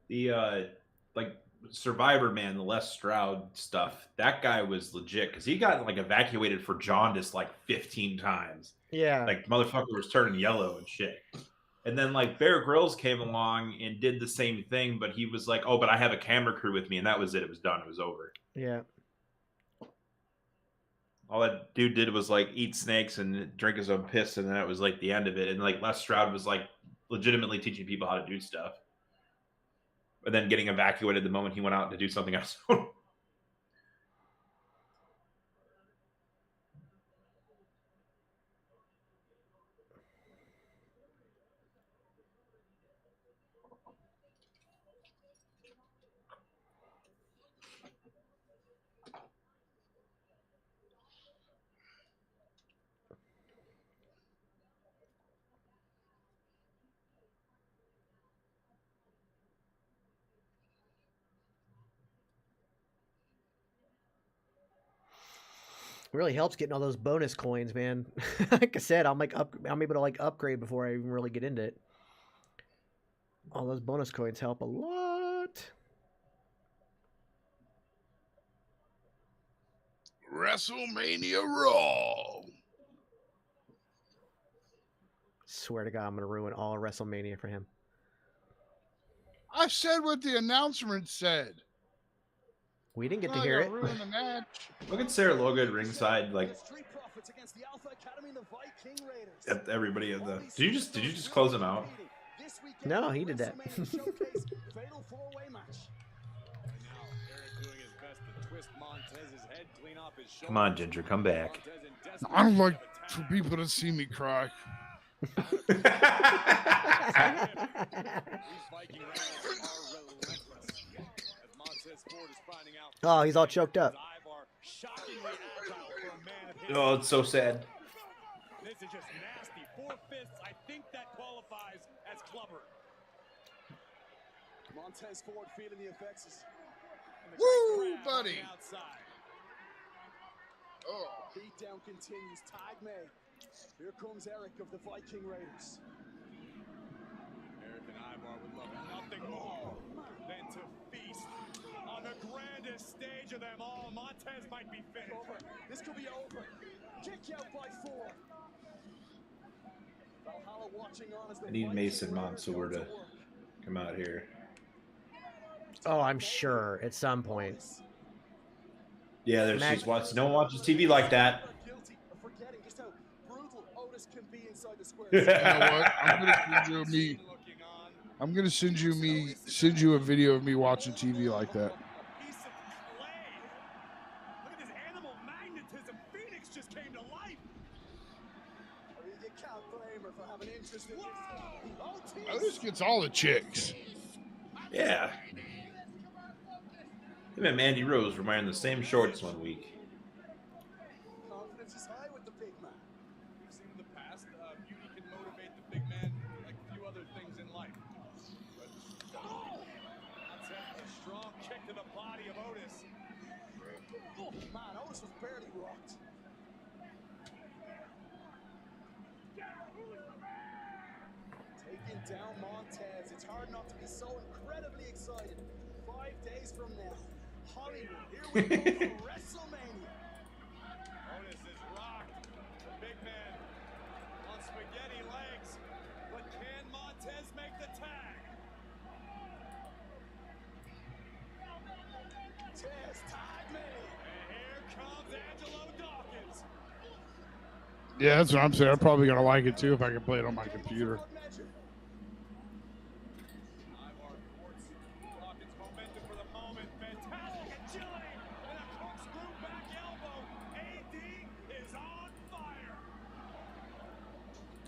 Speaker 1: The like Survivor Man, the Les Stroud stuff, that guy was legit because he got like evacuated for jaundice like 15 times.
Speaker 3: Yeah.
Speaker 1: Like motherfucker was turning yellow and shit. And then like Bear Grylls came along and did the same thing, but he was like, "Oh, but I have a camera crew with me," and that was it. It was done. It was over.
Speaker 3: Yeah.
Speaker 1: All that dude did was like eat snakes and drink his own piss, and then it was like the end of it. And like Les Stroud was like legitimately teaching people how to do stuff, and then getting evacuated the moment he went out to do something else.
Speaker 3: It really helps getting all those bonus coins, man. Like I said, I'm able to like upgrade before I even really get into it. All those bonus coins help a lot.
Speaker 5: WrestleMania Raw.
Speaker 3: Swear to God, I'm gonna ruin all of WrestleMania for him.
Speaker 5: I said what the announcement said.
Speaker 3: We didn't get
Speaker 5: Well,
Speaker 3: to hear
Speaker 5: I
Speaker 3: it.
Speaker 5: ruined the match.
Speaker 1: Look at Sarah Logan at ringside, like at everybody in the. Did you just close him out?
Speaker 3: No, he did that.
Speaker 1: Come on, Ginger, come back.
Speaker 5: I don't like for people to see me cry.
Speaker 3: Oh, he's all choked up.
Speaker 1: Oh, it's so sad.
Speaker 8: This is just nasty. 4 fists. I think that qualifies as clubber.
Speaker 7: Montez Ford feeling the effects.
Speaker 5: Woo, buddy.
Speaker 7: Oh. Beatdown continues. Tag made. Here comes Eric of the Viking Raiders.
Speaker 8: Eric and Ivar would love nothing more than to feast on the grandest stage of them all. Montez might be finished.
Speaker 7: Over. This could be over. Kick out by 4. Valhalla watching on as the
Speaker 1: I need Mason Mansour to come out here.
Speaker 3: Oh, I'm sure at some point.
Speaker 1: Yeah, there's just watch. No one watches TV like that.
Speaker 7: Forgetting just how brutal Otis can be inside the square.
Speaker 5: You know what? I'm gonna send you a video of me watching TV like that.
Speaker 8: Piece of clay. Look at this animal magnetism. Phoenix just came to life.
Speaker 7: You can't blame her for having interest in this.
Speaker 5: Otis gets all the chicks.
Speaker 1: Yeah. Him and Mandy Rose were wearing the same shorts one week.
Speaker 7: Confidence is high with the big man.
Speaker 8: We've seen in the past, beauty can motivate the big man like a few other things in life. But that's a strong kick to the body of Otis.
Speaker 7: Oh man, Otis was barely rocked.
Speaker 16: down Montez. It's hard not to be so incredibly excited. 5 days from now, Hollywood, here we go for WrestleMania.
Speaker 8: Otis is rocked. The big man on spaghetti legs. But can Montez make the tag?
Speaker 16: Tez, tag me.
Speaker 8: And here comes Angelo Dawkins.
Speaker 5: Yeah, that's what I'm saying. I'm probably gonna like it too if I can play it on my computer.
Speaker 8: Dawkins momentum for the moment. Fantastic agility. And a corkscrew back elbow. AD is on fire.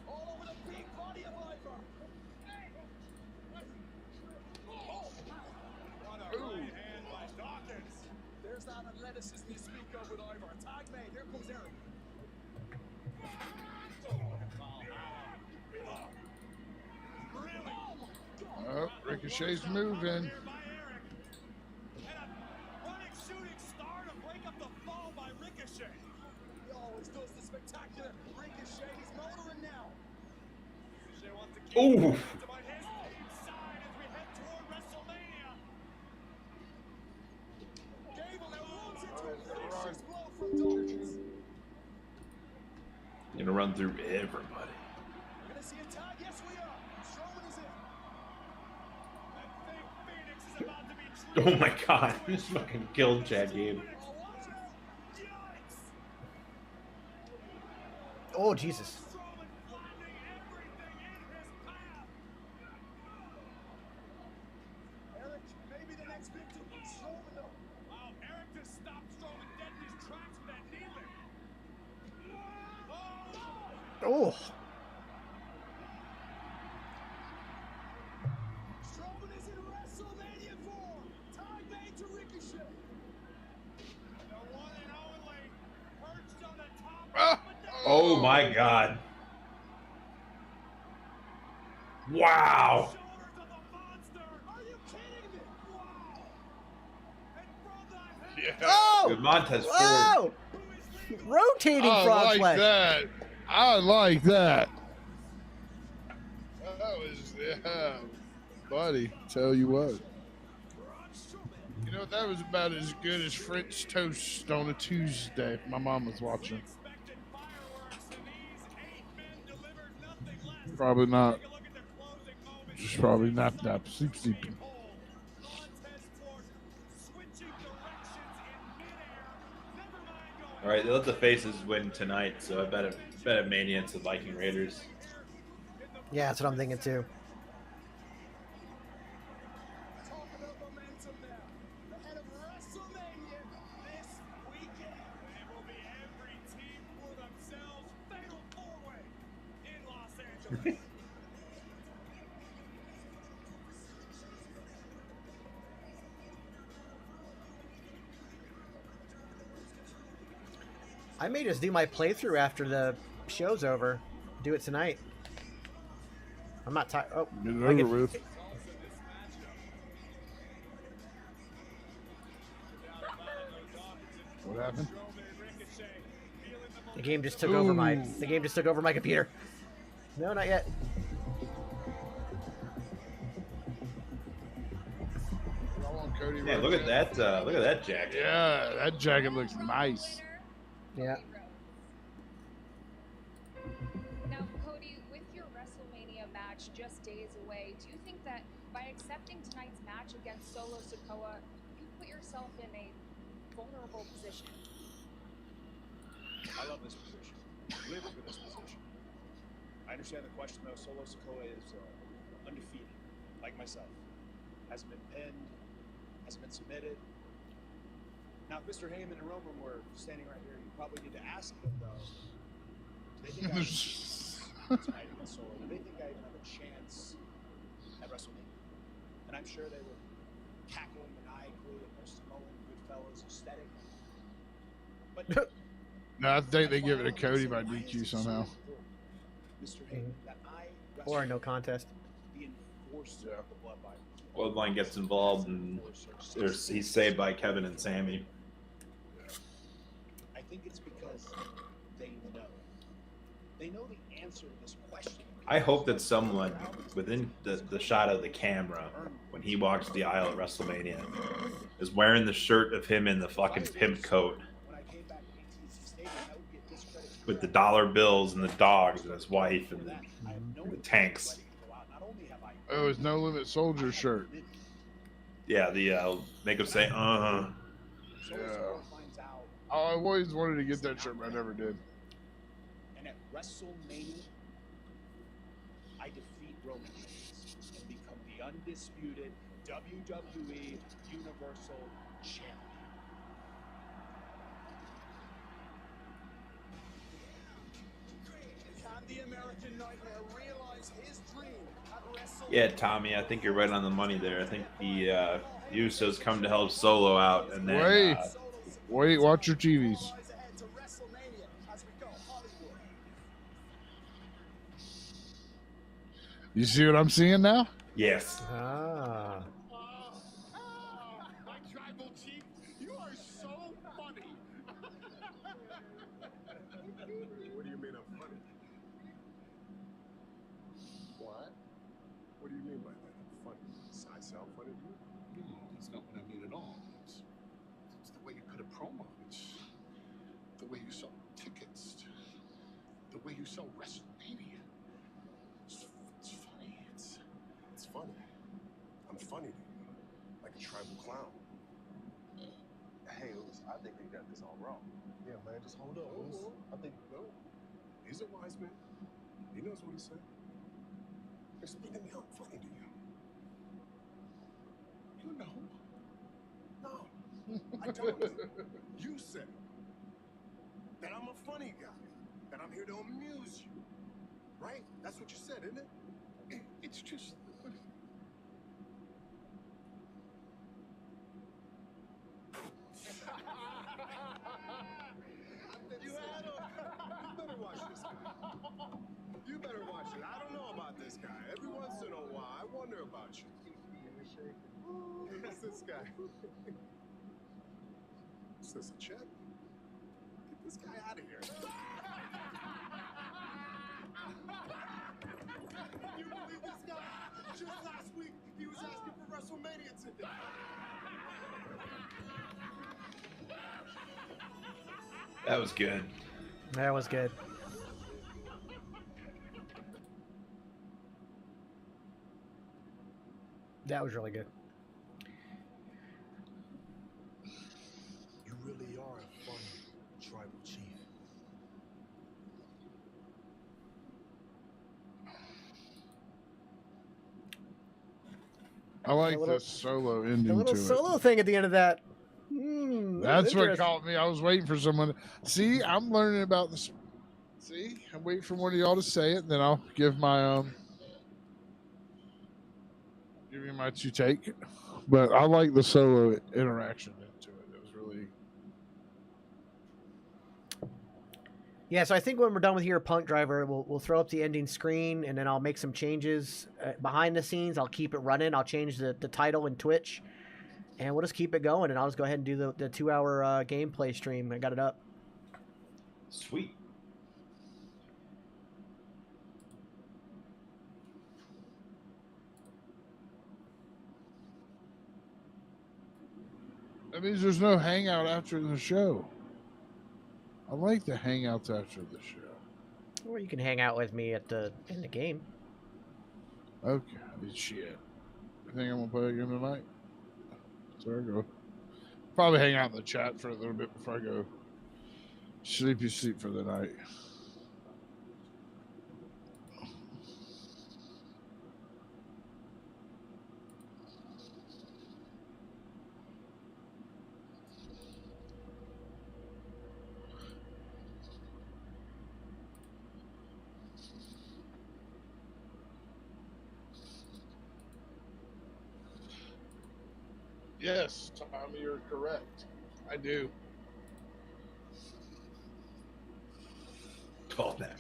Speaker 16: All over the big body of Ivar. Oh.
Speaker 8: What a right hand by Dawkins.
Speaker 16: There's that athleticism you speak of with Ivar. Tag made. Here comes Eric.
Speaker 5: Oh, Ricochet's moving.
Speaker 8: Running shooting star to break up the fall by Ricochet.
Speaker 16: He always does the spectacular Ricochet. He's motoring now.
Speaker 8: Ricochet wants to keep
Speaker 19: Ooh.
Speaker 8: momentum on his team side as we head toward WrestleMania.
Speaker 16: Gable now runs into a vicious blow from Dawkins.
Speaker 19: Gonna run through everybody.
Speaker 16: We're gonna see a tag. Yes, we are. Strowman is in.
Speaker 8: I think Phoenix is about to be
Speaker 19: Oh my god, this fucking killed Chad Gabe.
Speaker 3: Oh, Jesus.
Speaker 16: Eric, maybe the next victim. Strowman though.
Speaker 8: Wow, Eric just stopped Strowman dead in his tracks with that knee lift.
Speaker 3: Oh.
Speaker 16: Strowman is in WrestleMania form. Tag made to Ricochet.
Speaker 8: The one and only perched on the top.
Speaker 19: Oh my god. Wow.
Speaker 8: Shoulders of the monster.
Speaker 16: Are you kidding me?
Speaker 8: Wow. And from the head.
Speaker 5: Yeah.
Speaker 3: Oh!
Speaker 19: Good Montez forward.
Speaker 3: Whoa! Rotating
Speaker 5: I
Speaker 3: frog
Speaker 5: like
Speaker 3: splash.
Speaker 5: that. I like that. That was, yeah. Buddy, tell you what. You know, that was about as good as French toast on a Tuesday. My mom was watching.
Speaker 8: Expected fireworks, and these 8 men delivered nothing less.
Speaker 5: Probably not.
Speaker 8: Take a look at their closing moments.
Speaker 5: Just probably nap, sleeping.
Speaker 8: Montez Ford switching directions in midair. Never mind going.
Speaker 19: All right, they let the faces win tonight, so I bet a Mania it's the Viking Raiders.
Speaker 3: Yeah, that's what I'm thinking too.
Speaker 16: Talk about momentum now. Ahead of WrestleMania this weekend.
Speaker 8: And it will be every team for themselves. Fatal 4-way in Los Angeles.
Speaker 3: I may just do my playthrough after the show's over. Do it tonight. I'm not tired. Oh,
Speaker 5: Get it
Speaker 3: I
Speaker 5: over with. What happened?
Speaker 3: The game just took over my. The game just took over my computer. No, not yet.
Speaker 5: Y'all want Cody
Speaker 19: Man,
Speaker 5: Rhodes?
Speaker 19: look at that! Look at that jacket.
Speaker 5: Yeah, that jacket looks nice.
Speaker 3: Yeah.
Speaker 20: Now, Cody, with your WrestleMania match just days away, do you think that by accepting tonight's match against Solo Sikoa, you put yourself in a vulnerable position?
Speaker 21: I love this position. Live for this position. I understand the question though. Solo Sikoa is undefeated, like myself. Hasn't been pinned, hasn't been submitted. Now, if Mr. Heyman and Roman were standing right here, you probably need to ask them though. Do they think tonight against Solo? Do they think I even have a chance at WrestleMania? And I'm sure they would cackle maniacally at their Samoan Goodfellas aesthetic. But
Speaker 5: No, I think they give it to Cody by DQ somehow.
Speaker 21: Mr. Heyman, that I
Speaker 3: Or no contest.
Speaker 21: the enforcer of the bloodline.
Speaker 19: Bloodline gets involved, and he's saved by Kevin and
Speaker 21: I think it's because they know They know the answer to this question.
Speaker 1: I hope that someone within the shot of the camera when he walks the aisle at WrestleMania is wearing the shirt of him in the fucking pimp coat with the dollar bills and the dogs and his wife and the tanks.
Speaker 5: Oh, his No Limit Soldier shirt.
Speaker 1: Yeah, the make him say
Speaker 5: Yeah. Oh, I always wanted to get that shirt, but I never did.
Speaker 21: And at WrestleMania, I defeat Roman Reigns and become the undisputed WWE Universal Champion.
Speaker 7: Can the American Nightmare realize his dream at WrestleMania?
Speaker 1: Yeah, Tommy, I think you're right on the money there. I think the Usos come to help Solo out, and then
Speaker 5: Wait, watch your TVs. You see what I'm seeing now?
Speaker 1: Yes.
Speaker 3: Ah.
Speaker 7: My tribal chief, you are so funny. What do you mean I'm funny? What? What do you mean by that? I'm funny. I sound funny to you?
Speaker 11: No, that's not what I mean at all. It's the way you cut a promo. It's the way you sell tickets. The way you sell WrestleMania. It's funny.
Speaker 7: It's funny. I'm funny to you. Like a tribal clown.
Speaker 16: Hey, I think they got this all wrong.
Speaker 7: Yeah, man, just hold up. I think, no. He's a wise man. He knows what he's saying. Explain to me how I'm funny to you. You know. No, I don't. You said that I'm a funny guy. That I'm here to amuse you. Right? That's what you said, isn't it?
Speaker 11: It's just...
Speaker 7: You better watch this guy. You better watch it. I don't know about this guy. Every once in a while, I wonder about you. Who's this guy? Is this a check? Get this guy out of here. You believe this guy? Just last week, he was asking for WrestleMania tickets.
Speaker 1: That was good.
Speaker 3: That was good. That was really good.
Speaker 7: You really are a funny tribal chief.
Speaker 5: I like the Solo ending
Speaker 3: The little
Speaker 5: to it.
Speaker 3: Solo thing at the end of that.
Speaker 5: That's what
Speaker 3: interesting.
Speaker 5: caught me. I was waiting for someone. See, I'm learning about this. See, I'm waiting for one of y'all to say it, then I'll give my give you my two take. But I like the Solo interaction into it. It was really.
Speaker 3: Yeah, so I think when we're done with here, Punk Driver, we'll throw up the ending screen, and then I'll make some changes behind the scenes. I'll keep it running. I'll change the title in Twitch, and we'll just keep it going. And I'll just go ahead and do the 2-hour gameplay stream. I got it up.
Speaker 1: Sweet.
Speaker 5: That means there's no hangout after the show. I like the hangouts after the show.
Speaker 3: Or you can hang out with me in the game.
Speaker 5: Okay, shit. I think I'm gonna play again tonight. So there I go. Probably hang out in the chat for a little bit before I go sleepy sleep for the night. Yes, Tommy, you're correct. I do.
Speaker 1: Call that.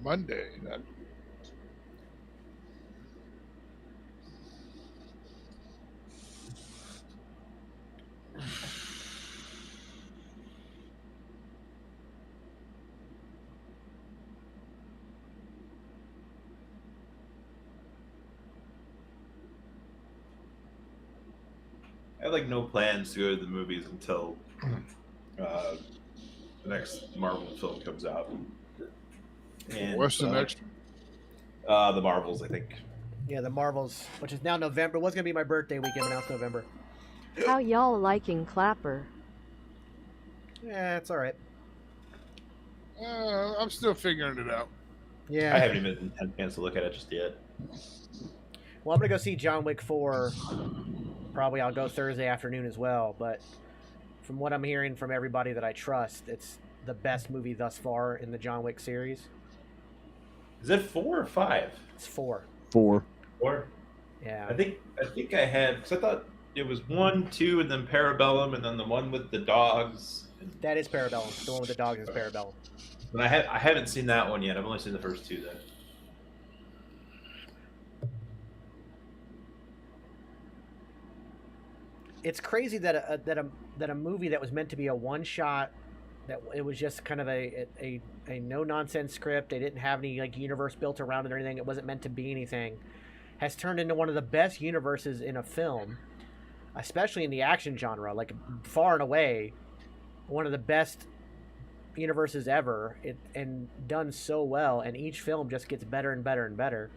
Speaker 5: Monday. That
Speaker 1: I have like no plans to go to the movies until the next Marvel film comes out. And
Speaker 5: what's the next?
Speaker 1: The Marvels, I think.
Speaker 3: Yeah, the Marvels, which is now November. Was gonna be my birthday weekend, but now it's November.
Speaker 4: How y'all liking Clapper?
Speaker 3: Yeah, it's all right.
Speaker 5: I'm still figuring it out.
Speaker 3: Yeah.
Speaker 1: I haven't even had a chance to look at it just yet.
Speaker 3: Well, I'm gonna go see John Wick 4. Probably I'll go Thursday afternoon as well. But from what I'm hearing from everybody that I trust, it's the best movie thus far in the John Wick series.
Speaker 1: Is it 4 or 5?
Speaker 3: It's 4.
Speaker 5: 4.
Speaker 1: 4.
Speaker 3: Yeah.
Speaker 1: I think I had, because I thought it was 1, 2, and then Parabellum, and then the one with the dogs.
Speaker 3: That is Parabellum. The one with the dogs is Parabellum.
Speaker 1: But I haven't seen that one yet. I've only seen the first 2 then.
Speaker 3: It's crazy that a movie that was meant to be a one shot, that it was just kind of a no nonsense script. They didn't have any like universe built around it or anything. It wasn't meant to be anything. Has turned into one of the best universes in a film, especially in the action genre. Like far and away, one of the best universes ever. And done so well. And each film just gets better and better and better.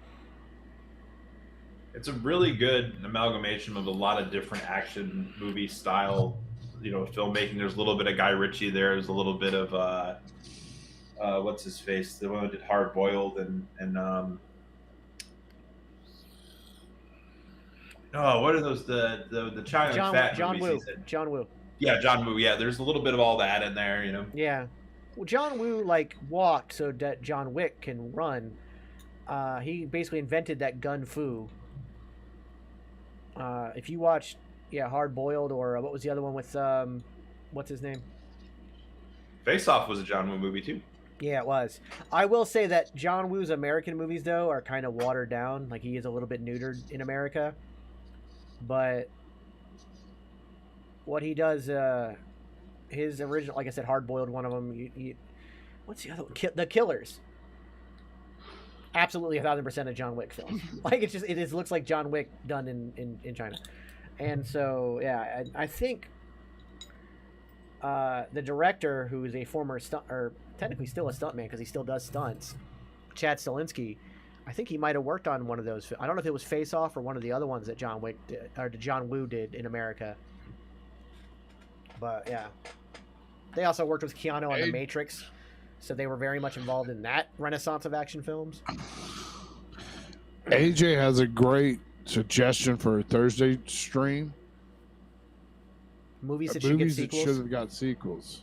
Speaker 1: It's a really good amalgamation of a lot of different action movie style, filmmaking. There's a little bit of Guy Ritchie there. There's a little bit of what's his face, the one who did Hard Boiled, and what are those the China fat
Speaker 3: John
Speaker 1: movies?
Speaker 3: Woo. John Woo.
Speaker 1: Yeah, John Woo. Yeah, there's a little bit of all that in there.
Speaker 3: Yeah. Well, John Woo walked so that John Wick can run. He basically invented that gun fu. If you watch, Hard Boiled, or what was the other one with, what's his name?
Speaker 1: Face Off was a John Woo movie too.
Speaker 3: Yeah, it was. I will say that John Woo's American movies, though, are kind of watered down. Like, he is a little bit neutered in America. But what he does, his original, like I said, Hard Boiled, one of them. What's the other one? The Killers. Absolutely 1,000% a John Wick film. Like it looks like John Wick done in China. And so I think the director, who is a former stunt, or technically still a stuntman because he still does stunts, Chad Stahelski, I think he might have worked on one of those. I don't know if it was Face Off or one of the other ones that John Wick did, or John Woo did in America. But yeah, they also worked with Keanu on The Matrix. So they were very much involved in that renaissance of action films.
Speaker 5: AJ has a great suggestion for a Thursday stream.
Speaker 3: Movies that should get sequels.
Speaker 5: Should have got sequels.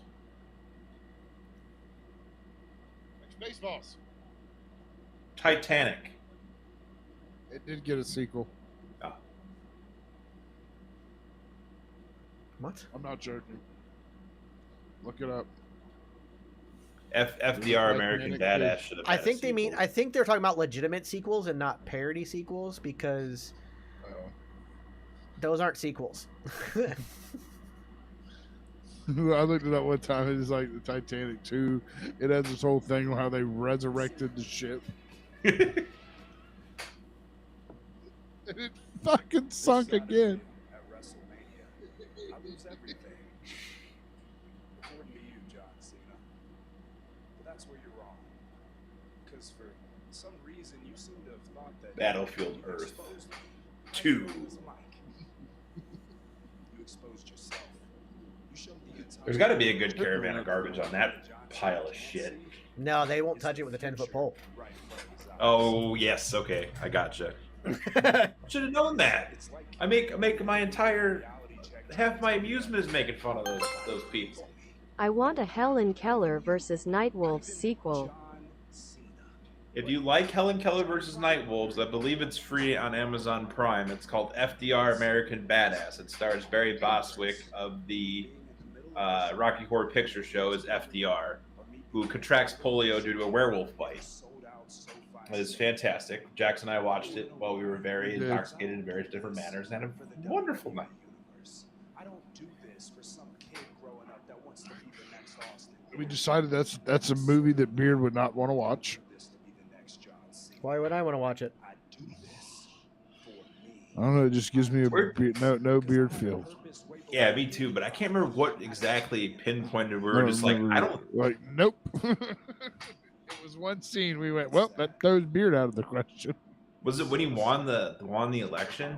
Speaker 11: Spaceballs.
Speaker 1: Titanic.
Speaker 5: It did get a sequel.
Speaker 1: Oh.
Speaker 3: What?
Speaker 5: I'm not joking. Look it up.
Speaker 1: FDR American Badass should have.
Speaker 3: I think they mean. I think they're talking about legitimate sequels and not parody sequels, because those aren't sequels.
Speaker 5: I looked it up one time. It's like the Titanic 2. It has this whole thing on how they resurrected the ship. And it fucking sunk again.
Speaker 21: At WrestleMania, I lose everything. According to you, John Cena. But that's where you're wrong. Because for some reason, you seem to have thought that
Speaker 1: Battlefield
Speaker 21: you
Speaker 1: Earth
Speaker 21: exposed me.
Speaker 1: 2.
Speaker 21: You exposed yourself. You showed the entire
Speaker 1: There's got to be a good caravan of garbage on that pile of shit.
Speaker 3: No, they won't touch it with a 10-foot pole.
Speaker 1: Oh yes, okay, I gotcha. Should have known that. I make my entire half my amusement is making fun of those people.
Speaker 4: I want a Helen Keller versus Nightwolves sequel.
Speaker 1: If you like Helen Keller versus Nightwolves, I believe it's free on Amazon Prime. It's called FDR American Badass. It stars Barry Bostwick of the Rocky Horror Picture Show is FDR, who contracts polio due to a werewolf bite. It is fantastic. Jackson and I watched it while we were very intoxicated in various different manners and had a wonderful night.
Speaker 8: I don't do this for some kid growing up that wants to be the next Austin.
Speaker 5: We decided that's a movie that Beard would not want to watch.
Speaker 3: Why would I want to watch it?
Speaker 5: I don't know. It just gives me a no Beard feel.
Speaker 1: Yeah, me too. But I can't remember what exactly pinpointed. We were just like, I don't
Speaker 5: like. Nope. It was one scene. We went, well, that throws Beard out of the question.
Speaker 1: Was it when he won the election?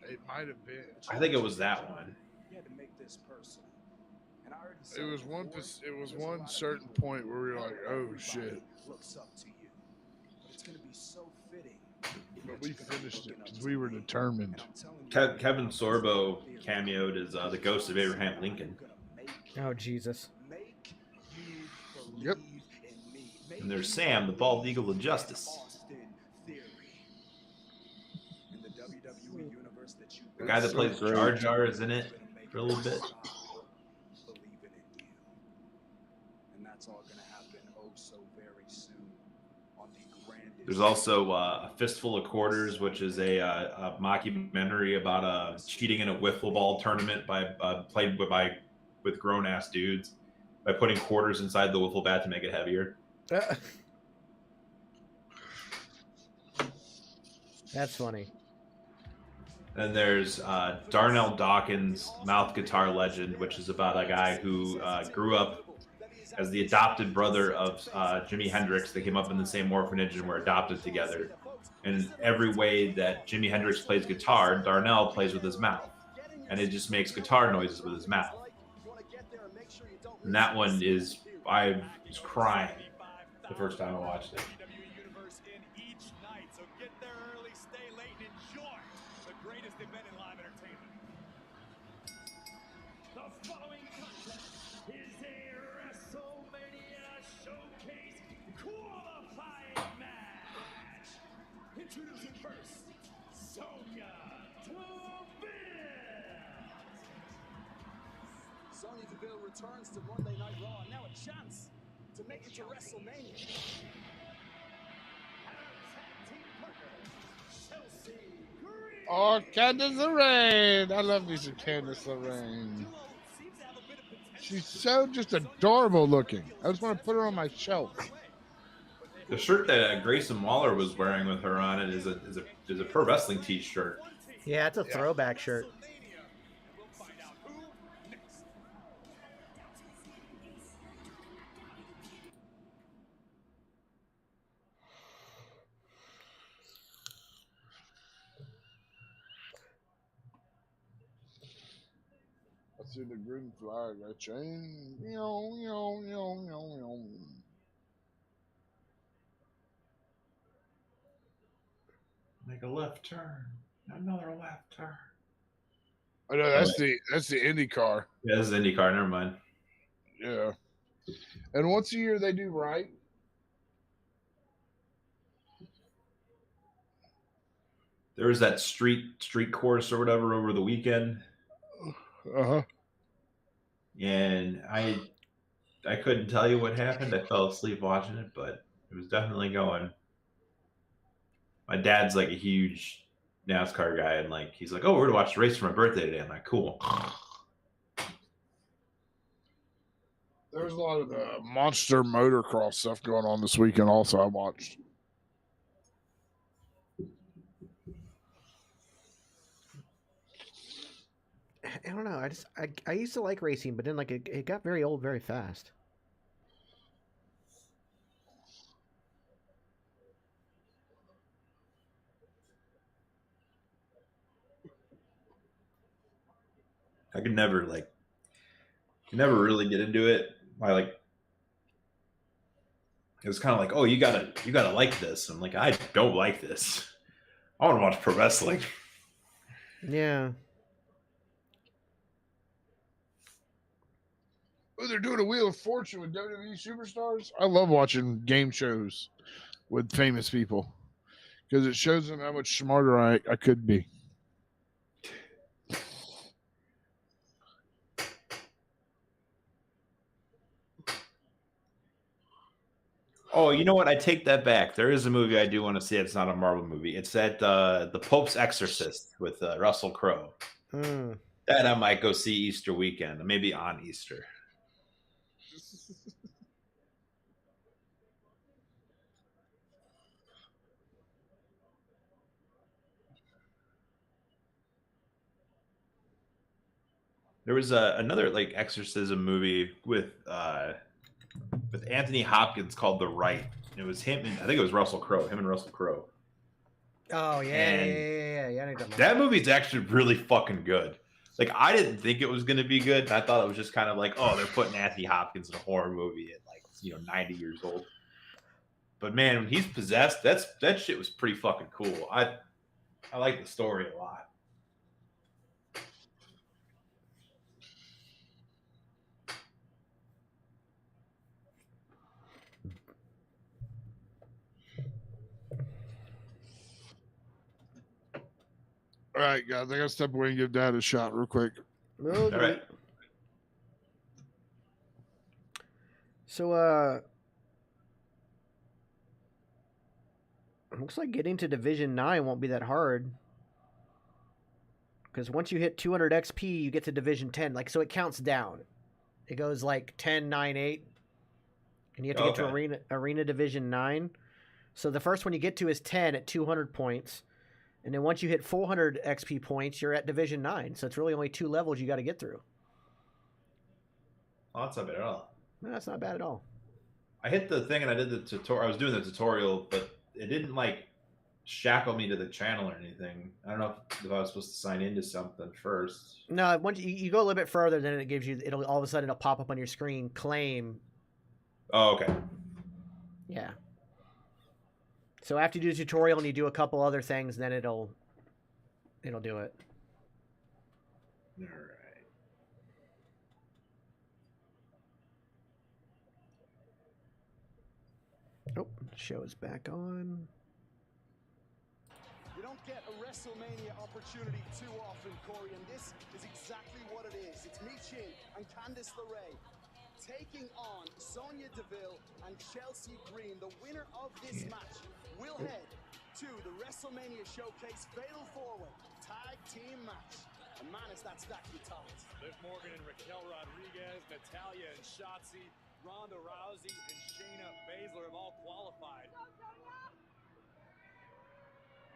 Speaker 5: It might have been.
Speaker 1: I think it was that one.
Speaker 5: It was one. It was one certain point where we were like, "Oh shit!" But we finished it because we were determined.
Speaker 1: Kevin Sorbo cameoed as the ghost of Abraham Lincoln.
Speaker 3: Oh Jesus!
Speaker 5: Yep.
Speaker 1: And there's Sam, the bald eagle of justice. The guy that plays Jar Jar is in it for a little bit. There's also a Fistful of Quarters, which is a mockumentary about cheating in a wiffle ball tournament played with grown ass dudes by putting quarters inside the wiffle bat to make it heavier.
Speaker 3: That's funny.
Speaker 1: Then there's Darnell Dawkins' Mouth Guitar Legend, which is about a guy who grew up as the adopted brother of Jimi Hendrix. They came up in the same orphanage and were adopted together. And every way that Jimi Hendrix plays guitar, Darnell plays with his mouth. And it just makes guitar noises with his mouth. And that one is, I was crying the first time I watched it.
Speaker 8: Introducing first, Sonya Deville.
Speaker 7: Sonya Deville returns to Monday Night Raw, and now a chance to make it to WrestleMania.
Speaker 5: Oh, Candice LeRae. I love me some Candice LeRae. She's so just adorable looking. I just want to put her on my shelf.
Speaker 1: The shirt that Grayson Waller was wearing with her on it is a pro wrestling T-shirt.
Speaker 3: Yeah, it's a throwback shirt.
Speaker 5: I see the green flag. I chain.
Speaker 1: Make a left turn. Another left turn.
Speaker 5: Oh no, that's the IndyCar.
Speaker 1: Yeah, this is IndyCar. Never mind.
Speaker 5: Yeah. And once a year they do right.
Speaker 1: There was that street course or whatever over the weekend.
Speaker 5: Uh-huh.
Speaker 1: And I couldn't tell you what happened. I fell asleep watching it, but it was definitely going. My dad's like a huge NASCAR guy, and like he's like, "Oh, we're gonna watch the race for my birthday today." I'm like, "Cool."
Speaker 5: There's a lot of monster motocross stuff going on this weekend. Also, I watched.
Speaker 3: I don't know. I used to like racing, but then like it got very old very fast.
Speaker 1: I could never really get into it. It was kind of like, oh, you gotta like this. I'm like, I don't like this. I want to watch pro wrestling.
Speaker 3: Yeah.
Speaker 5: Oh, they're doing a Wheel of Fortune with WWE superstars. I love watching game shows with famous people because it shows them how much smarter I could be.
Speaker 19: Oh, you know what? I take that back. There is a movie I do want to see. It's not a Marvel movie. It's that The Pope's Exorcist with Russell Crowe.
Speaker 3: Hmm.
Speaker 19: That I might go see Easter weekend, maybe on Easter. There was another like exorcism movie with Anthony Hopkins called The Rite. It was him. And, I think it was Russell Crowe. Him and Russell Crowe.
Speaker 3: Oh yeah,
Speaker 19: And
Speaker 3: yeah. I know what you're talking about.
Speaker 19: That movie's actually really fucking good. Like I didn't think it was gonna be good. I thought it was just kind of like, oh, they're putting Anthony Hopkins in a horror movie at like 90 years old. But man, when he's possessed, that shit was pretty fucking cool. I like the story a lot.
Speaker 5: All right, guys, I gotta step away and give Dad a shot real quick.
Speaker 3: All
Speaker 19: right.
Speaker 3: So, looks like getting to Division 9 won't be that hard. Because once you hit 200 XP, you get to Division 10. Like, so it counts down. It goes like 10, 9, 8. And you have to get to Arena Division 9. So the first one you get to is 10 at 200 points. And then once you hit 400 XP points, you're at Division 9. So it's really only 2 levels you got to get through.
Speaker 19: Oh, that's not bad at all.
Speaker 3: No, that's not bad at all.
Speaker 19: I hit the thing and I did the tutorial. I was doing the tutorial, but it didn't like shackle me to the channel or anything. I don't know if I was supposed to sign into something first.
Speaker 3: No, once you go a little bit further, then it gives you, it'll all of a sudden it'll pop up on your screen, claim.
Speaker 19: Oh, okay.
Speaker 3: Yeah. So after you do the tutorial and you do a couple other things, then it'll do it.
Speaker 19: All right.
Speaker 3: Oh, show is back on.
Speaker 7: You don't get a WrestleMania opportunity too often, Corey, and this is exactly what it is. It's Michin and Candice LeRae taking on Sonya Deville and Chelsea Green. The winner of this match will head to the WrestleMania Showcase Fatal 4-Way Tag Team match. And man, is that stacked with talent.
Speaker 8: Liv Morgan and Raquel Rodriguez, Natalya and Shotzi, Ronda Rousey and Shayna Baszler have all qualified.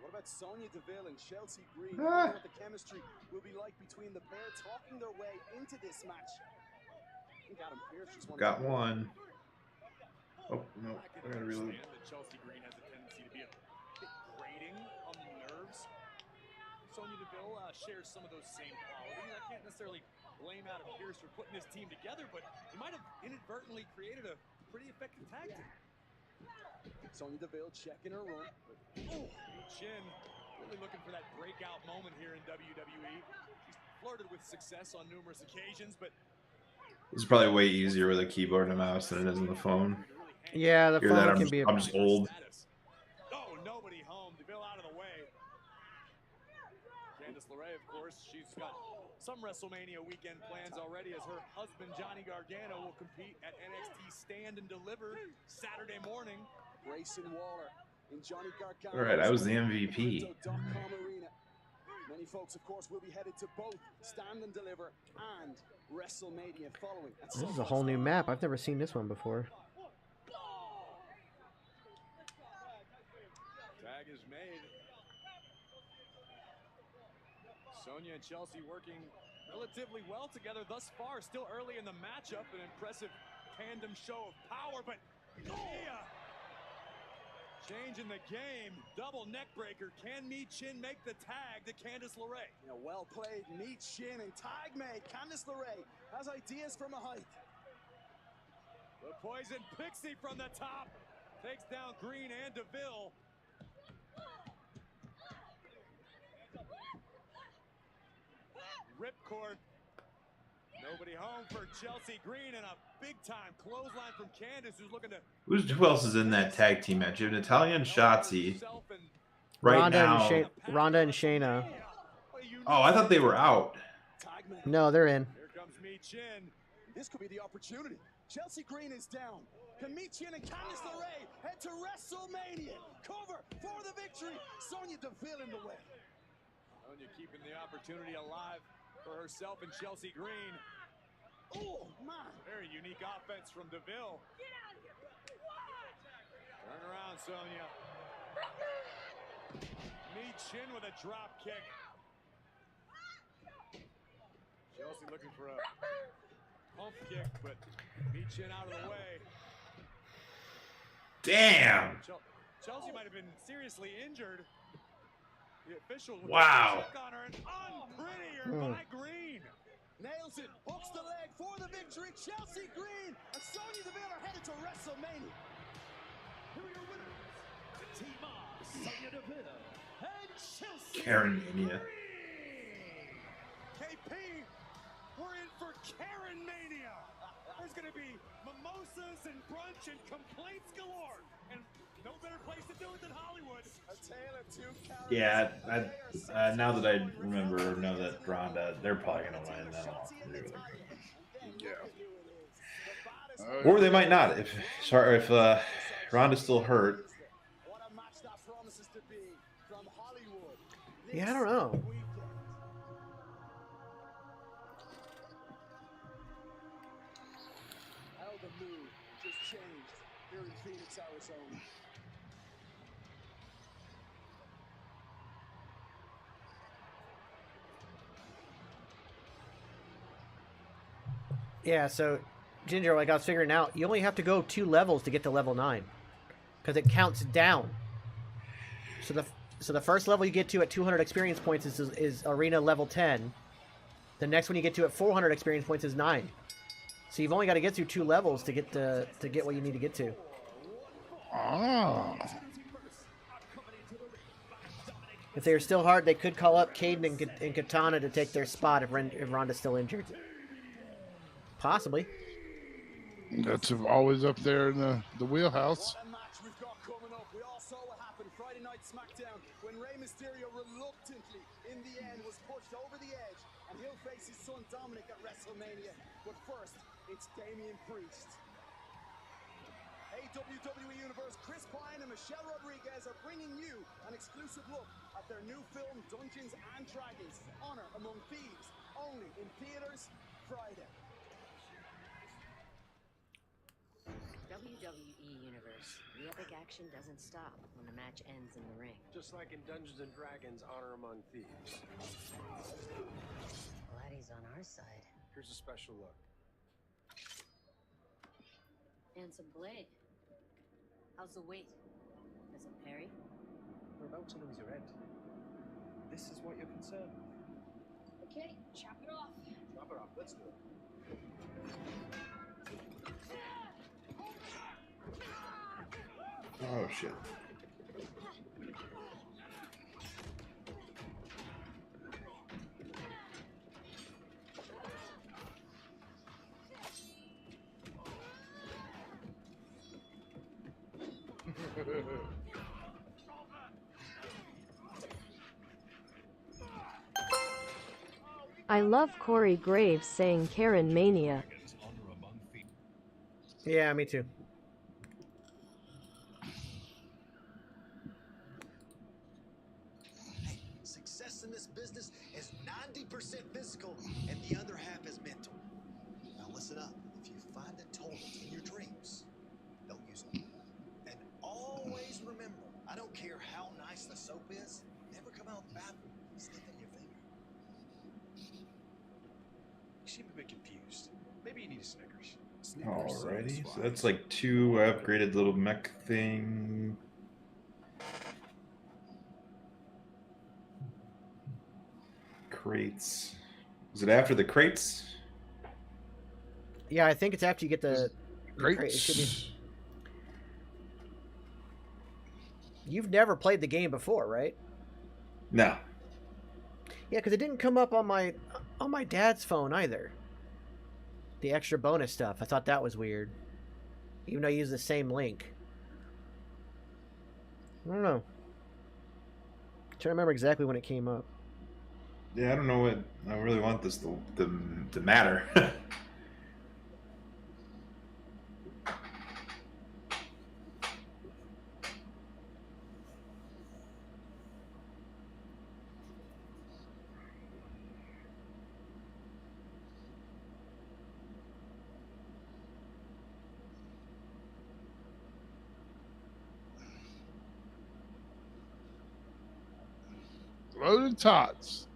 Speaker 7: What about Sonya Deville and Chelsea Green? I wonder what the chemistry will be like between the pair talking their way into this match. I think Adam Pearce just
Speaker 19: Got one. Oh, no.
Speaker 8: I can
Speaker 19: I gotta reload.
Speaker 8: understand that Chelsea Green has a tendency to be a bit grating on the nerves. Sonya Deville shares some of those same qualities. I can't necessarily blame Adam Pearce for putting this team together, but he might have inadvertently created a pretty effective tag team.
Speaker 7: Sonya Deville checking her run.
Speaker 8: Oh, Chin really looking for that breakout moment here in WWE. She's flirted with success on numerous occasions, but
Speaker 19: This is probably way easier with a keyboard and a mouse than it is on the phone.
Speaker 3: Yeah, the
Speaker 19: Hear
Speaker 3: phone
Speaker 19: that?
Speaker 3: can be.
Speaker 19: I'm just old.
Speaker 8: oh, nobody home. Deville out of the way. Candice LeRae, of course, she's got some WrestleMania weekend plans already as her husband Johnny Gargano will compete at NXT Stand and Deliver Saturday morning.
Speaker 7: Grayson Waller and Johnny Gargano.
Speaker 19: All right, I was the MVP.
Speaker 7: Arena. Many folks, of course, will be headed to both Stand and Deliver and WrestleMania following.
Speaker 3: This is a whole new map. I've never seen this one before.
Speaker 8: Tag is made. Sonya and Chelsea working relatively well together thus far. Still early in the matchup, an impressive tandem show of power, but changing the game. Double neck breaker. Can Michin make the tag to Candice LeRae?
Speaker 7: Yeah, well played. Michin and tag made. Candice LeRae has ideas from a height.
Speaker 8: The Poison Pixie from the top takes down Green and DeVille. Ripcord. Nobody home for Chelsea Green, and a big-time clothesline from Candice, who's looking to...
Speaker 19: Who else is in that tag team match? You have Natalya and Shotzi. Right
Speaker 3: Ronda and Shayna.
Speaker 19: Oh, I thought they were out.
Speaker 3: No, they're in.
Speaker 8: Here comes Michin.
Speaker 7: This could be the opportunity. Chelsea Green is down. Can Michin and Candice LeRae head to WrestleMania? Cover for the victory. Sonya Deville in the way.
Speaker 8: Sonya keeping the opportunity alive for herself and Chelsea Green.
Speaker 7: Oh, man.
Speaker 8: Very unique offense from Deville.
Speaker 6: Get out of here. What?
Speaker 8: Turn around, Sonya. Michin with a drop kick. Chelsea looking for a pump kick, but Michin out of the way.
Speaker 19: Damn.
Speaker 8: Chelsea might have been seriously injured. The official with
Speaker 19: Wow.
Speaker 8: a check on her and unprettier by Green.
Speaker 7: Nails it, hooks the leg for the victory. Chelsea Green and Sonya Deville are headed to WrestleMania.
Speaker 8: Here are your winners. Team of Sonya Deville and Chelsea
Speaker 19: Karen Mania.
Speaker 8: KP, we're in for Karen Mania. There's going to be mimosas and brunch and complaints galore. And no better place to do it than Hollywood.
Speaker 7: A tale of two characters.
Speaker 19: Yeah, now that I remember, know that Ronda, they're probably gonna win. I don't agree with her.
Speaker 5: Yeah.
Speaker 19: Or they might not. If Ronda's still hurt.
Speaker 7: What a match that promises to be from Hollywood.
Speaker 3: Yeah, I don't know.
Speaker 7: How the mood just changed here in Phoenix, Arizona.
Speaker 3: Yeah, so Ginger, like I was figuring out, you only have to go 2 levels to get to level 9, because it counts down. So the first level you get to at 200 experience points is arena level 10. The next one you get to at 400 experience points is 9. So you've only got to get through 2 levels to get what you need to get to.
Speaker 5: Oh.
Speaker 3: If they were still hard, they could call up Caden and Katana to take their spot if Ronda's still injured. Possibly.
Speaker 5: That's always up there in the wheelhouse.
Speaker 7: What a match we've got coming up. We all saw what happened Friday Night SmackDown when Rey Mysterio reluctantly, in the end, was pushed over the edge, and he'll face his son Dominic at WrestleMania. But first, it's Damian Priest. Hey, WWE Universe, Chris Pine and Michelle Rodriguez are bringing you an exclusive look at their new film, Dungeons and Dragons: Honor Among Thieves, only in theaters Friday.
Speaker 10: WWE Universe. The epic action doesn't stop when the match ends in the ring.
Speaker 22: Just like in Dungeons and Dragons: Honor Among Thieves.
Speaker 10: Glad he's on our side.
Speaker 22: Here's a special look.
Speaker 10: And some blade. How's the weight? Does it parry?
Speaker 22: We're about to lose your head. This is what you're concerned with.
Speaker 6: Okay, chop it off.
Speaker 22: Chop it off. Let's do it.
Speaker 19: Oh shit.
Speaker 4: I love Corey Graves saying Karen Mania.
Speaker 3: Yeah, me too.
Speaker 16: Success in this business is 90% physical and the other half is mental. Now listen up. If you find a toilet in your dreams, don't use it. And always remember, I don't care how nice the soap is, never come out the bathroom sniffing your finger.
Speaker 22: You seem a bit confused. Maybe you need a Snickers.
Speaker 19: Alrighty, so that's like 2 upgraded little mech thing. Crates. Is it after the crates?
Speaker 3: Yeah, I think it's after you get the crate. It should be. You've never played the game before, right?
Speaker 19: No.
Speaker 3: Yeah, because it didn't come up on my dad's phone either. The extra bonus stuff. I thought that was weird. Even though I used the same link. I don't know. I'm trying to remember exactly when it came up.
Speaker 19: Yeah, I don't know what I really want this to matter.
Speaker 5: Loaded tots.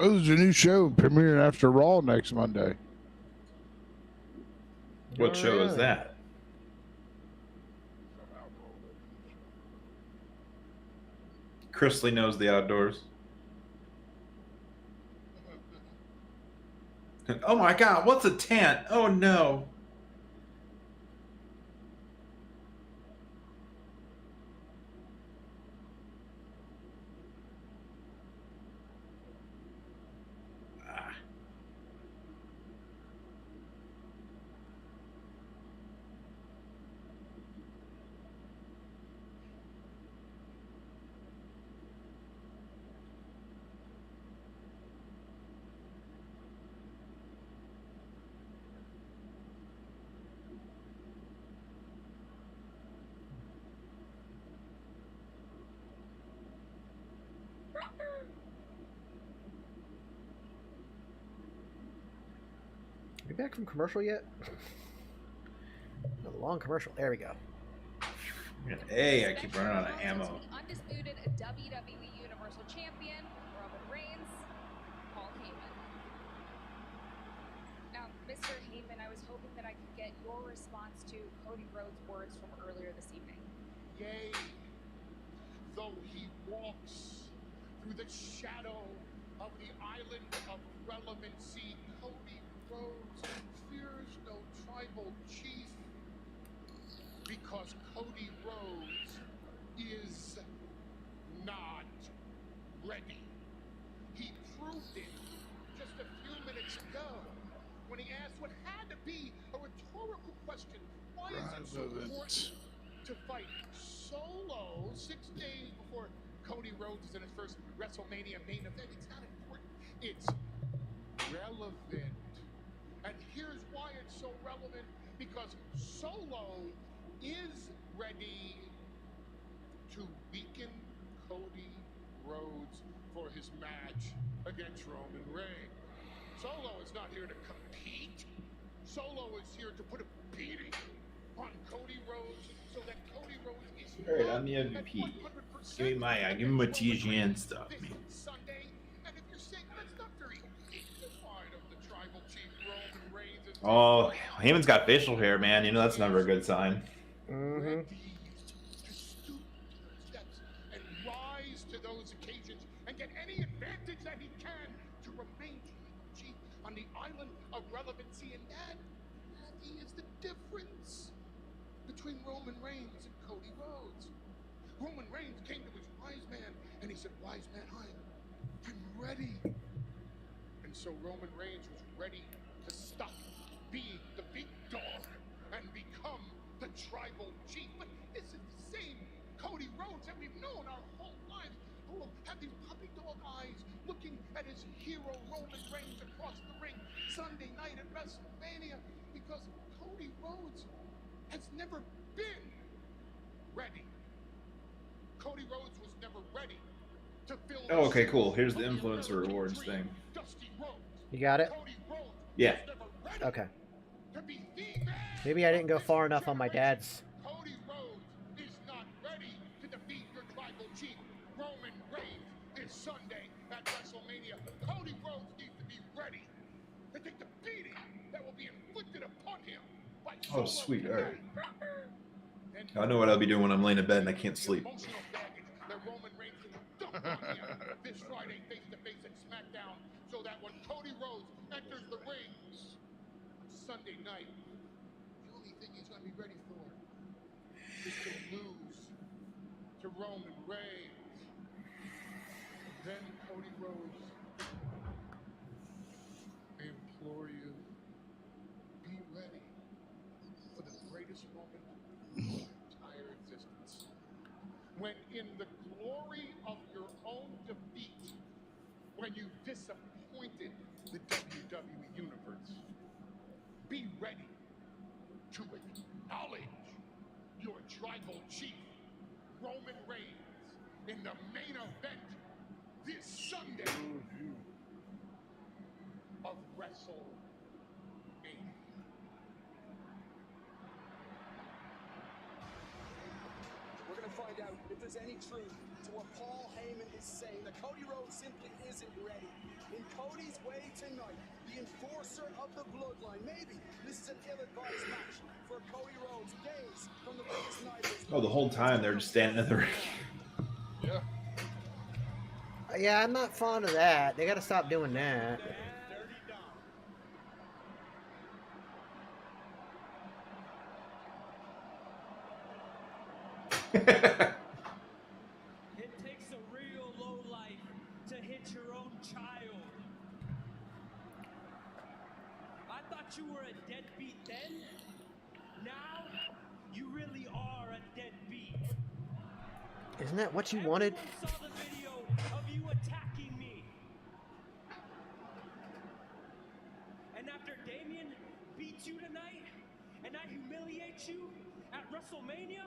Speaker 5: Oh, there's a new show premiering after Raw next Monday.
Speaker 19: What show is
Speaker 3: really?
Speaker 19: that? Chrisley knows the outdoors. Oh my god, what's a tent? Oh no.
Speaker 3: Are we back from commercial yet? A long commercial. There we go.
Speaker 19: Hey, I keep running out of ammo.
Speaker 20: Undisputed WWE Universal Champion Roman Reigns, Paul Heyman. Now, Mr. Heyman, I was hoping that I could get your response to Cody Rhodes' words from earlier this evening.
Speaker 11: Yea, though he walks through the shadow of the island of relevancy, Cody Rhodes fears no tribal chief, because Cody Rhodes is not ready. He proved it just a few minutes ago when he asked what had to be a rhetorical question. Why is it so important to fight solo 6 days before Cody Rhodes is in his first WrestleMania main event? It's not important. It's relevant. And here's why it's so relevant, because Solo is ready to weaken Cody Rhodes for his match against Roman Reigns. Solo is not here to compete. Solo is here to put a beating on Cody Rhodes so that Cody Rhodes is
Speaker 19: Alright, I'm the MVP. Give me my, give me my TGN stuff, man.
Speaker 11: Sunday. And if you're saying that's not very dignified of the tribal chief Roman Reigns,
Speaker 19: Oh, Heyman's got facial hair, man. You know that's never a good sign.
Speaker 3: Mm-hmm.
Speaker 11: to stoop to those steps and rise to those occasions and get any advantage that he can to remain tribal chief on the island of relevancy. And that is the difference between Roman Reigns and Cody Rhodes. Roman Reigns came to his wise man and he said, "Wise man, I'm ready." And so Roman Reigns was ready to stop being the big dog and become the tribal chief. But this is the same Cody Rhodes that we've known our whole lives, who will have these puppy dog eyes looking at his hero Roman Reigns across the ring Sunday night at WrestleMania, because Cody Rhodes has never been ready. Cody Rhodes was never ready
Speaker 19: Oh, okay, cool. Here's the influencer rewards thing.
Speaker 3: You got it?
Speaker 19: Yeah.
Speaker 3: Okay. Maybe I didn't go far enough on my dad's.
Speaker 11: Cody Rhodes is not ready to defeat your tribal chief, Roman Reigns, this Sunday at WrestleMania. Cody Rhodes needs to be ready to take the beating that will be inflicted upon him by
Speaker 19: Oh, sweet. All right. I know what I'll be doing when I'm laying in bed and I can't sleep.
Speaker 11: that Roman Reigns can dump on him this Friday face-to-face at SmackDown, so that when Cody Rhodes enters the ring Sunday night, the only thing he's going to be ready for is to lose to Roman Reigns. Then Cody Rhodes, I implore you, be ready for the greatest moment of your entire existence. When in the glory of your own defeat, when you disappointed the WWE Universe, be ready to acknowledge your tribal chief, Roman Reigns, in the main event this Sunday of WrestleMania.
Speaker 7: We're going to find out if there's any truth to what Paul Heyman is saying, that Cody Rhodes simply isn't ready. In Cody's way tonight, the enforcer of the bloodline, maybe this is an ill-advised match for Cody Rhodes days from the biggest night of his
Speaker 19: Oh, the whole time they're just standing in the ring.
Speaker 5: Yeah.
Speaker 3: Yeah, I'm not fond of that. They got to stop doing that.
Speaker 9: It takes a real lowlife to hit your own child. I thought you were a deadbeat then. Now, you really are a deadbeat.
Speaker 3: Isn't that what you wanted?
Speaker 9: Everyone saw the video of you attacking me. And after Damien beats you tonight, and I humiliate you at WrestleMania,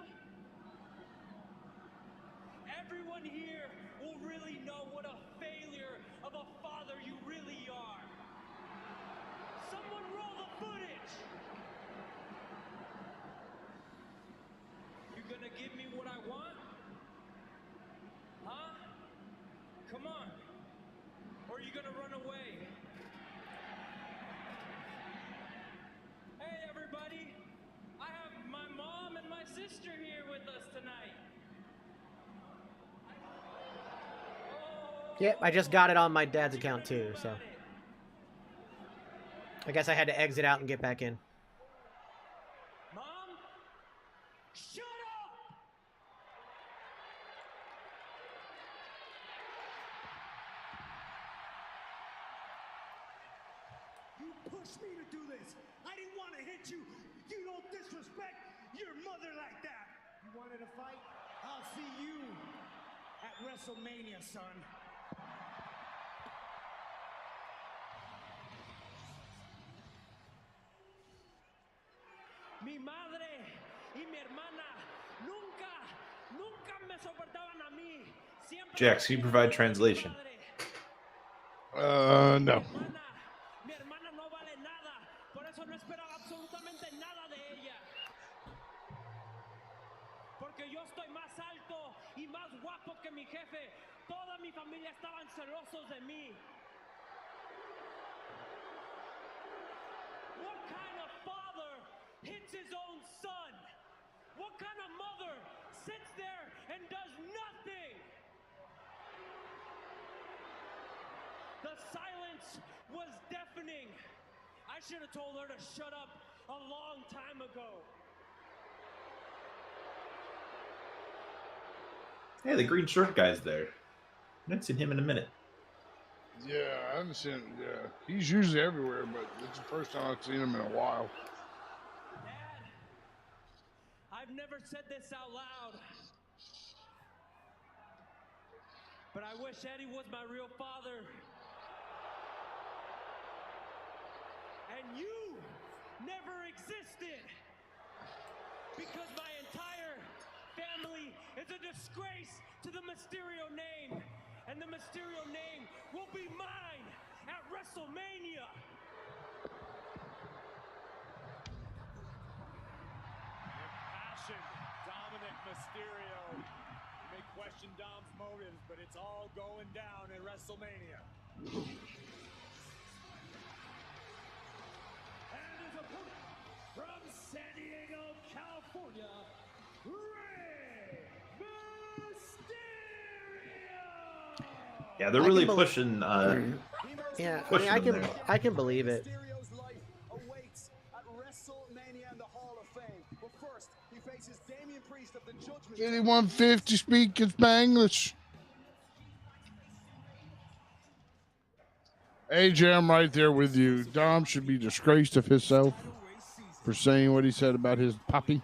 Speaker 9: everyone here will really know what a failure of a father you really are. Someone roll the footage! You gonna give me what I want? Huh? Come on. Or are you gonna run away? Hey everybody! I have my mom and my sister here with us tonight.
Speaker 3: Yep, I just got it on my dad's account too, so. I guess I had to exit out and get back in.
Speaker 9: Mom? Shut up!
Speaker 13: You pushed me to do this. I didn't want to hit you. You don't disrespect your mother like that. You wanted to fight? I'll see you at WrestleMania, son.
Speaker 9: Mi madre y mi hermana nunca me soportaban a mí. Siempre
Speaker 19: Jax, can you provide translation?
Speaker 5: No.
Speaker 9: Mi hermana no vale nada, por eso no esperaba absolutamente nada de ella. Porque yo estoy más alto y más guapo que mi jefe. Toda mi familia estaban celosos de mí. What kind of father hits his own son? What kind of mother sits there and does nothing? The silence was deafening. I should have told her to shut up a long time ago.
Speaker 19: Hey, the green shirt guy's there. I haven't seen him in a minute.
Speaker 5: Yeah, I haven't seen him. Yeah, he's usually everywhere, but it's the first time I've seen him in a while.
Speaker 9: Dad, I've never said this out loud, but I wish Eddie was my real father. And you never existed, because my entire family is a disgrace to the Mysterio name, and the Mysterio name will be mine at WrestleMania.
Speaker 8: Passion, Dominic Mysterio. You may question Dom's motives, but it's all going down at WrestleMania.
Speaker 9: And his opponent from San Diego, California, Rey Mysterio.
Speaker 19: Yeah, they're really pushing.
Speaker 3: Yeah,
Speaker 19: pushing
Speaker 3: I
Speaker 19: them
Speaker 3: mean,
Speaker 19: there.
Speaker 3: I can believe it.
Speaker 7: Mysterio's life awaits at WrestleMania in the Hall of Fame. But first, he faces Damian Priest of the Judgment.
Speaker 5: 8150 speaking Spanglish. AJ, I'm right there with you. Dom should be disgraced of himself for saying what he said about his puppy.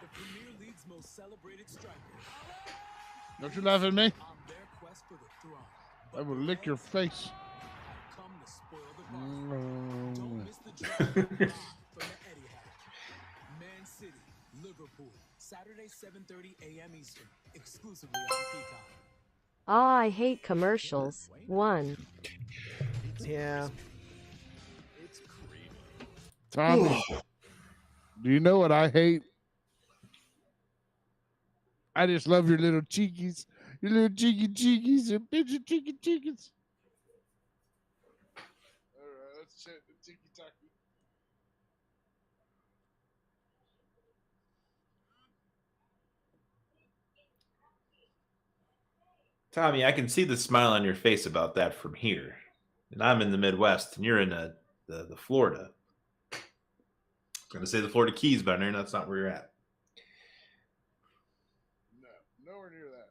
Speaker 12: The Premier League's most celebrated striker.
Speaker 5: Don't you laugh at me?
Speaker 12: On their quest for the throne.
Speaker 5: I will lick your face.
Speaker 12: Come to spoil the party. Don't miss the draw from the Etihad. Man City, Liverpool, Saturday 7:30 a.m. Eastern, exclusively on Peacock.
Speaker 4: Ah, I hate commercials. 1.
Speaker 3: Yeah.
Speaker 5: Tommy, do you know what I hate? I just love your little cheekies. Your little cheekies. Your bitch cheekies. All right, let's check the tiki-taki.
Speaker 19: Tommy, I can see the smile on your face about that from here. And I'm in the Midwest, and you're in the Florida. I was going to say the Florida Keys, but I know that's not where you're at.
Speaker 5: No, nowhere near that.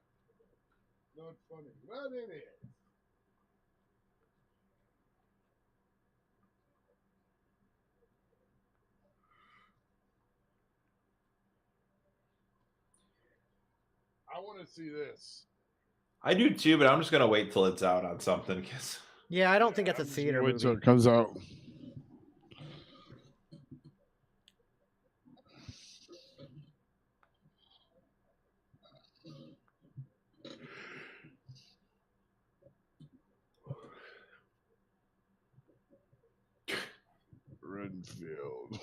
Speaker 5: Not funny. Not in it. I want to see this.
Speaker 19: I do too, but I'm just going to wait till it's out on something. Cause...
Speaker 3: Yeah, I don't think it's a theater
Speaker 5: Wait till
Speaker 3: movie.
Speaker 5: it comes out. Renfield.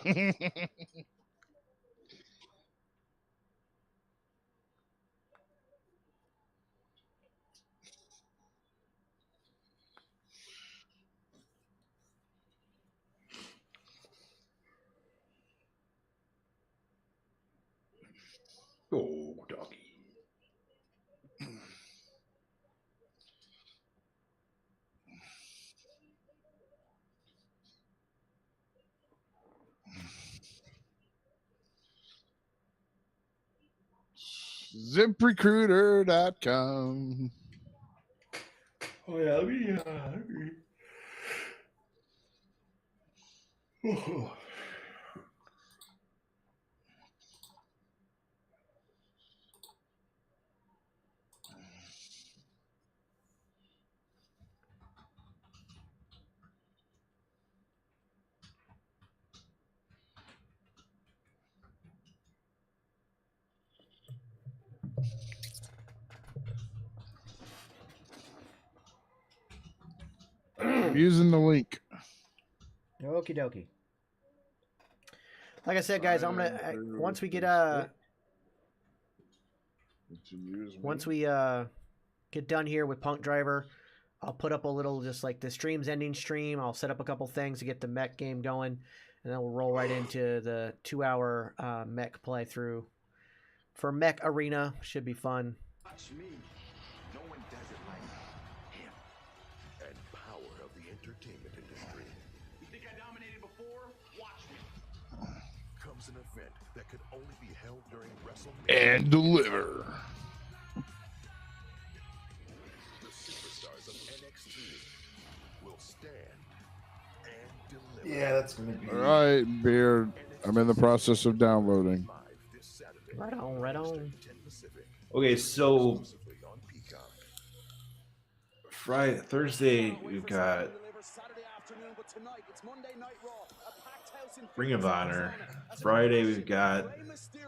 Speaker 19: Oh, doggy.
Speaker 5: ZipRecruiter.com.
Speaker 19: Oh, yeah, let me
Speaker 5: I'm using the link.
Speaker 3: Okie dokie. Like I said, guys, I'm gonna once we get get done here with Punk Driver, I'll put up a little just like the stream's ending stream. I'll set up a couple things to get the mech game going, and then we'll roll right into the 2-hour mech playthrough for Mech Arena. Should be fun.
Speaker 15: Watch me. No one does it like him. And power of the entertainment industry.
Speaker 8: You think I dominated before? Watch me.
Speaker 15: Comes an event that could only be held during WrestleMania.
Speaker 5: And deliver.
Speaker 15: The superstars of NXT will stand and deliver.
Speaker 19: Yeah, that's going to be...
Speaker 5: All right, Beard. I'm in the process of downloading.
Speaker 3: Right on, right on.
Speaker 19: Okay, so Friday, Thursday, we've got Ring of Honor. Friday, we've got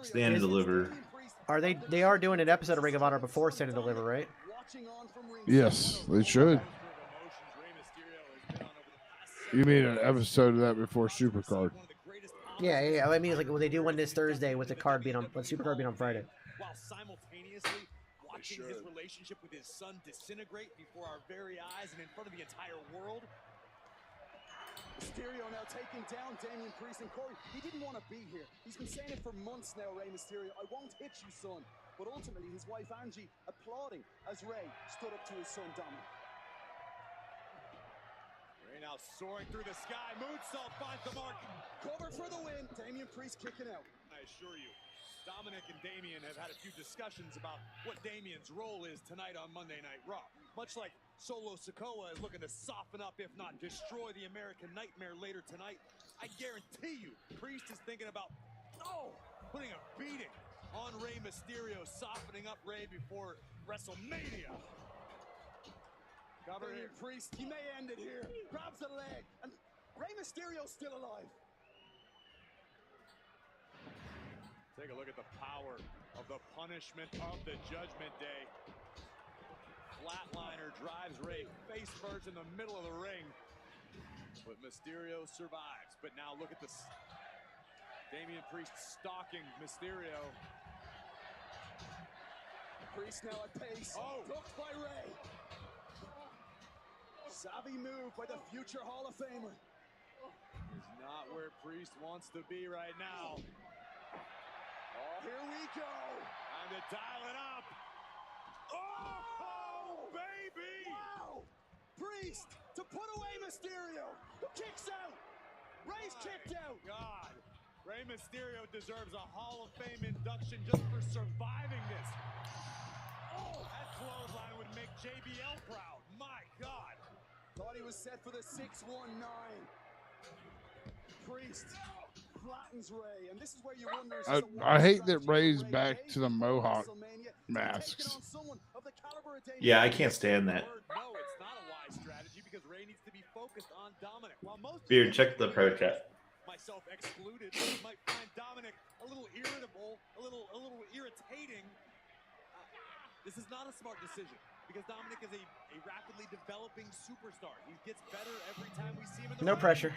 Speaker 19: Stand and Deliver.
Speaker 3: Are they? They are doing an episode of Ring of Honor before Send and Deliver, right?
Speaker 5: Yes, they should. You mean an episode of that before Supercard?
Speaker 3: Yeah. I mean, it's like, will they do one this Thursday with the card being on, with Supercard being on Friday?
Speaker 8: While simultaneously watching his relationship with his son disintegrate before our very eyes and in front of the entire world.
Speaker 7: Mysterio now taking down Damian Priest and Corey. He didn't want to be here. He's been saying it for months now, Rey Mysterio. I won't hit you, son. But ultimately, his wife Angie applauding as Rey stood up to his son Dominic.
Speaker 8: Rey now soaring through the sky. Moonsault finds the mark.
Speaker 7: Cover for the win. Damian Priest kicking out.
Speaker 8: I assure you, Dominic and Damian have had a few discussions about what Damian's role is tonight on Monday Night Raw. Much like Solo Sikoa is looking to soften up, if not destroy the American Nightmare later tonight, I guarantee you, Priest is thinking about, putting a beating on Rey Mysterio, softening up Rey before WrestleMania.
Speaker 7: Cover here. Priest, he may end it here. Grabs the leg, and Rey Mysterio's still alive.
Speaker 8: Take a look at the power of the punishment of the Judgment Day. Flatliner drives Rey face first in the middle of the ring. But Mysterio survives. But now look at this. Damian Priest stalking Mysterio.
Speaker 7: Priest now at pace. Ducked by Rey. Savvy move by the future Hall of Famer.
Speaker 8: Is not where Priest wants to be right now.
Speaker 7: Oh, here we go.
Speaker 8: Time to dial it up. Oh, baby!
Speaker 7: Wow! Priest to put away Mysterio. Who kicks out? Rey's kicked out.
Speaker 8: God, Rey Mysterio deserves a Hall of Fame induction just for surviving this. Oh, that clothesline would make JBL proud. My God.
Speaker 7: Thought he was set for the 619. Priest flattens Rey, and this is where you wonder.
Speaker 5: I hate that Rey's back to the Mohawk masks.
Speaker 19: Yeah, I can't stand that.
Speaker 8: No, it's not a wise strategy because Rey needs to be focused on Dominic. While most
Speaker 19: Beard, check the pro chat.
Speaker 8: Myself excluded, might find Dominic a little irritable, a little irritating. This is not a smart decision because Dominic is a rapidly developing superstar. He gets better every time we see him in the ring.
Speaker 3: Pressure.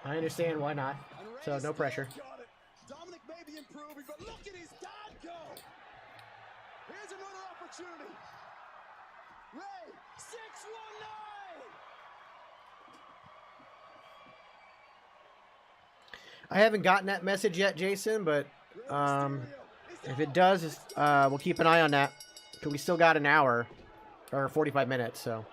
Speaker 3: I understand why not. So no pressure.
Speaker 7: Dominic may be improving, but look at his dad go. Here's another opportunity. Rey, 619.
Speaker 3: I haven't gotten that message yet, Jason, but if it does, we'll keep an eye on that. Because we still got an hour or 45 minutes, so.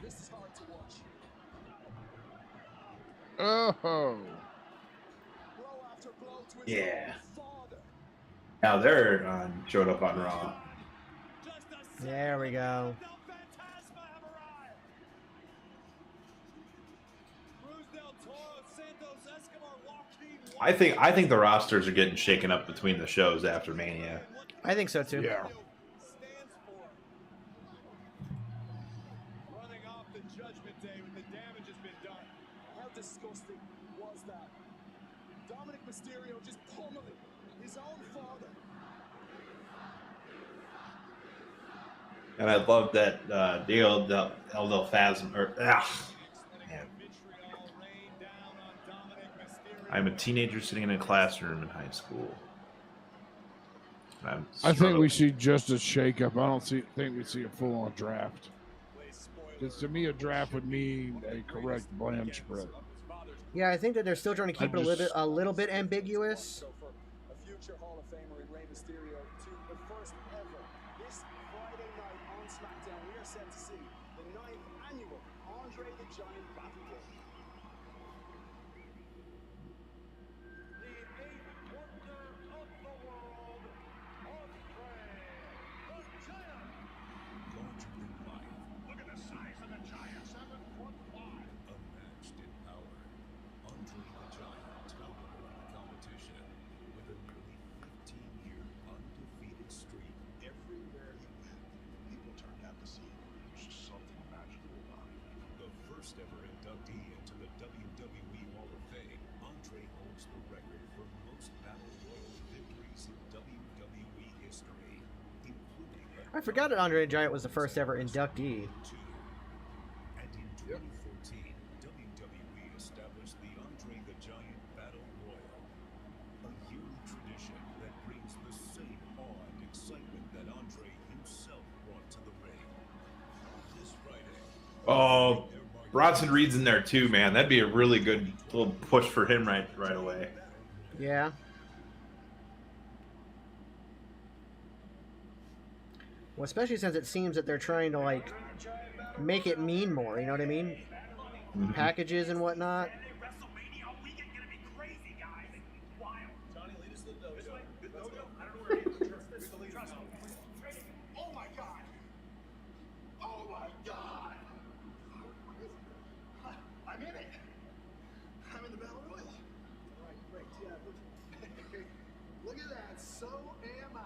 Speaker 7: This is hard to watch.
Speaker 5: Oh.
Speaker 19: Yeah. Now they're showed up on Raw.
Speaker 3: There we go.
Speaker 19: I think the rosters are getting shaken up between the shows after Mania.
Speaker 3: I think so too.
Speaker 5: Yeah.
Speaker 8: Running off the Judgment Day when the damage has been done.
Speaker 7: How disgusting was that? Dominic Mysterio just pummeling his own father.
Speaker 19: And I love that El Phasm. Man. I'm a teenager sitting in a classroom in high school.
Speaker 5: I think we see just a shakeup. I don't think we see a full-on draft. Because to me, a draft would mean a correct brand spread.
Speaker 3: Yeah, I think that they're still trying to keep it a little bit ambiguous.
Speaker 7: A future Hall of Famer in Rey Mysterio to the first ever. This Friday night on SmackDown, we are set to see the 9th annual Andre the Giant Battle Royal.
Speaker 11: Look at the size of the giant, 7'5". Unmatched in power
Speaker 3: I forgot that Andre the Giant was the first ever inductee.
Speaker 12: And in 2014, WWE established the Andre the Giant Battle Royal, a yearly tradition that brings the same awe and excitement that Andre himself brought to the ring. This Friday,
Speaker 19: Oh, Bronson Reed's in there too, man. That'd be a really good little push for him right away.
Speaker 3: Yeah. Well, especially since it seems that they're trying to like make it mean more. You know what I mean?
Speaker 19: Mhm.
Speaker 3: Packages and whatnot.
Speaker 8: Johnny, lead us to the dojo. Let's go. I don't know where he is. Trust me.
Speaker 11: Oh my god! Oh my god! I'm in it! I'm in the Battle Royal.
Speaker 8: Right, great. Yeah,
Speaker 11: Look at that, so am I.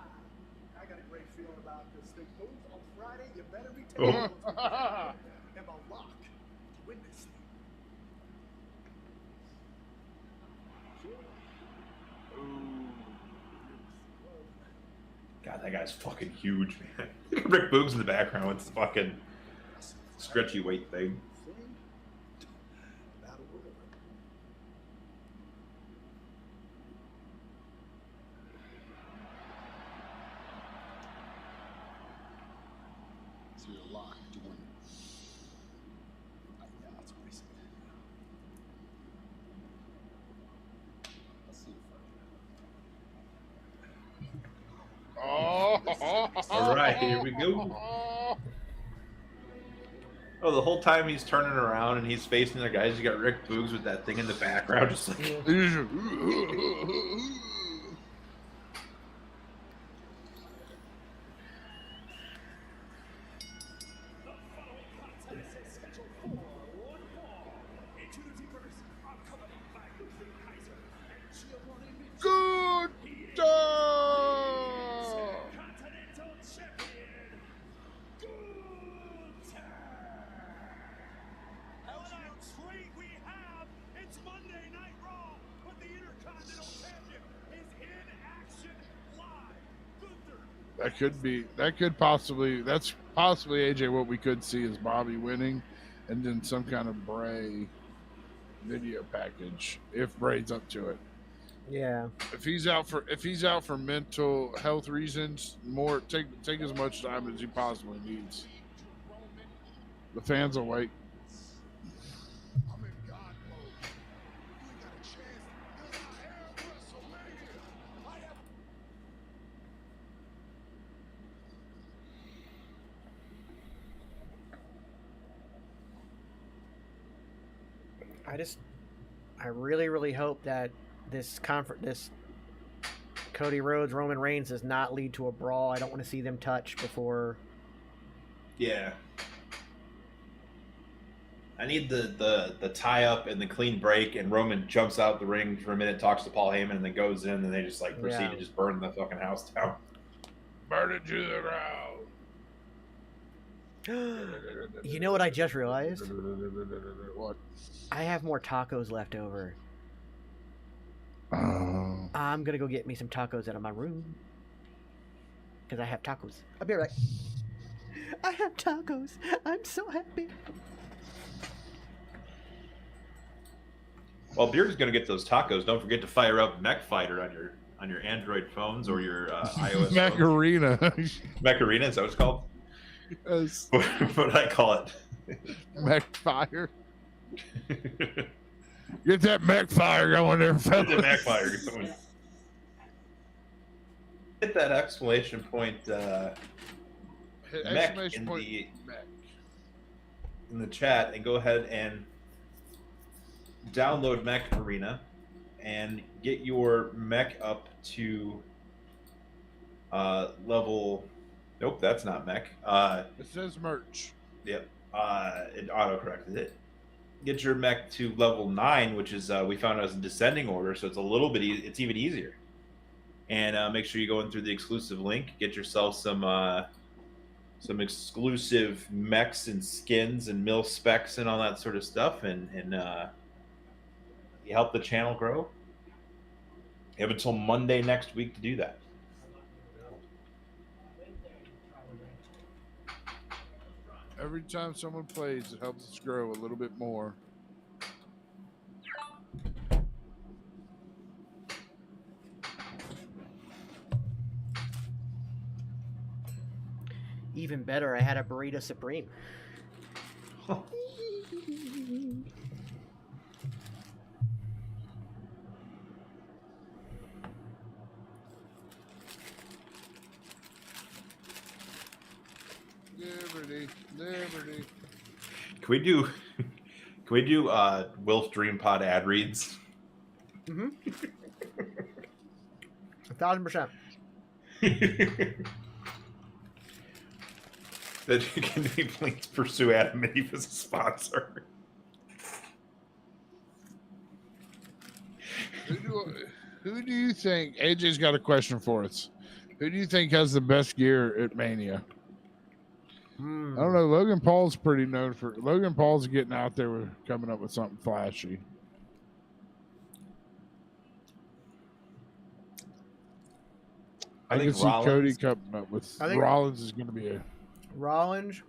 Speaker 8: I got a great feeling about this thing. Moves on Friday, you better be
Speaker 19: Oh.
Speaker 8: taking and a lock to win this thing.
Speaker 19: God, that guy's fucking huge, man. Rick Boogs in the background with the fucking stretchy weight thing.
Speaker 8: Battle Royal.
Speaker 11: So you're locked to win.
Speaker 8: Yeah, that's what he said.
Speaker 11: I'll see you
Speaker 5: Oh,
Speaker 19: All right, here we go. Oh, the whole time he's turning around and he's facing the guys. You got Rick Boogs with that thing in the background, just like.
Speaker 5: Good job.
Speaker 8: What a treat we have! It's Monday Night Raw, but the Intercontinental Champion is in action live. Gunther.
Speaker 5: That's possibly AJ. What we could see is Bobby winning, and then some kind of Bray video package if Bray's up to it.
Speaker 3: Yeah.
Speaker 5: If he's out for mental health reasons, take as much time as he possibly needs. The fans will wait.
Speaker 11: I'm in God mode. You ain't got a chance because I am WrestleMania. I have
Speaker 3: I really, really hope that this Cody Rhodes Roman Reigns does not lead to a brawl. I don't want to see them touch before.
Speaker 19: Yeah. I need the tie up and the clean break, and Roman jumps out the ring for a minute, talks to Paul Heyman, and then goes in, and they just like proceed to just burn the fucking house down.
Speaker 5: Burn it to the ground.
Speaker 3: You know what I just realized?
Speaker 5: What?
Speaker 3: I have more tacos left over. I'm gonna go get me some tacos out of my room because I have tacos. I'll be right. I have tacos. I'm so happy.
Speaker 19: Well, Beard's gonna get those tacos. Don't forget to fire up Mech Fighter on your Android phones or your iOS.
Speaker 5: Macarena.
Speaker 19: Macarena, is that what it's called?
Speaker 5: Yes.
Speaker 19: What did I call it?
Speaker 5: Mech Fire. Get that Mech Fire going there, fellas.
Speaker 19: Get that Mech Fire going. Hit that exclamation point. Mech
Speaker 5: Exclamation point.
Speaker 19: In the chat, and go ahead and download Mech Arena and get your mech up to level. Nope, that's not mech.
Speaker 5: It says merch.
Speaker 19: Yep. It auto-corrected it. Get your mech to level 9, which is we found out is in descending order, so it's a little bit. It's even easier. And make sure you go in through the exclusive link. Get yourself some exclusive mechs and skins and mil specs and all that sort of stuff, and you help the channel grow. You have until Monday next week to do that.
Speaker 5: Every time someone plays, it helps us grow a little bit more.
Speaker 3: Even better, I had a burrito supreme.
Speaker 5: Liberty, liberty.
Speaker 19: Can we do Wilf Dream Pod ad reads?
Speaker 3: Mm-hmm. 1,000%.
Speaker 19: Can we please pursue Adam and Eve as a sponsor?
Speaker 5: Who do you think? AJ's got a question for us. Who do you think has the best gear at Mania? I don't know. Logan Paul's pretty known for. Logan Paul's getting out there with coming up with something flashy. I can see
Speaker 19: Rollins,
Speaker 5: Cody coming up with. Rollins is going to be a.
Speaker 3: Rollins.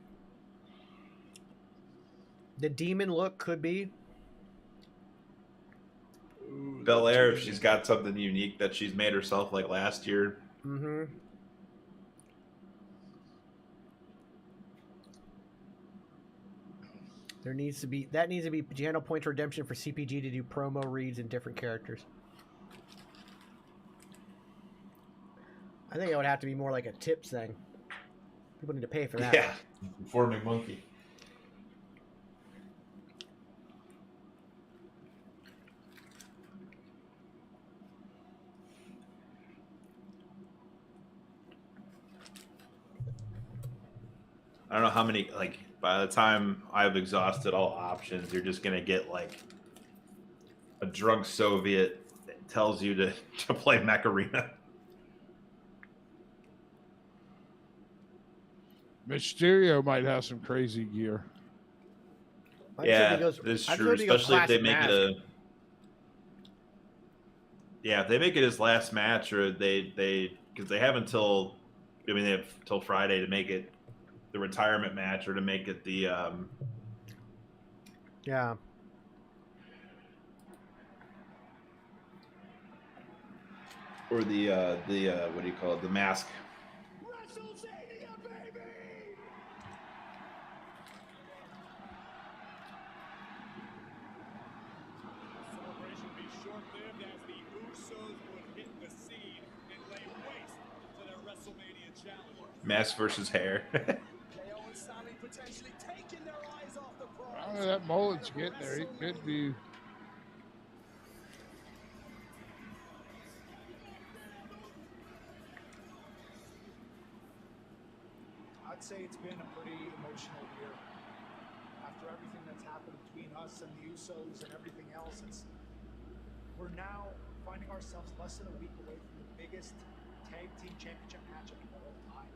Speaker 3: The demon look could be.
Speaker 19: Belair, if she's got something unique that she's made herself like last year.
Speaker 3: Mm-hmm. There needs to be channel points redemption for CPG to do promo reads and different characters. I think it would have to be more like a tips thing. People need to pay for that.
Speaker 19: Yeah, for McMonkey. I don't know how many, like, by the time I've exhausted all options, you're just going to get, like, a drunk Soviet that tells you to play Macarena.
Speaker 5: Mysterio might have some crazy gear.
Speaker 19: Yeah, that's true. Especially if they make it a. Yeah, if they make it his last match, or they because they have until, I mean, they have till Friday to make it the retirement match, or to make it the.
Speaker 3: Yeah.
Speaker 19: Or the what do you call it? The mask. Mask versus hair.
Speaker 5: I don't know, that mullet's getting there. It could be.
Speaker 21: I'd say it's been a pretty emotional year. After everything that's happened between us and the Usos and everything else, we're now finding ourselves less than a week away from the biggest tag team championship match of all time.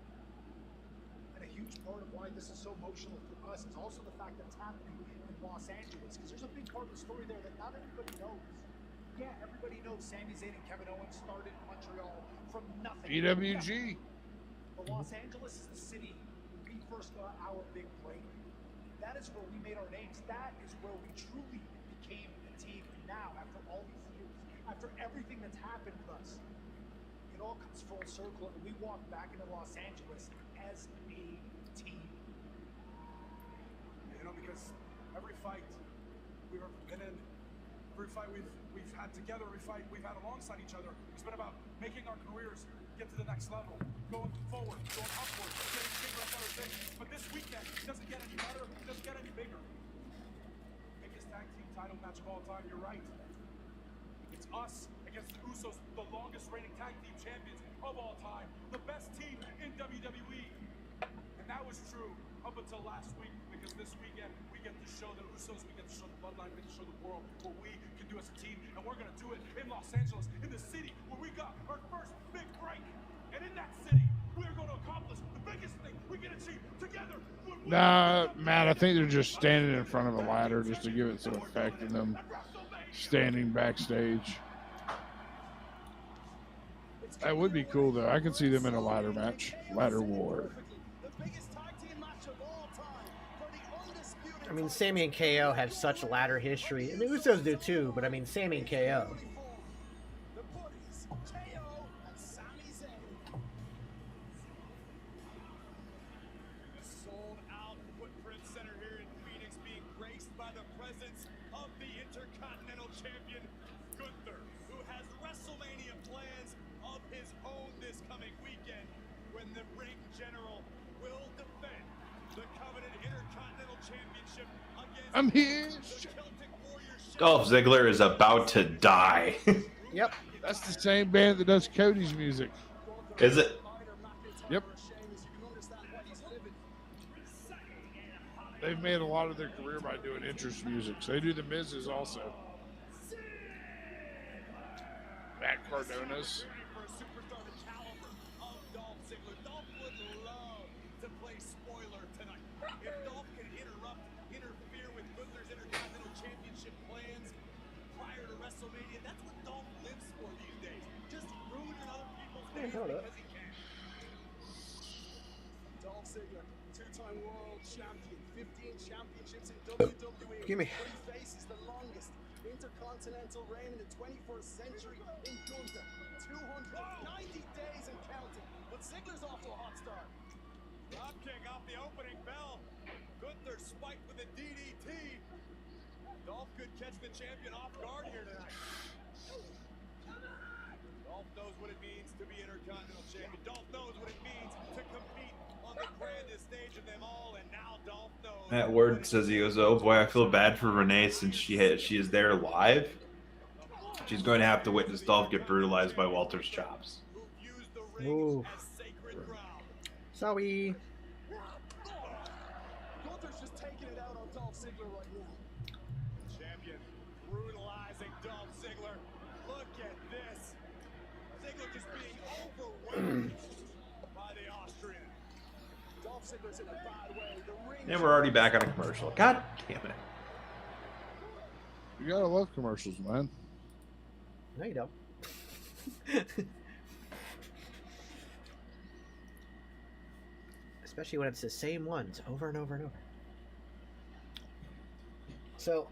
Speaker 21: And a huge part of why this is so emotional for us is also the fact that it's happening in Los Angeles, because there's a big part of the story there that not everybody knows. Yeah, everybody knows Sami Zayn and Kevin Owens started in Montreal from nothing.
Speaker 5: PWG.
Speaker 21: But Los Angeles is the city where we first got our big break. That is where we made our names. That is where we truly became a team. And now, after all these years, after everything that's happened with us, it all comes full circle, and we walk back into Los Angeles as a team. You know, because every fight we've been in, every fight we've had together, every fight we've had alongside each other, it's been about making our careers get to the next level, going forward, going upward, getting bigger and better things. But this weekend doesn't get any better, it doesn't get any bigger. Biggest tag team title match of all time, you're right. It's us against the Usos, the longest reigning tag team champions of all time, the best team in WWE. And that was true up until last week, because this weekend we get to show the Usos, we get to show the Bloodline, we get to show the world what we can do as a team, and we're gonna do it in Los Angeles, in the city where we got our first big break. And in that city, we're gonna accomplish the biggest thing we can achieve together.
Speaker 5: Nah, Matt, I think they're just standing in front of a ladder just to give it some effect in them standing backstage. That would be cool, though. I could see them in a ladder match. Ladder war.
Speaker 21: The biggest tag team match of all time.
Speaker 3: I mean, Sammy and KO have such ladder history. And the Usos do too, but I mean, Sammy and KO.
Speaker 7: The Buddies, KO and Sami Zayn.
Speaker 8: The sold-out Footprint Center here in Phoenix being graced by the presence of the Intercontinental Champion, Gunther, who has WrestleMania plans of his own this coming weekend when the Ring General will defend the coveted Intercontinental Championship against
Speaker 5: I'm here.
Speaker 8: the Celtic Warriors.
Speaker 19: Dolph Ziggler is about to die.
Speaker 3: Yep.
Speaker 5: That's the same band that does Cody's music.
Speaker 19: Is it?
Speaker 5: Yep. They've made a lot of their career by doing interest music. So they do the Miz's also. Matt Cardona's.
Speaker 8: For a superstar the caliber of Dolph Ziggler, Dolph would love to play spoiler tonight. If Dolph can interfere with Gunther's Intercontinental Championship plans prior to WrestleMania, that's what Dolph lives for these days. Just ruining other people's days because he can.
Speaker 7: Dolph Ziggler, two-time world champion, 15 championships in WWE.
Speaker 3: Give me.
Speaker 7: But he faces the longest intercontinental reign in the 21st century in Gunther. 290 days and counting. But Ziggler's off to a hot start.
Speaker 8: Drop kick off the opening bell. Gunther spiked with a DDT. Dolph could catch the champion off guard here tonight. Dolph knows what it means to be Intercontinental Champion. Dolph knows what it means to compete on the grandest stage of them all, and now Dolph knows.
Speaker 19: Matt Ward says, he goes, oh boy, I feel bad for Renee since she is there live. She's going to have to witness Dolph get brutalized by Walter's chops.
Speaker 3: Ooh. Sorry.
Speaker 7: Gunther's just taking it out on Dolph Ziggler right now.
Speaker 8: Champion brutalizing Dolph Ziggler. Look at this. Ziggler just being overwhelmed by the Austrian.
Speaker 7: Dolph Ziggler's in a bad way. The ring.
Speaker 19: And we're already back on a commercial. God damn it.
Speaker 5: You gotta love commercials, man.
Speaker 3: No, you don't. Especially when it's the same ones over and over and over. So,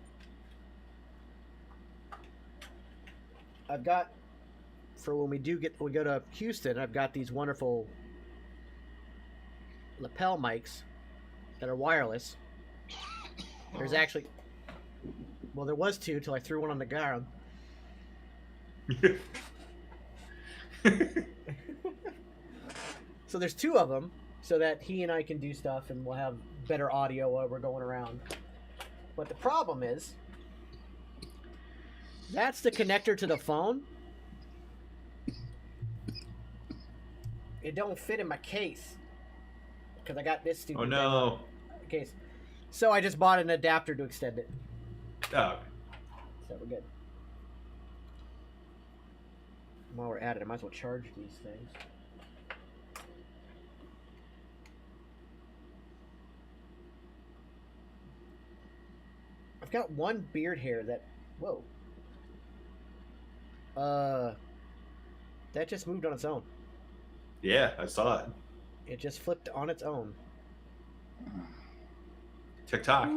Speaker 3: I've got, for when we go to Houston, I've got these wonderful lapel mics that are wireless. There's actually, well, there was two till I threw one on the ground. So there's two of them, so that he and I can do stuff and we'll have better audio while we're going around. But the problem is, that's the connector to the phone. It don't fit in my case because I got this stupid
Speaker 19: Oh no.
Speaker 3: case. So I just bought an adapter to extend it.
Speaker 19: Oh.
Speaker 3: So we're good. While we're at it, I might as well charge these things. I've got one beard hair that, whoa. That just moved on its own.
Speaker 19: Yeah, I saw it.
Speaker 3: It just flipped on its own.
Speaker 19: TikTok.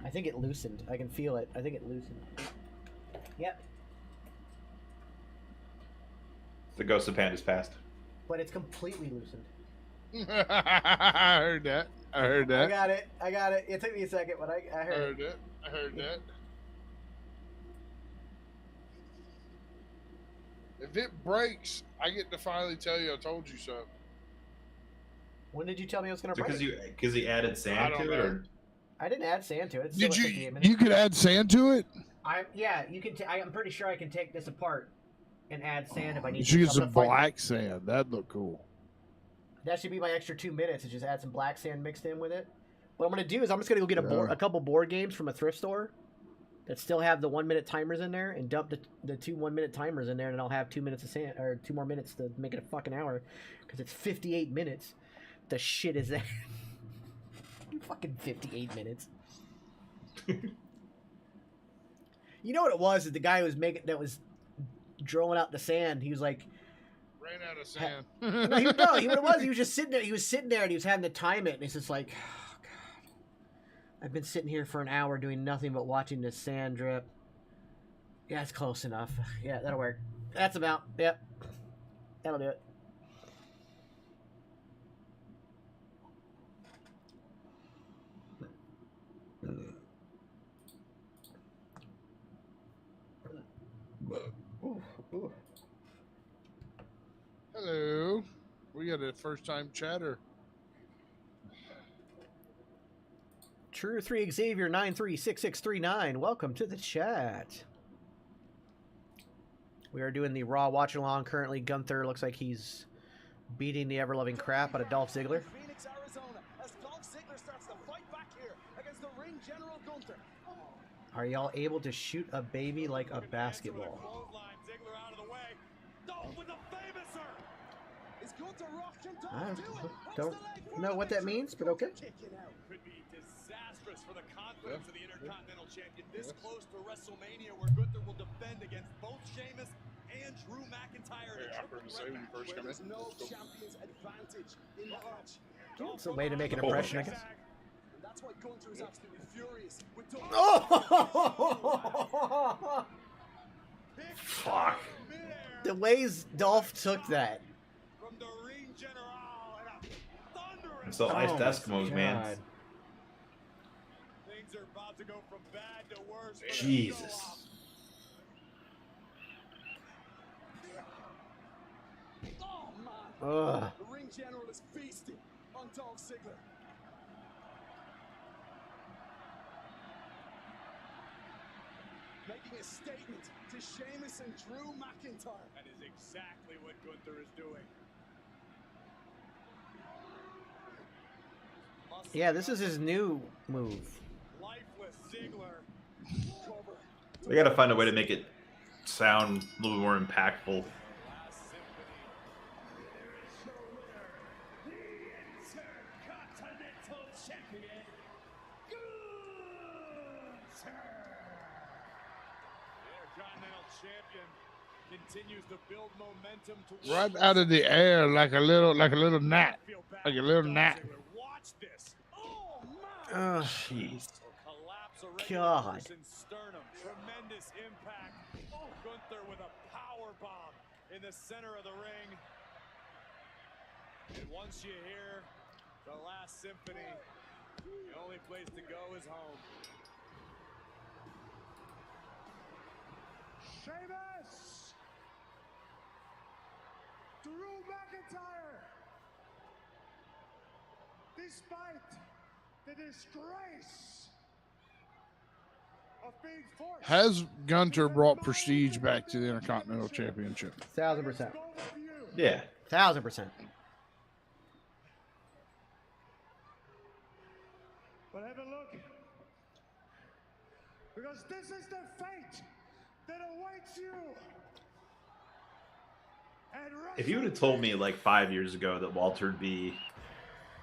Speaker 3: I think it loosened. I can feel it. I think it loosened. Yep.
Speaker 19: The ghost of Panda's past.
Speaker 3: But it's completely loosened.
Speaker 5: I heard that. I heard that.
Speaker 3: I got it. I got it. It took me a second, but I heard it.
Speaker 5: it. I heard that. If it breaks, I get to finally tell you I told you so.
Speaker 3: When did you tell me it was going to break?
Speaker 19: Because he added sand to it, or
Speaker 3: I didn't add sand to it. It's
Speaker 5: Did
Speaker 3: still
Speaker 5: you?
Speaker 3: at 58 minutes.
Speaker 5: You could add sand to it.
Speaker 3: Yeah, you can. I'm pretty sure I can take this apart and add sand if I need
Speaker 5: You
Speaker 3: to.
Speaker 5: should get
Speaker 3: I'm
Speaker 5: some
Speaker 3: gonna find-
Speaker 5: black sand. That'd look cool.
Speaker 3: That should be my extra 2 minutes. Is just add some black sand mixed in with it. What I'm gonna do is I'm just gonna go get
Speaker 5: Yeah.
Speaker 3: a couple board games from a thrift store that still have the 1 minute timers in there, and dump the 2 1 minute timers in there, and I'll have 2 minutes of sand or 2 more minutes to make it a fucking hour, because it's 58 minutes. The shit is that? Fucking 58 minutes. You know what it was? Is the guy who was drilling out the sand. He was like,
Speaker 5: Ran out of sand.
Speaker 3: No, he what it was. He was just sitting there. He was sitting there, and he was having to time it. And he's just like, oh, God, I've been sitting here for an hour doing nothing but watching this sand drip. Yeah, it's close enough. Yeah, that'll work. That's about. Yep, that'll do it.
Speaker 5: Hello. We got a first time chatter.
Speaker 3: True 3 Xavier 936639. Welcome to the chat. We are doing the Raw watch along. Currently, Gunther looks like he's beating the ever loving crap out of Dolph Ziggler.
Speaker 7: Phoenix, Arizona, as Dolph Ziggler starts to fight back here against the ring general Gunther.
Speaker 3: Are y'all able to shoot a baby like a basketball?
Speaker 8: Ziggler out of the way. Dolph with the famouser.
Speaker 7: Is Gunther rocking
Speaker 3: I
Speaker 7: Dolph?
Speaker 3: don't know what that means, but okay.
Speaker 8: Could be disastrous for the confidence of the Intercontinental Champion this close to WrestleMania, where Gunther will defend against both Sheamus and Drew McIntyre.
Speaker 7: There's no champion's advantage in the match.
Speaker 3: It's a way to make an impression, I guess.
Speaker 7: And that's why Gunther is absolutely furious with Dolph.
Speaker 3: Oh!
Speaker 19: Fuck.
Speaker 3: The ways Dolph took that.
Speaker 8: From the ring general and a thunderous.
Speaker 19: It's the iced Eskimos, man.
Speaker 8: Things are about to go from bad to worse.
Speaker 19: Jesus.
Speaker 7: Oh man.
Speaker 3: Ugh.
Speaker 7: The ring general is feasting on Dolph Ziggler. Making a statement to Sheamus and Drew McIntyre.
Speaker 8: That is exactly what Gunther is doing.
Speaker 3: Yeah, this is his new move.
Speaker 8: Lifeless Ziggler.
Speaker 19: We got to find a way to make it sound a little more impactful.
Speaker 9: Intercontinental Champion,
Speaker 8: Intercontinental Champion continues to build momentum towards
Speaker 5: Right out of the air like a little gnat. Like a little gnat.
Speaker 8: Watch this. Oh
Speaker 3: Ugh.
Speaker 19: Jeez.
Speaker 8: Collapse
Speaker 3: God.
Speaker 8: sternum. Tremendous impact. Gunther with a power bomb in the center of the ring. And once you hear the last symphony, the only place to go is home.
Speaker 9: Sheamus! Drew McIntyre! Despite the disgrace of being forced,
Speaker 5: Has Gunter brought prestige back to the Intercontinental Championship?
Speaker 3: 1000%.
Speaker 19: Yeah.
Speaker 3: 1000%.
Speaker 9: but have a look, because this is the fate that awaits you. And
Speaker 19: If you would have told me like 5 years ago that Walter would be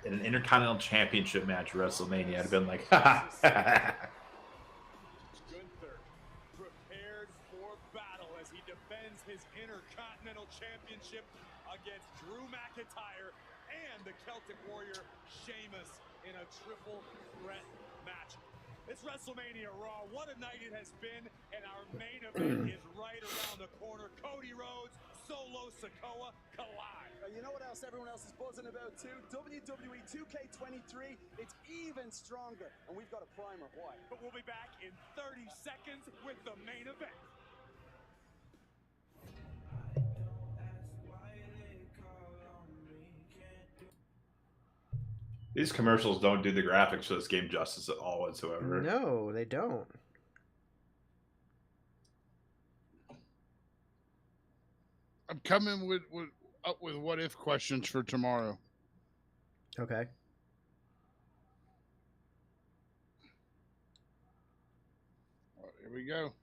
Speaker 19: in an Intercontinental Championship match at WrestleMania, I'd have been like, ha ha.
Speaker 8: Gunther prepared for battle as he defends his Intercontinental Championship against Drew McIntyre and the Celtic Warrior Sheamus in a triple threat match. It's WrestleMania Raw. What a night it has been, and our main event is right around the corner. Cody Rhodes, Solo Sikoa collide.
Speaker 7: You know what else everyone else is buzzing about too? WWE 2K23, it's even stronger. And we've got a primer. Why?
Speaker 8: But we'll be back in 30 seconds with the main event.
Speaker 19: These commercials don't do the graphics for this game justice at all whatsoever.
Speaker 3: No, they don't.
Speaker 5: I'm coming up with what if questions for tomorrow.
Speaker 3: Okay.
Speaker 5: Here we go.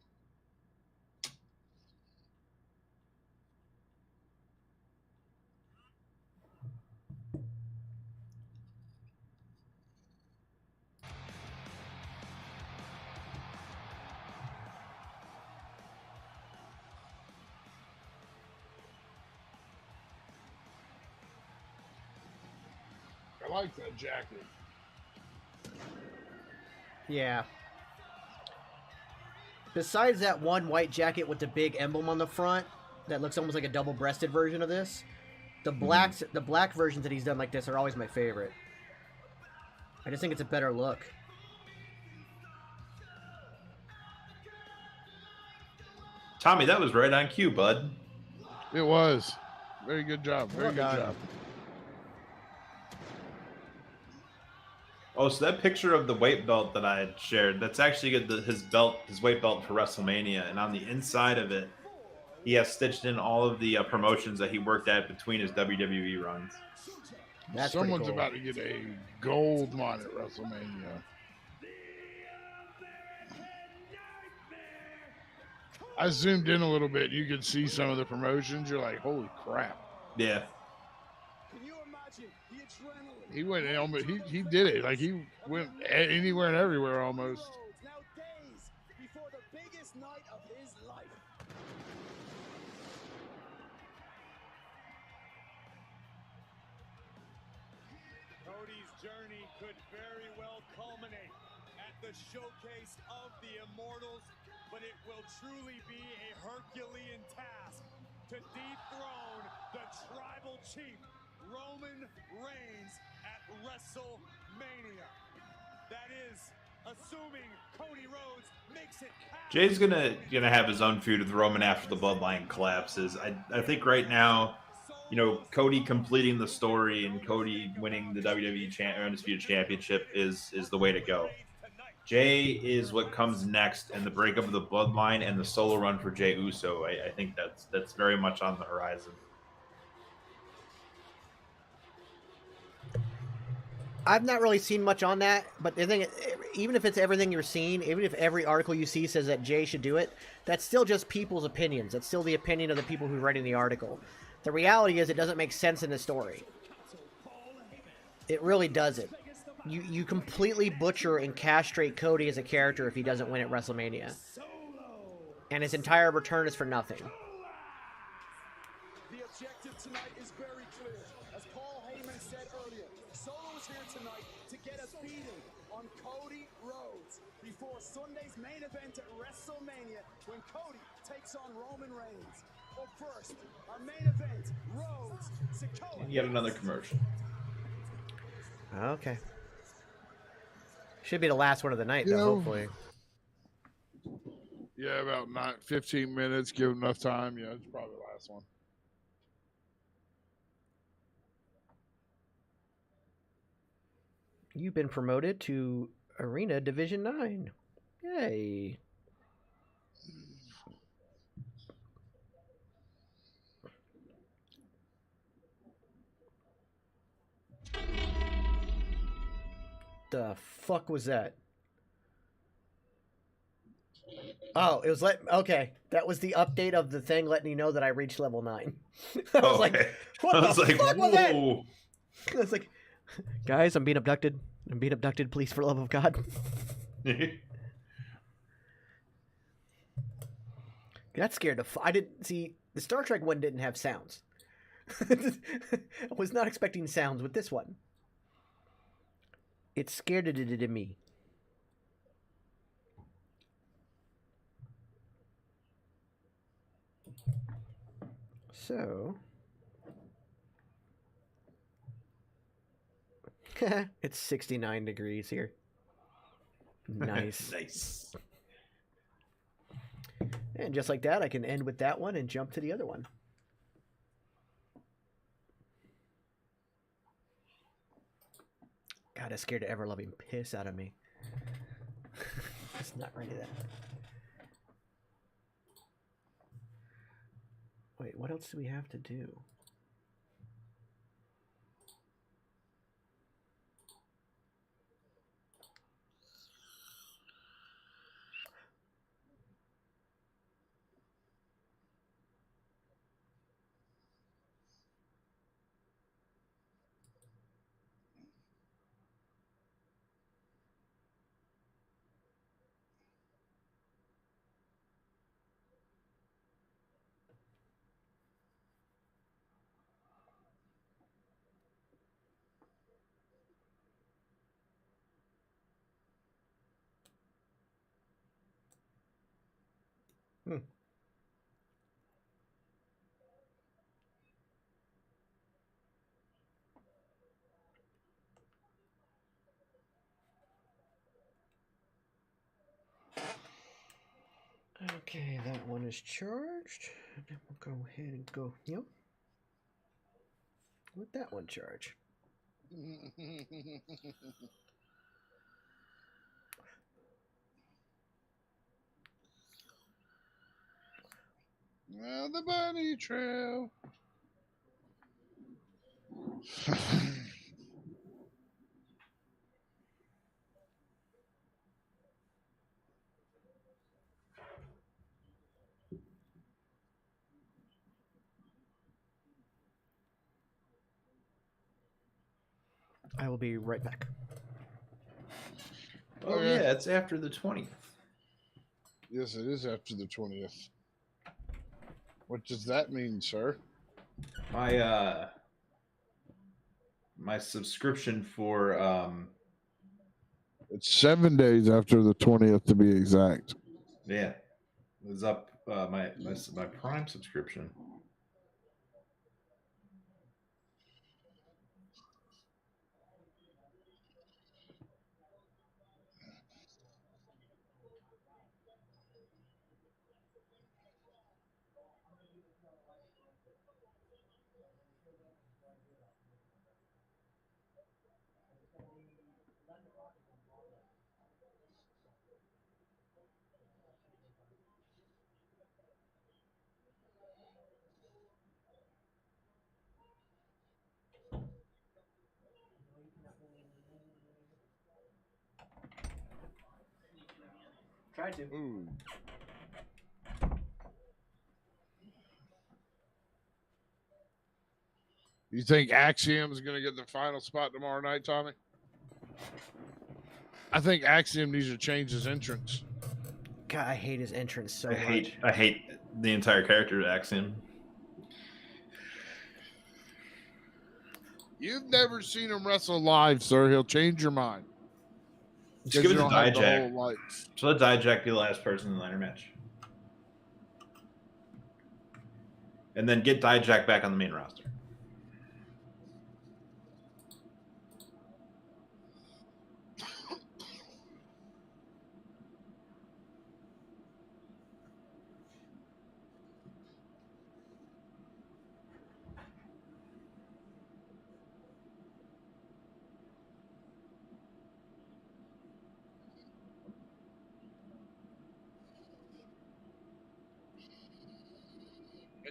Speaker 5: like that jacket.
Speaker 3: Yeah. Besides that one white jacket with the big emblem on the front, that looks almost like a double-breasted version of this. The black versions that he's done like this are always my favorite. I just think it's a better look.
Speaker 19: Tommy, that was right on cue, bud.
Speaker 5: It was. Very good job. Very
Speaker 3: Well
Speaker 5: good
Speaker 3: done.
Speaker 5: job.
Speaker 19: Oh, so that picture of the weight belt that I had shared, that's actually his weight belt for WrestleMania. And on the inside of it, he has stitched in all of the promotions that he worked at between his WWE runs.
Speaker 3: That's
Speaker 5: Someone's
Speaker 3: pretty cool.
Speaker 5: about to get a gold one at WrestleMania. I zoomed in a little bit. You could see some of the promotions. You're like, holy crap.
Speaker 19: Yeah.
Speaker 8: Can you imagine the adrenaline?
Speaker 5: He went almost, he did it. Like he went anywhere and everywhere almost.
Speaker 8: Now days before the biggest night of his life. Cody's journey could very well culminate at the showcase of the Immortals, but it will truly be a Herculean task to dethrone the tribal chief, Roman Reigns, at WrestleMania. That is, assuming Cody Rhodes makes it past.
Speaker 19: Jay's gonna have his own feud with Roman after the bloodline collapses. I think right now, Cody completing the story and Cody winning the WWE Undisputed Championship is the way to go. Jay is what comes next, and the breakup of the bloodline and the solo run for Jay Uso. I think that's very much on the horizon.
Speaker 3: I've not really seen much on that, but the thing, even if it's everything you're seeing, even if every article you see says that Jay should do it, that's still just people's opinions. That's still the opinion of the people who are writing the article. The reality is it doesn't make sense in the story. It really doesn't. You completely butcher and castrate Cody as a character if he doesn't win at WrestleMania. And his entire return is for nothing.
Speaker 8: The objective tonight is very clear. As Paul Heyman said earlier, Solo is here tonight to get a beating on Cody Rhodes before Sunday's main event at WrestleMania when Cody takes on Roman Reigns. But first, our main event, Rhodes, Sikoa.
Speaker 19: And yet another commercial.
Speaker 3: Okay. Should be the last one of the night, though, hopefully.
Speaker 5: Yeah, about 15 minutes. Give enough time. Yeah, it's probably the last one.
Speaker 3: You've been promoted to Arena Division 9. Yay. The fuck was that? Oh, it was okay. That was the update of the thing letting you know that I reached level 9. I was like, what the fuck was that? I was like, guys, I'm being abducted. I'm being abducted. Please, for the love of God. Got scared of. I didn't see the Star Trek one didn't have sounds. I was not expecting sounds with this one. It scared it in me. So it's 69 degrees here. Nice.
Speaker 19: Nice.
Speaker 3: And just like that, I can end with that one and jump to the other one. God, that scared the ever-loving piss out of me. It's not ready to that. Wait, what else do we have to do? Hmm. Okay, that one is charged. And then we'll go ahead and go, let that one charge.
Speaker 5: Well, the bunny trail.
Speaker 3: I will be right back.
Speaker 19: Oh yeah, it's after the 20th.
Speaker 5: Yes, it is after the 20th. What does that mean, sir?
Speaker 19: My subscription for
Speaker 5: It's 7 days after the 20th to be exact.
Speaker 19: yeah, was up my Prime subscription.
Speaker 3: Try to.
Speaker 5: Ooh. You think Axiom is going to get the final spot tomorrow night, Tommy? I think Axiom needs to change his entrance.
Speaker 3: God, I hate his entrance so
Speaker 19: I
Speaker 3: much.
Speaker 19: hate the entire character of Axiom.
Speaker 5: You've never seen him wrestle live, sir. He'll change your mind.
Speaker 19: Just give it to
Speaker 5: you don't have the
Speaker 19: Dijak.
Speaker 5: whole, like,
Speaker 19: Just let Dijak be the last person in the ladder match, and then get Dijak back on the main roster.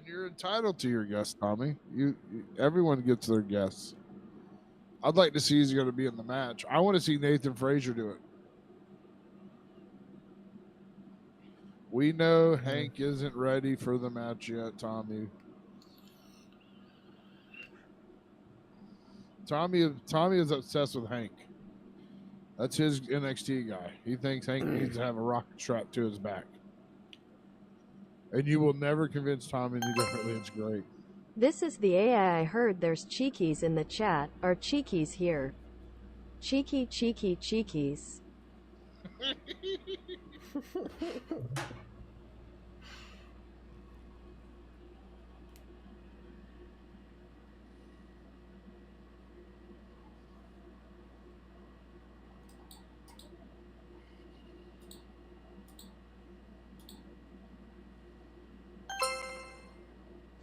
Speaker 5: and you're entitled to your guests, Tommy. Everyone gets their guests. I'd like to see who's going to be in the match. I want to see Nathan Frazier do it. We know Hank isn't ready for the match yet, Tommy. Tommy is obsessed with Hank. That's his NXT guy. He thinks Hank needs to have a rocket strap to his back. And you will never convince Tommy any differently. It's great.
Speaker 4: This is the AI. I heard there's cheekies in the chat. Are cheekies here? Cheeky, cheeky, cheekies.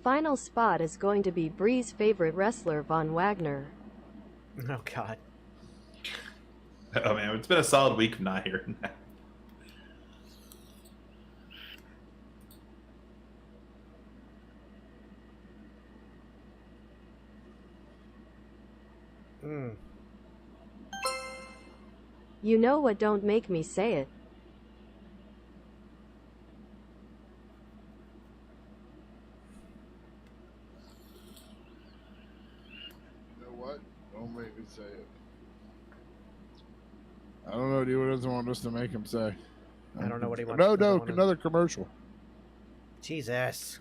Speaker 4: Final spot is going to be Bree's favorite wrestler, Von Wagner.
Speaker 3: Oh, God.
Speaker 19: Oh, man. It's been a solid week of not hearing that.
Speaker 4: You know what? Don't make me say it.
Speaker 5: You know what? Don't make me say it. I don't know. Do you doesn't want us to make him say?
Speaker 3: I don't know what he wants.
Speaker 5: No, another commercial.
Speaker 3: Jesus.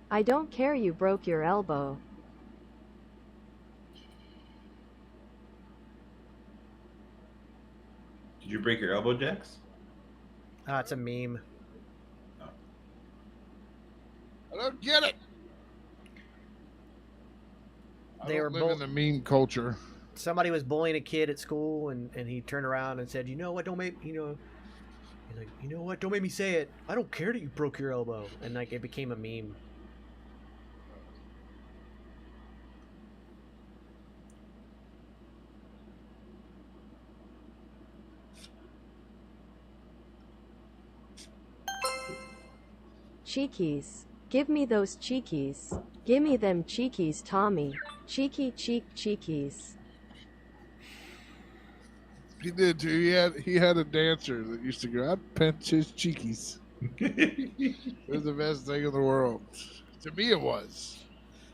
Speaker 4: I don't care. You broke your elbow.
Speaker 19: Did you break your elbow, Jax?
Speaker 3: Ah, it's a meme.
Speaker 5: I don't get it.
Speaker 3: They were
Speaker 5: live in the meme culture.
Speaker 3: Somebody was bullying a kid at school, and he turned around and said, "You know what? Don't make he's like, you know what? Don't make me say it. I don't care that you broke your elbow." And like it became a meme.
Speaker 4: Cheekies. Give me those cheekies. Gimme them cheekies, Tommy. Cheeky cheekies.
Speaker 5: He did too. He had a dancer that used to go, I'd pinch his cheekies. It was the best thing in the world. To me, it was.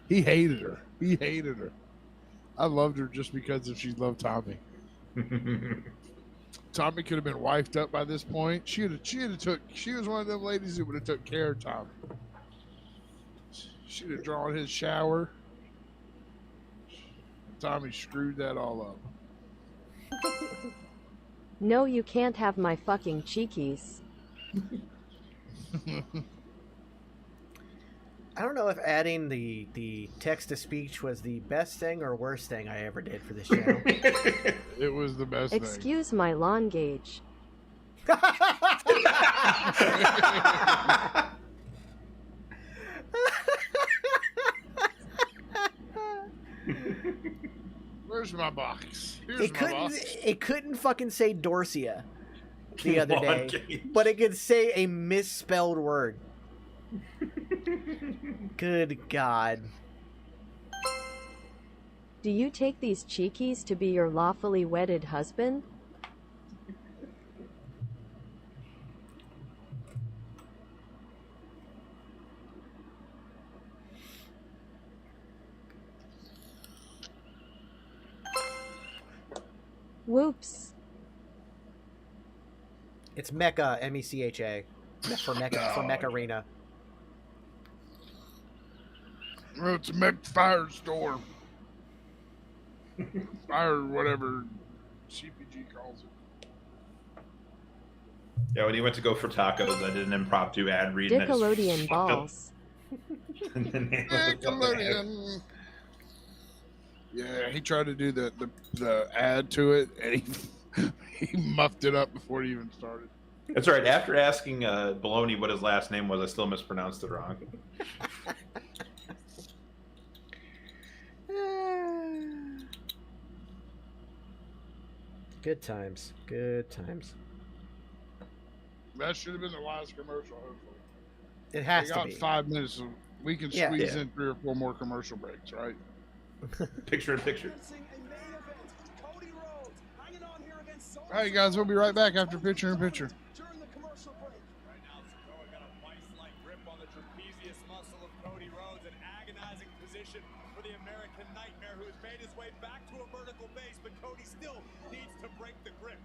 Speaker 5: He hated her. I loved her just because she loved Tommy. Tommy could have been wifed up by this point. She was one of them ladies who would have took care of Tommy. She'd have drawn his shower. Tommy screwed that all up.
Speaker 4: No, you can't have my fucking cheekies.
Speaker 3: I don't know if adding the text to speech was the best thing or worst thing I ever did for this channel.
Speaker 5: It was the best thing.
Speaker 4: Excuse my lawn gauge.
Speaker 5: Where's my box? Here's my box.
Speaker 3: It couldn't fucking say Dorsia the other
Speaker 19: Lawn
Speaker 3: day,
Speaker 19: gauge.
Speaker 3: but it could say a misspelled word. Good God.
Speaker 4: Do you take these cheekies to be your lawfully wedded husband? Whoops.
Speaker 3: It's Mecha, M-E-C-H-A. For Mech Arena.
Speaker 5: Well, it's a Mech Fire Store. Fire, whatever CPG calls it.
Speaker 19: Yeah, when he went to go for tacos, I did an impromptu ad read. and I just
Speaker 4: Nickelodeon
Speaker 19: fucked up
Speaker 4: balls.
Speaker 19: the name of the fucking ad.
Speaker 5: Nickelodeon. Yeah, he tried to do the ad to it, and he muffed it up before it even started.
Speaker 19: That's right. After asking Baloney what his last name was, I still mispronounced it wrong.
Speaker 3: Good times. Good times.
Speaker 5: That should have been the last commercial, hopefully.
Speaker 3: It has
Speaker 5: we
Speaker 3: to
Speaker 5: got
Speaker 3: be.
Speaker 5: 5 minutes, so we can
Speaker 3: Yeah.
Speaker 5: squeeze
Speaker 3: Yeah.
Speaker 5: in 3 or 4 more commercial breaks, right?
Speaker 19: Picture in picture.
Speaker 5: All right, guys, we'll be right back after picture in picture.
Speaker 8: During the commercial break. Right now, Sikoa got a vice-like grip on the trapezius muscle of Cody Rhodes, an agonizing position for the American Nightmare, who has made his way back to a vertical base, but Cody still needs to break the grip.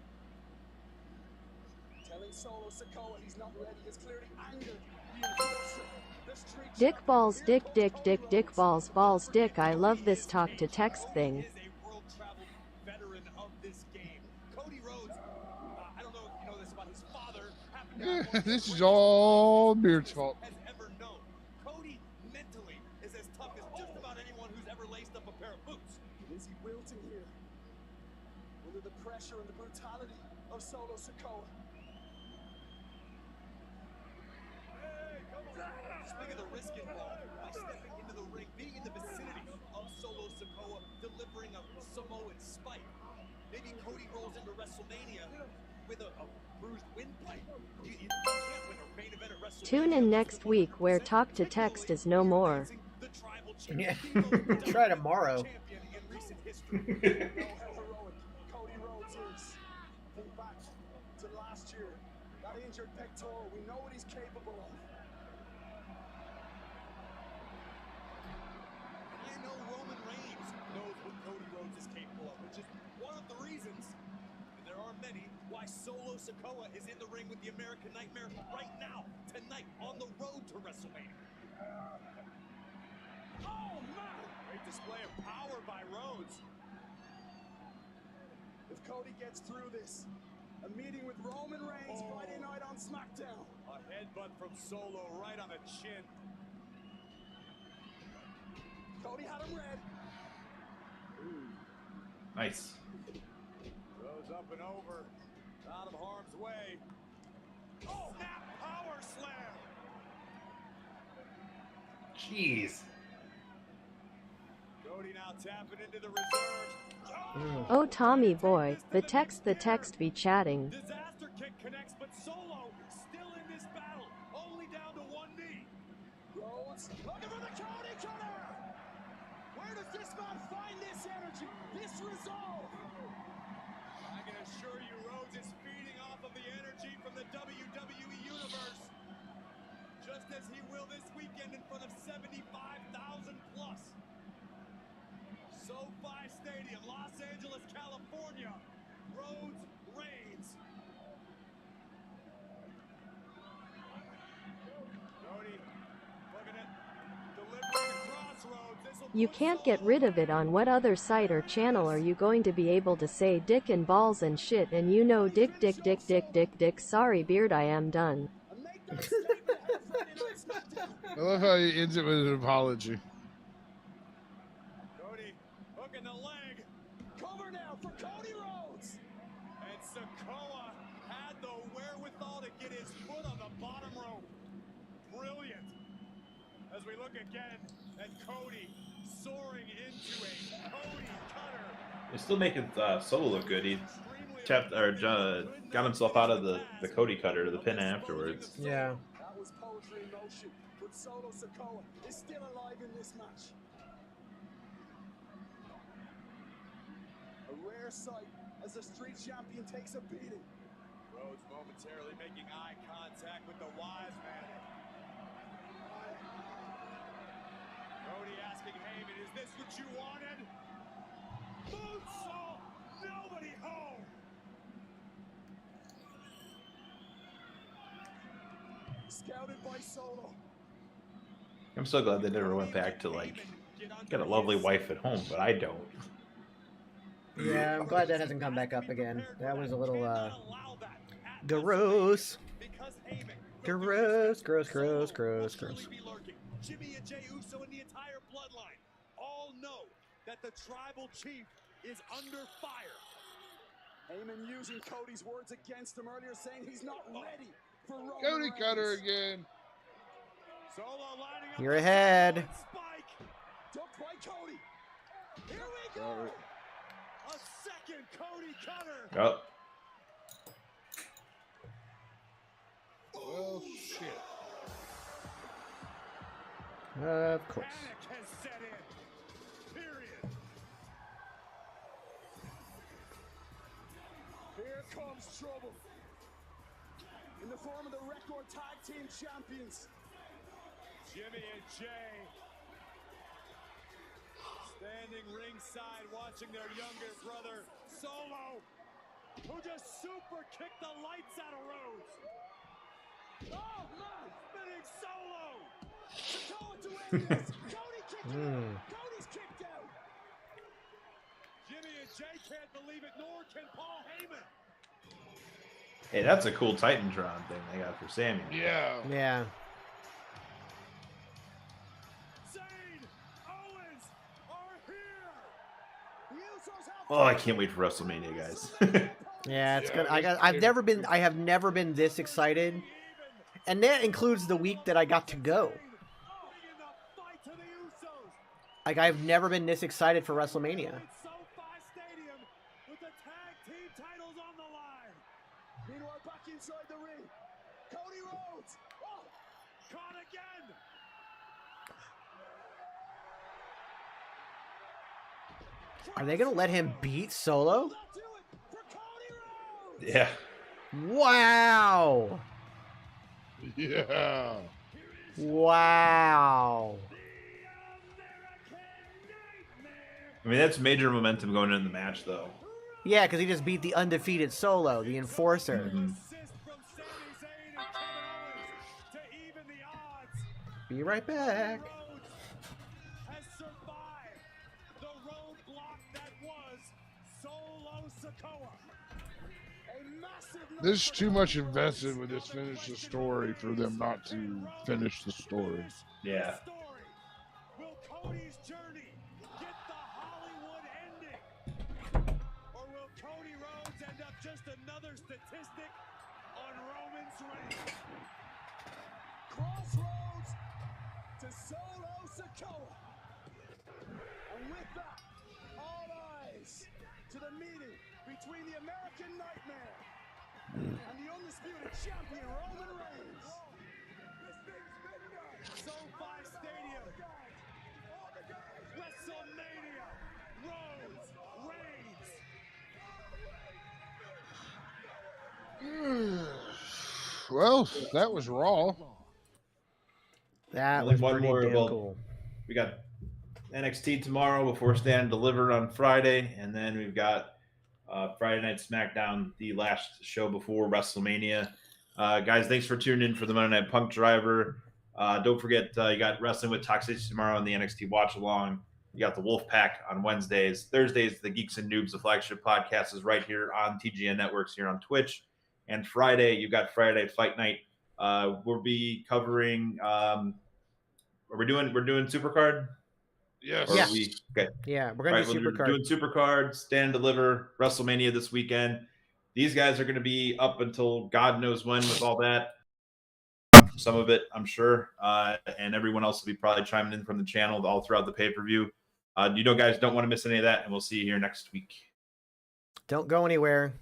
Speaker 7: Telling Solo Sikoa he's not ready is clearly angered the enforcer. The street
Speaker 4: Dick balls, dick balls, balls, dick. I love this talk to text thing.
Speaker 8: Veteran of this game. Cody Rhodes, I don't know if you know this about his father.
Speaker 5: Yeah, this is all Beard's fault.
Speaker 8: Has ever known. Cody mentally is as tough as just about anyone who's ever laced up a pair of boots.
Speaker 7: Is he wilting here? Under the pressure and the brutality of Solo Sikoa.
Speaker 8: Speaking of the risk involved, by stepping into the ring, being in the vicinity of Solo Sikoa, delivering a Samoan spike. Maybe Cody rolls into WrestleMania with a bruised windpipe. You can't win a main event at WrestleMania.
Speaker 4: Tune in next week where talk to text is no more.
Speaker 3: Yeah. Try tomorrow.
Speaker 7: Cody Rhodes is. Think back to last year. That injured pectoral, we know what he's capable of.
Speaker 8: I know Roman Reigns knows what Cody Rhodes is capable of, which is one of the reasons, and there are many, why Solo Sikoa is in the ring with the American Nightmare right now, tonight, on the road to WrestleMania. Oh, man! Great display of power by Rhodes.
Speaker 7: If Cody gets through this, a meeting with Roman Reigns Friday night
Speaker 8: on SmackDown. A headbutt from Solo right on the chin. Cody had him red.
Speaker 19: Nice.
Speaker 8: Goes up and over. Out of harm's way. Oh, snap power slam.
Speaker 19: Jeez.
Speaker 8: Cody now tapping into the reserves.
Speaker 4: Oh Tommy boy, the text be chatting.
Speaker 8: Disaster kick connects, but Solo still in this battle. Only down to one knee. Rhodes looking for the Cody cutter. Where does this man find this energy, this resolve? I can assure you Rhodes is feeding off of the energy from the WWE Universe. Just as he will this weekend in front of 75,000 plus. SoFi Stadium, Los Angeles, California. Rhodes reigns. Cody looking at delivering across Rhodes.
Speaker 4: You can't get rid of it. On what other site or channel are you going to be able to say dick and balls and shit, and you know dick. Sorry beard, I am done.
Speaker 5: I love how he ends it with an apology.
Speaker 8: Cody hooking the leg. Cover now for Cody Rhodes. And Sikoa had the wherewithal to get his foot on the bottom rope. Brilliant. As we look again at Cody soaring into a Cody cutter.
Speaker 19: They're still making Solo look good. He got himself out of the Cody cutter to the pin afterwards.
Speaker 3: Yeah.
Speaker 8: That was poetry in motion, but Solo Sikoa is still alive in this match. A rare sight as the street champion takes a beating. Rhodes momentarily making eye contact with the wise man. Cody asking Heyman, is this what you wanted? Moonsault! Nobody home! Scouted by Solo.
Speaker 19: I'm so glad they never went back to like get a lovely wife at home, but I don't.
Speaker 3: Yeah, I'm glad that hasn't come back up again. That was a little gross. Gross.
Speaker 8: Jimmy and Jey Uso and the entire bloodline all know that the tribal chief is under fire. Heyman using Cody's words against him earlier, saying he's not ready for Roman
Speaker 5: Cody
Speaker 8: Reigns.
Speaker 5: cutter again.
Speaker 8: Solo lining up.
Speaker 3: You're ahead.
Speaker 8: Spike. Ducked by Cody. Here we go. A second Cody cutter.
Speaker 19: Oh.
Speaker 5: Well, shit.
Speaker 3: Of course.
Speaker 8: Panic has set in. Period. Here comes trouble. In the form of the record tag team champions. Jimmy and Jey. Standing ringside watching their younger brother, Solo, who just super kicked the lights out of Rhodes. Oh, man! Spinning Solo! Sikoa to end this. Cody kicked out. Cody's kicked out. Jimmy and Jey can't believe it, nor can Paul Heyman.
Speaker 19: Hey, that's a cool Titantron thing they got for Sammy.
Speaker 5: Yeah.
Speaker 3: Yeah.
Speaker 8: Zayn Owens are here. The Usos have
Speaker 19: Oh, I can't wait for WrestleMania, guys.
Speaker 3: Yeah, it's good. I have never been this excited. And that includes the week that I got to go. Like, I've never been this excited for WrestleMania.
Speaker 8: SoFi Stadium with the tag team titles on the line. Meanwhile, back inside the ring, Cody Rhodes. Oh, caught again.
Speaker 3: Are they going to let him beat Solo?
Speaker 19: Yeah.
Speaker 3: Wow.
Speaker 5: Yeah.
Speaker 3: Wow.
Speaker 19: I mean, that's major momentum going into the match, though.
Speaker 3: Yeah, because he just beat the undefeated Solo, the Enforcer. Be right back.
Speaker 8: Has survived the roadblock that was Solo Sikoa.
Speaker 5: There's too much invested with this finish the story for them not to finish the story.
Speaker 19: Yeah.
Speaker 8: Will Cody's journey get the Hollywood ending? Or will Cody Rhodes end up just another statistic on Roman's reign?
Speaker 7: Crossroads to Solo Sikoa. And with that, all eyes to the meeting between the American Nightmare and the undisputed champion Roman Reigns.
Speaker 8: SoFi Stadium. WrestleMania. Rhodes reigns.
Speaker 5: Well, that was Raw.
Speaker 3: That
Speaker 19: Only
Speaker 3: was
Speaker 19: one
Speaker 3: pretty
Speaker 19: more.
Speaker 3: damn
Speaker 19: Well,
Speaker 3: cool.
Speaker 19: we got NXT tomorrow before Stand Delivered on Friday, and then we've got Friday Night SmackDown, the last show before WrestleMania. Guys, thanks for tuning in for the Monday Night Punk Driver. Don't forget, you got Wrestling with Toxicity tomorrow on the NXT Watch Along. You got the Wolfpack on Wednesdays. Thursdays, the Geeks and Noobs, the flagship podcast, is right here on TGN Networks here on Twitch. And Friday, you've got Friday Fight Night. We'll be covering. We're doing Supercard.
Speaker 5: Yes.
Speaker 19: Or
Speaker 3: Yeah.
Speaker 19: Okay.
Speaker 3: Yeah, we're gonna do
Speaker 19: We're
Speaker 3: Supercard.
Speaker 19: doing Supercard, Stand Deliver, WrestleMania this weekend. These guys are going to be up until God knows when with all that. Some of it, I'm sure, and everyone else will be probably chiming in from the channel all throughout the pay-per-view. Guys don't want to miss any of that, and we'll see you here next week.
Speaker 3: Don't go anywhere.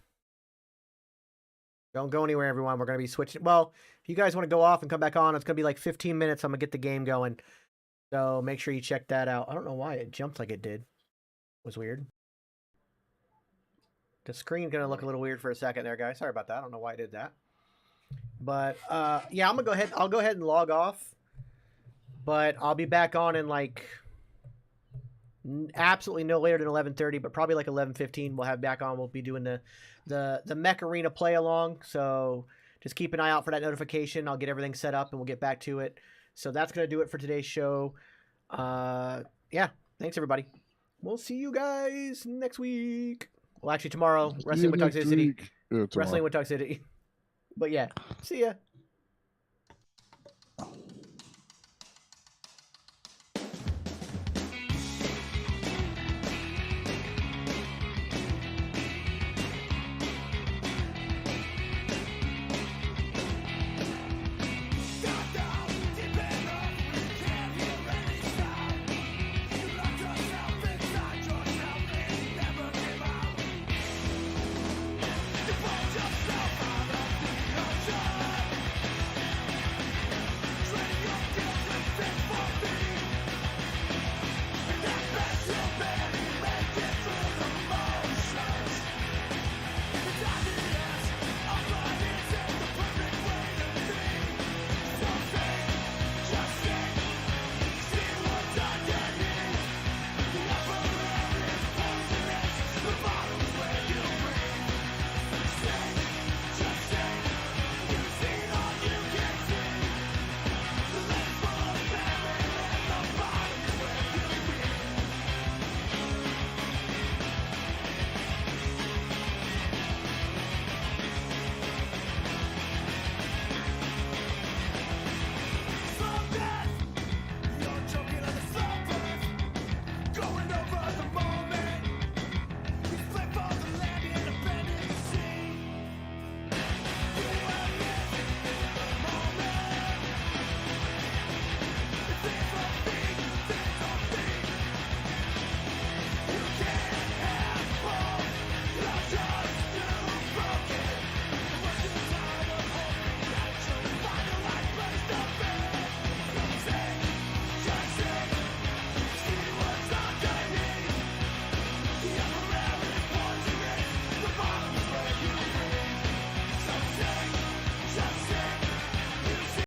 Speaker 3: Don't go anywhere, everyone. We're going to be switching. Well, if you guys want to go off and come back on, it's going to be like 15 minutes. I'm going to get the game going. So make sure you check that out. I don't know why it jumped like it did. It was weird. The screen's going to look a little weird for a second there, guys. Sorry about that. I don't know why I did that. But, yeah, I'm going to go ahead. I'll go ahead and log off. But I'll be back on in like absolutely no later than 11:30, but probably like 11:15 we'll have back on. We'll be doing the Mech Arena play along. So just keep an eye out for that notification. I'll get everything set up and we'll get back to it. So that's going to do it for today's show. Yeah, thanks everybody. We'll see you guys next week. Well, actually tomorrow, Wrestling with Toxicity.
Speaker 5: Yeah,
Speaker 3: Wrestling with Toxicity. But yeah, see ya.